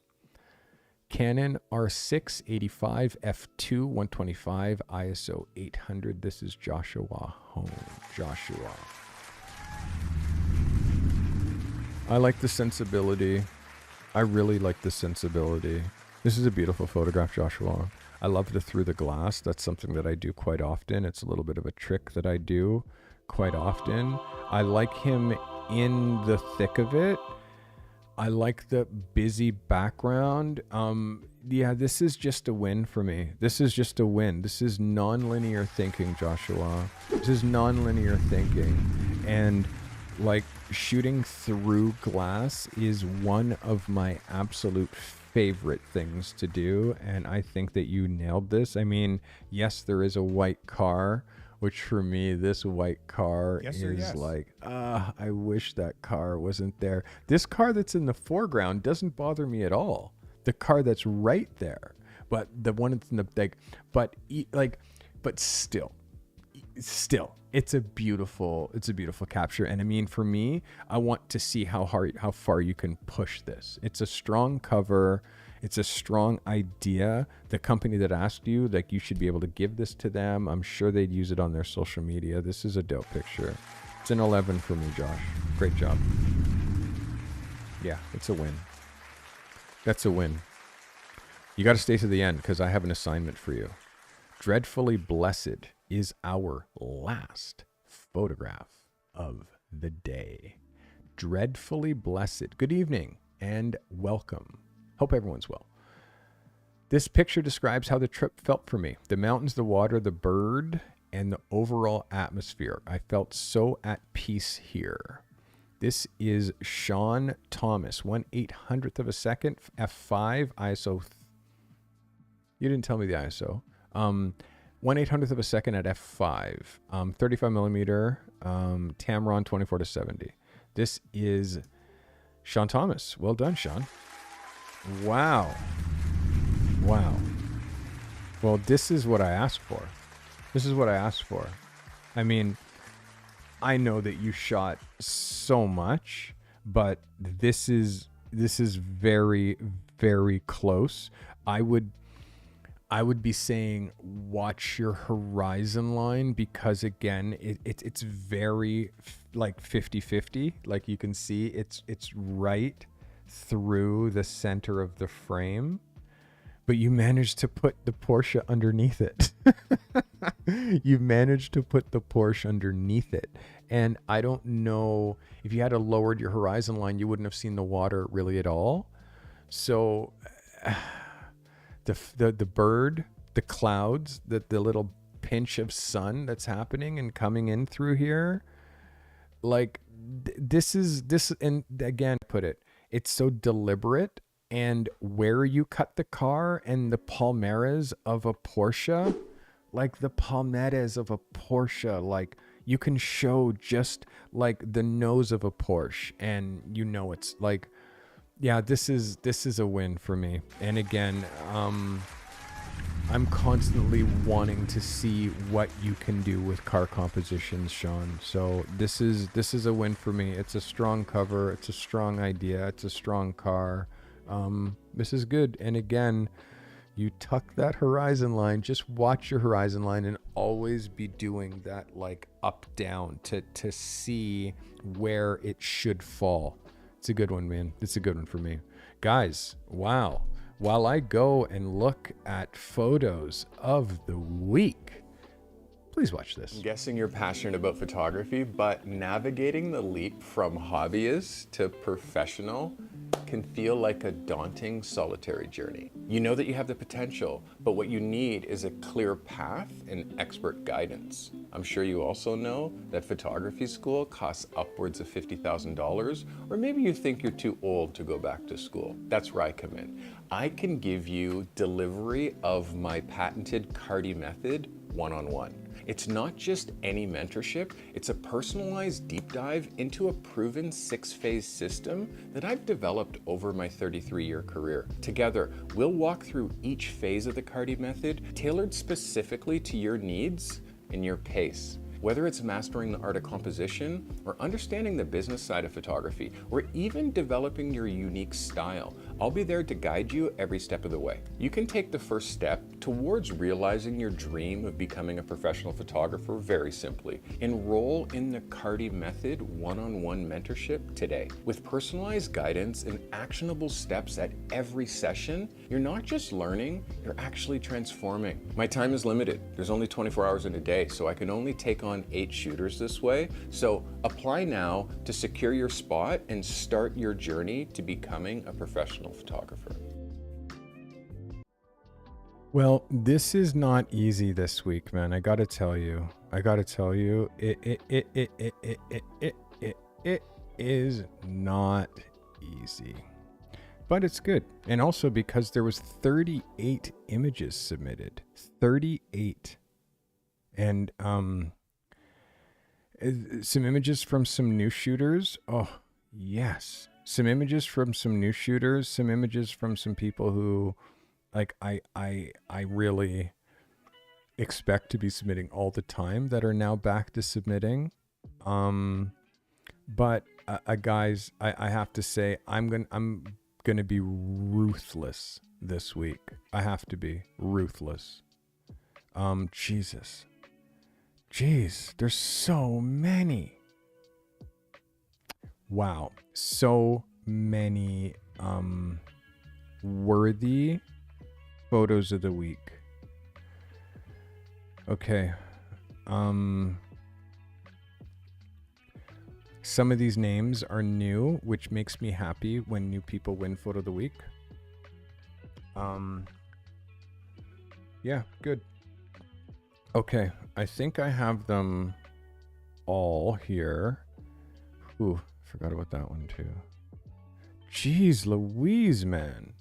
Canon R6 85 f2 125 ISO 800. This is Joshua Hone. Joshua. I like the sensibility. I really like the sensibility. This is a beautiful photograph, Joshua. I love the through the glass. That's something that I do quite often. It's a little bit of a trick that I do quite often. I like him in the thick of it. I like the busy background. Yeah, this is just a win for me. This is just a win. This is non-linear thinking, Joshua. This is non-linear thinking. And like shooting through glass is one of my absolute favorite things to do. And I think that you nailed this. I mean, yes, there is a white car, which for me, this white car like, I wish that car wasn't there. This car that's in the foreground doesn't bother me at all. The car that's right there, but the one that's in the but still, it's a beautiful capture. And I mean, for me, I want to see how far you can push this. It's a strong cover. It's a strong idea. The company that asked you, like, you should be able to give this to them. I'm sure they'd use it on their social media. This is a dope picture. It's an 11 for me, Josh. Great job. Yeah, it's a win. That's a win. You got to stay to the end because I have an assignment for you. Dreadfully Blessed is our last photograph of the day. Dreadfully Blessed. Good evening and welcome. Hope everyone's well. This picture describes how the trip felt for me. The mountains, the water, the bird, and the overall atmosphere. I felt so at peace here. This is Sean Thomas, 1/800th of a second, f5, ISO. You didn't tell me the ISO. 1/800th of a second at f5, 35 millimeter, Tamron 24-70. This is Sean Thomas. Well done, Sean. Wow. Well, this is what I asked for. I mean, I know that you shot so much, but this is very, very close. I would be saying watch your horizon line because, again, it's very like 50-50. Like you can see it's right through the center of the frame, but you managed to put the Porsche underneath it. And I don't know if you had lowered your horizon line, you wouldn't have seen the water really at all. So the bird, the clouds, the little pinch of sun that's happening and coming in through here. Like this, and again, put it, it's so deliberate, and where you cut the car and the palmeras of a Porsche, like the palmeras of a Porsche, like you can show just like the nose of a Porsche, and you know it's like, yeah, this is a win for me. And again, I'm constantly wanting to see what you can do with car compositions, Sean. So this is a win for me. It's a strong cover. It's a strong idea. It's a strong car. This is good. And again, you tuck that horizon line. Just watch your horizon line and always be doing that like up down to see where it should fall. It's a good one, man. It's a good one for me. Guys, wow. While I go and look at photos of the week, please watch this. I'm guessing you're passionate about photography, but navigating the leap from hobbyist to professional can feel like a daunting, solitary journey. You know that you have the potential, but what you need is a clear path and expert guidance. I'm sure you also know that photography school costs upwards of $50,000, or maybe you think you're too old to go back to school. That's where I come in. I can give you delivery of my patented Carty method one-on-one. It's not just any mentorship, it's a personalized deep dive into a proven 6-phase system that I've developed over my 33-year career. Together, we'll walk through each phase of the Carty method, tailored specifically to your needs and your pace. Whether it's mastering the art of composition, or understanding the business side of photography, or even developing your unique style, I'll be there to guide you every step of the way. You can take the first step towards realizing your dream of becoming a professional photographer very simply. Enroll in the Carty Method one-on-one mentorship today. With personalized guidance and actionable steps at every session, you're not just learning, you're actually transforming. My time is limited. There's only 24 hours in a day, so I can only take on 8 shooters this way. So apply now to secure your spot and start your journey to becoming a professional photographer. Well, this is not easy this week, man. I gotta tell you, it is not easy, but it's good. And also because there was 38 images submitted, 38, and some images from some new shooters. Oh yes, some images from some new shooters, some images from some people who, like, I really expect to be submitting all the time that are now back to submitting. But guys, I have to say, I'm gonna be ruthless this week. I have to be ruthless. Jeez, there's so many. Wow, so many worthy photos of the week. Okay. Some of these names are new, which makes me happy when new people win photo of the week. Yeah, good. Okay, I think I have them all here. Ooh, forgot about that one too. Jeez Louise, man.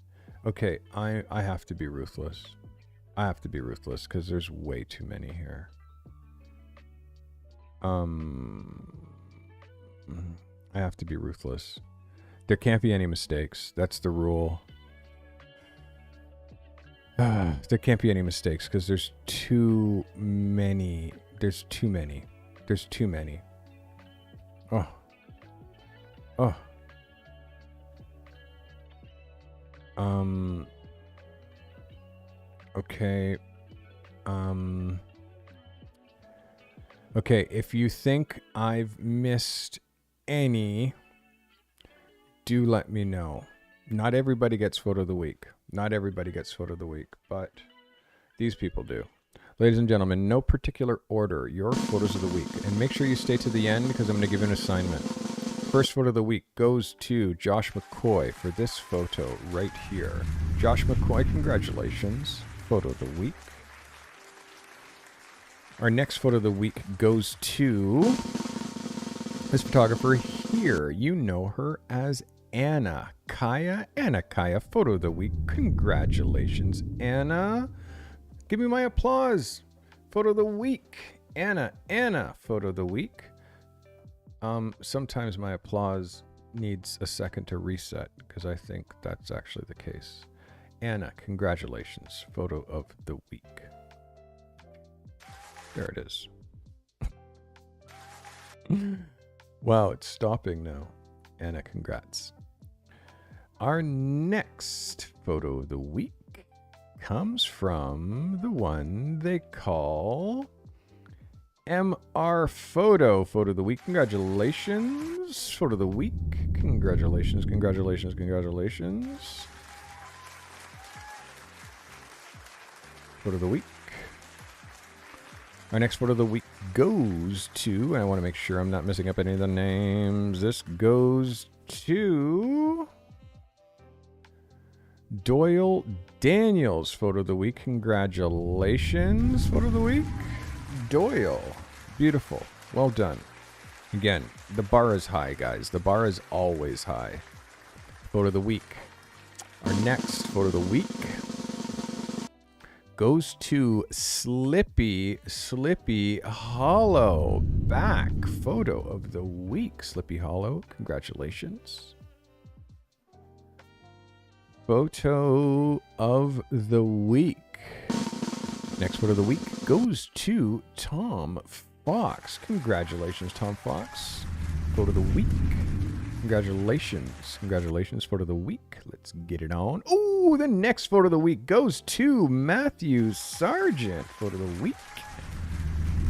Okay, I have to be ruthless. I have to be ruthless because there's way too many here. I have to be ruthless. There can't be any mistakes. That's the rule. There can't be any mistakes because there's too many. There's too many. There's too many. Oh. Okay. Okay, if you think I've missed any, do let me know. Not everybody gets photo of the week. Not everybody gets photo of the week, but these people do. Ladies and gentlemen, no particular order, your photos of the week. And make sure you stay to the end because I'm going to give you an assignment. First photo of the week goes to Josh McCoy for this photo right here. Josh McCoy, congratulations. Photo of the week. Our next photo of the week goes to this photographer here. You know her as Anna Kaya. Anna Kaya, photo of the week. Congratulations, Anna. Give me my applause. Photo of the week. Anna, photo of the week. Sometimes my applause needs a second to reset because I think that's actually the case. Anna, congratulations. Photo of the week. There it is. Wow, it's stopping now. Anna, congrats. Our next photo of the week comes from the one they call MR Photo. Photo of the week. Congratulations. Photo of the week. Congratulations, congratulations, congratulations. Photo of the week. Our next photo of the week goes to, and I want to make sure I'm not messing up any of the names. This goes to Doyle Daniels. Photo of the week. Congratulations. Photo of the week. Doyle. Beautiful. Well done. Again, the bar is high, guys. The bar is always high. Photo of the week. Our next photo of the week goes to Slippy Hollow. Back photo of the week. Slippy Hollow. Congratulations. Photo of the week. Next photo of the week goes to Tom Fox. Congratulations, Tom Fox. Photo of the week. Congratulations. Congratulations, photo of the week. Let's get it on. Oh, the next photo of the week goes to Matthew Sergent. Photo of the week.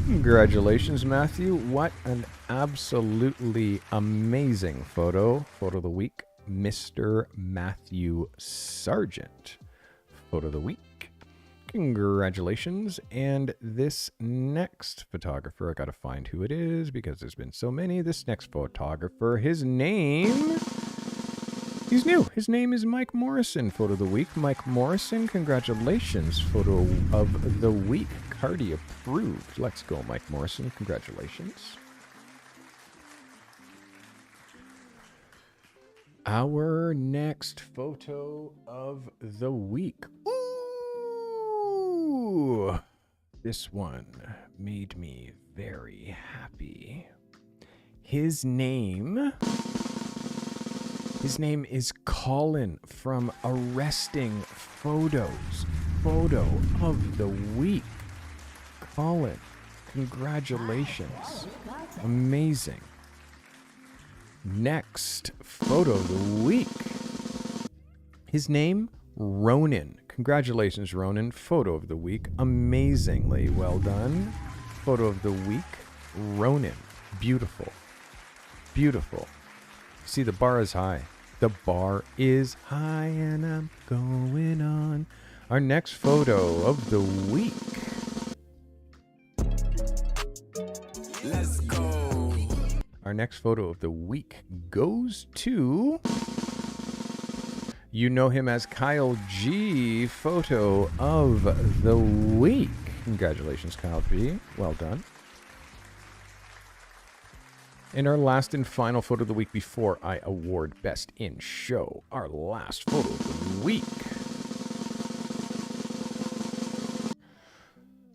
Congratulations, Matthew. What an absolutely amazing photo. Photo of the week, Mr. Matthew Sergent. Photo of the week. Congratulations. And this next photographer, I gotta find who it is because there's been so many. This next photographer, his name, he's new. His name is Mike Morrison. Photo of the week, Mike Morrison. Congratulations. Photo of the week, Carty approved. Let's go, Mike Morrison. Congratulations. Our next photo of the week. Ooh, this one made me very happy. His name is Colin from Arresting Photos. Photo of the week. Colin, congratulations. Amazing. Next photo of the week. His name, Ronin. Congratulations, Ronin. Photo of the week. Amazingly well done. Photo of the week, Ronin. Beautiful. Beautiful. See, the bar is high. The bar is high and I'm going on. Our next photo of the week. Let's go. Our next photo of the week goes to, you know him as Kyle G. Photo of the week. Congratulations, Kyle G. Well done. And our last and final photo of the week before I award Best in Show. Our last photo of the week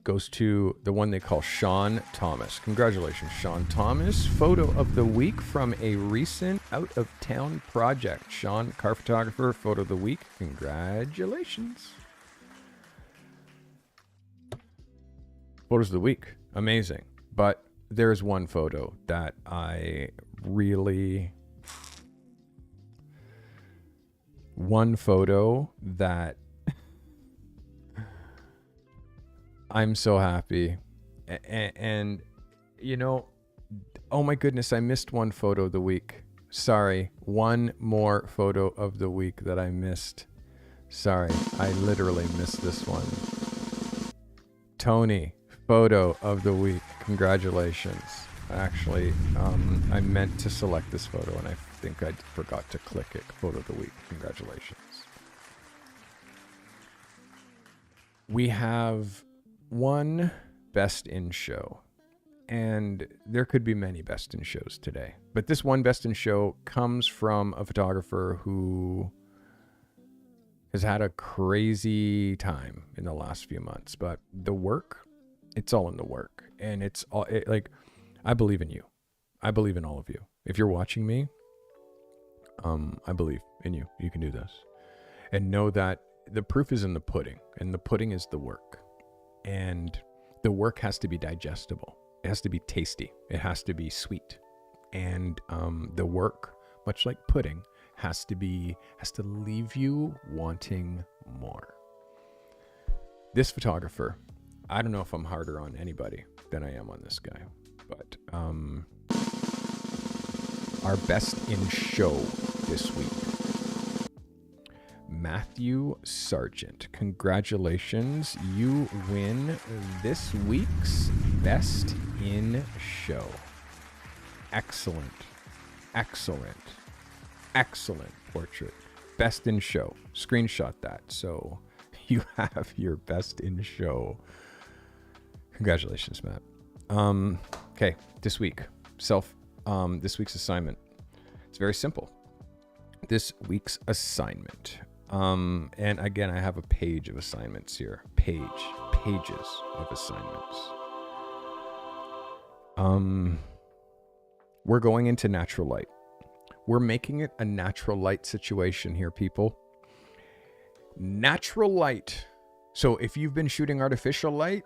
goes to the one they call Sean Thomas. Congratulations, Sean Thomas. Photo of the week from a recent out-of-town project. Sean, car photographer, photo of the week. Congratulations. Photos of the week. Amazing. But there's one photo that I really... One photo that I'm so happy. And, you know, oh my goodness, I missed one photo of the week. Sorry. One more photo of the week that I missed. Sorry. I literally missed this one. Tony, photo of the week. Congratulations. Actually, I meant to select this photo and I think I forgot to click it. Photo of the week. Congratulations. We have one best in show. And there could be many best in shows today. But this one best in show comes from a photographer who has had a crazy time in the last few months. But the work, it's all in the work. And it's all like, I believe in you. I believe in all of you. If you're watching me, I believe in you. You can do this. And know that the proof is in the pudding. And the pudding is the work. And the work has to be digestible. It has to be tasty. It has to be sweet. And the work, much like pudding, has to leave you wanting more. This photographer, I don't know if I'm harder on anybody than I am on this guy, but our best in show this week, Matthew Sergent. Congratulations. You win this week's best in show. Excellent. Excellent. Excellent portrait. Best in show. Screenshot that. So you have your best in show. Congratulations, Matt. Okay, this week's assignment. It's very simple. This week's assignment. And again, I have a page of assignments here. Pages of assignments. We're going into natural light. We're making it a natural light situation here, people. Natural light. So if you've been shooting artificial light,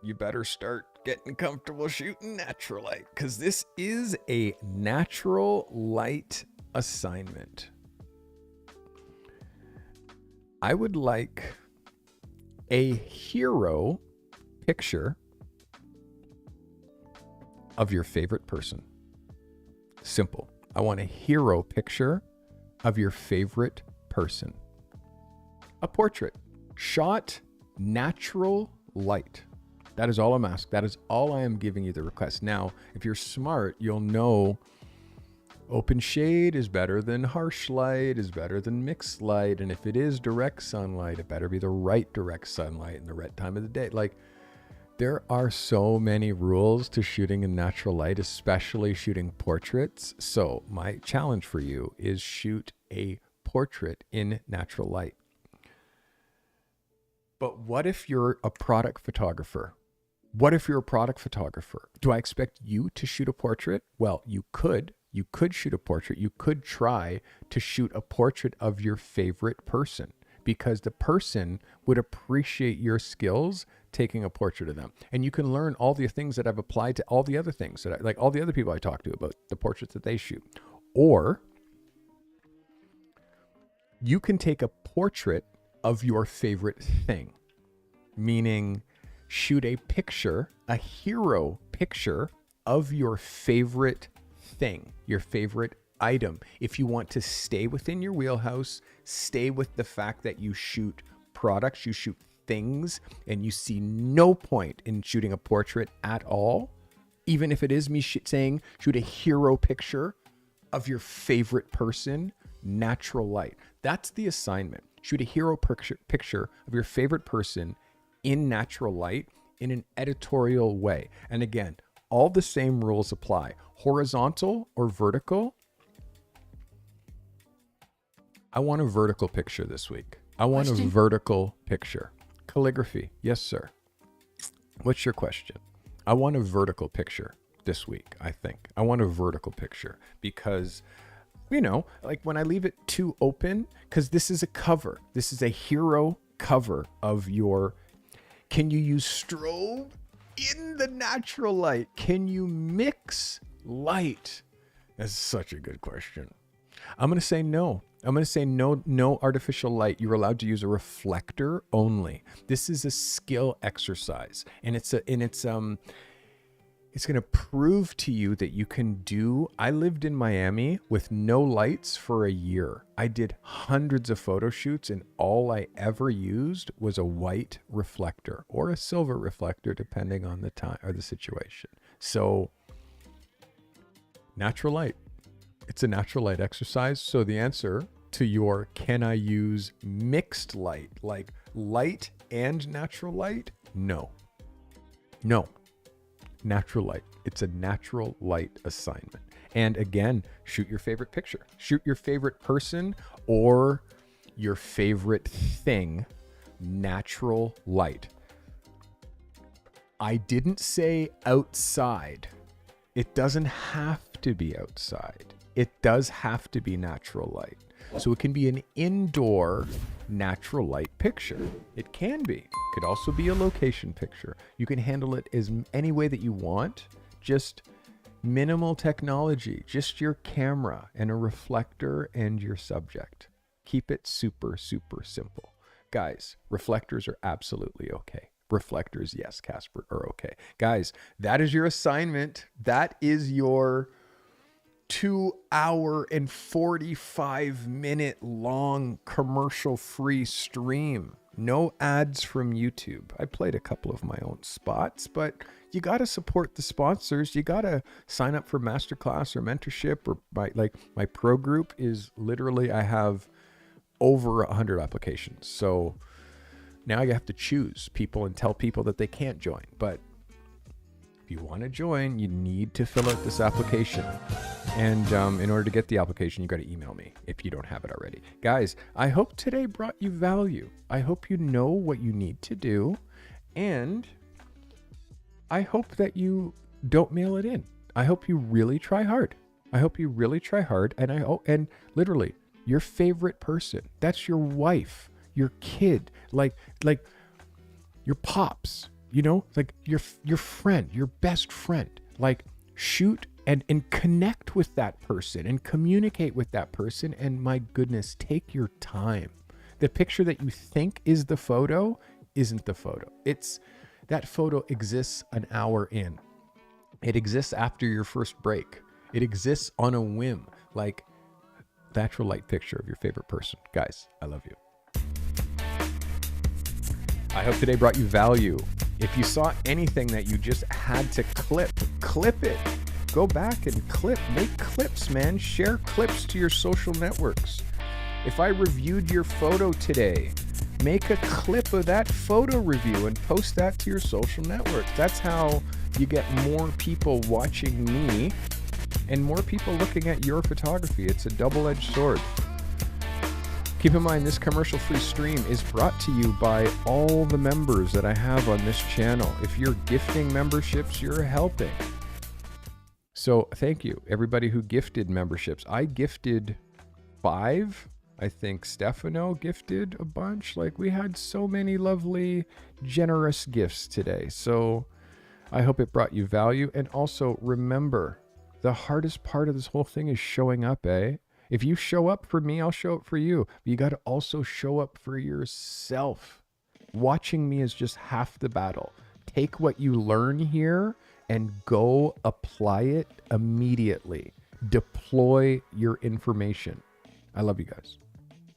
you better start getting comfortable shooting natural light, because this is a natural light assignment. I would like a hero picture of your favorite person. Simple. I want a hero picture of your favorite person. A portrait shot natural light. That is all I'm asking. That is all I am giving you the request. Now, if you're smart, you'll know open shade is better than harsh light, is better than mixed light. And if it is direct sunlight, it better be the right direct sunlight and the right time of the day. Like, there are so many rules to shooting in natural light, especially shooting portraits. So my challenge for you is shoot a portrait in natural light. But what if you're a product photographer? What if you're a product photographer? Do I expect you to shoot a portrait? Well, you could. You could shoot a portrait. You could try to shoot a portrait of your favorite person, because the person would appreciate your skills taking a portrait of them. And you can learn all the things that I've applied to all the other things that like all the other people I talk to about the portraits that they shoot. Or you can take a portrait of your favorite thing, meaning shoot a picture, a hero picture of your favorite thing, your favorite item. If you want to stay within your wheelhouse, stay with the fact that you shoot products, you shoot things, and you see no point in shooting a portrait at all, even if it is me saying shoot a hero picture of your favorite person, natural light. That's the assignment. Shoot a hero picture of your favorite person in natural light in an editorial way. And again, all the same rules apply. Horizontal or vertical. I want a vertical picture this week. I want a vertical picture. Calligraphy. Yes, sir. What's your question? I want a vertical picture this week, I think. I want a vertical picture because, you know, like when I leave it too open, because this is a cover. This is a hero cover of your... Can you use strobe in the natural light? Can you mix light? That's such a good question. I'm going to say no. I'm going to say no artificial light. You're allowed to use a reflector only. This is a skill exercise, and it's going to prove to you that you can do. I lived in Miami with no lights for a year. I did hundreds of photo shoots, and all I ever used was a white reflector or a silver reflector, depending on the time or the situation. So natural light. It's a natural light exercise. So the answer to your can I use mixed light, like light and natural light? No. No, natural light. It's a natural light assignment. And again, shoot your favorite picture. Shoot your favorite person or your favorite thing. Natural light. I didn't say outside. It doesn't have to be outside. It does have to be natural light. So it can be an indoor natural light picture. It can be. It could also be a location picture. You can handle it as any way that you want. Just minimal technology. Just your camera and a reflector and your subject. Keep it super, super simple. Guys, reflectors are absolutely okay. Reflectors, yes, Casper, are okay. Guys, that is your assignment. That is your 2-hour and 45-minute long commercial-free stream. No ads from YouTube. I played a couple of my own spots, but you got to support the sponsors. You got to sign up for masterclass or mentorship, or my pro group is literally, I have over 100 applications. So now you have to choose people and tell people that they can't join. But if you want to join, you need to fill out this application. And in order to get the application, you got to email me if you don't have it already. Guys, I hope today brought you value. I hope you know what you need to do. And I hope that you don't mail it in. I hope you really try hard. I hope you really try hard. And literally, your favorite person, that's your wife, your kid, like your pops, you know, like your friend, your best friend. Like, shoot and connect with that person and communicate with that person. And my goodness, take your time. The picture that you think is the photo isn't the photo. That photo exists an hour in. It exists after your first break. It exists on a whim. Like, natural light picture of your favorite person. Guys, I love you. I hope today brought you value. If you saw anything that you just had to clip it. Go back and clip. Make clips, man. Share clips to your social networks. If I reviewed your photo today, make a clip of that photo review and post that to your social network. That's how you get more people watching me and more people looking at your photography. It's a double-edged sword. Keep in mind, this commercial-free stream is brought to you by all the members that I have on this channel. If you're gifting memberships, you're helping. So thank you, everybody who gifted memberships. I gifted 5. I think Stephanos gifted a bunch. Like, we had so many lovely, generous gifts today. So I hope it brought you value. And also remember, the hardest part of this whole thing is showing up, eh? If you show up for me, I'll show up for you. But you got to also show up for yourself. Watching me is just half the battle. Take what you learn here and go apply it immediately. Deploy your information. I love you guys.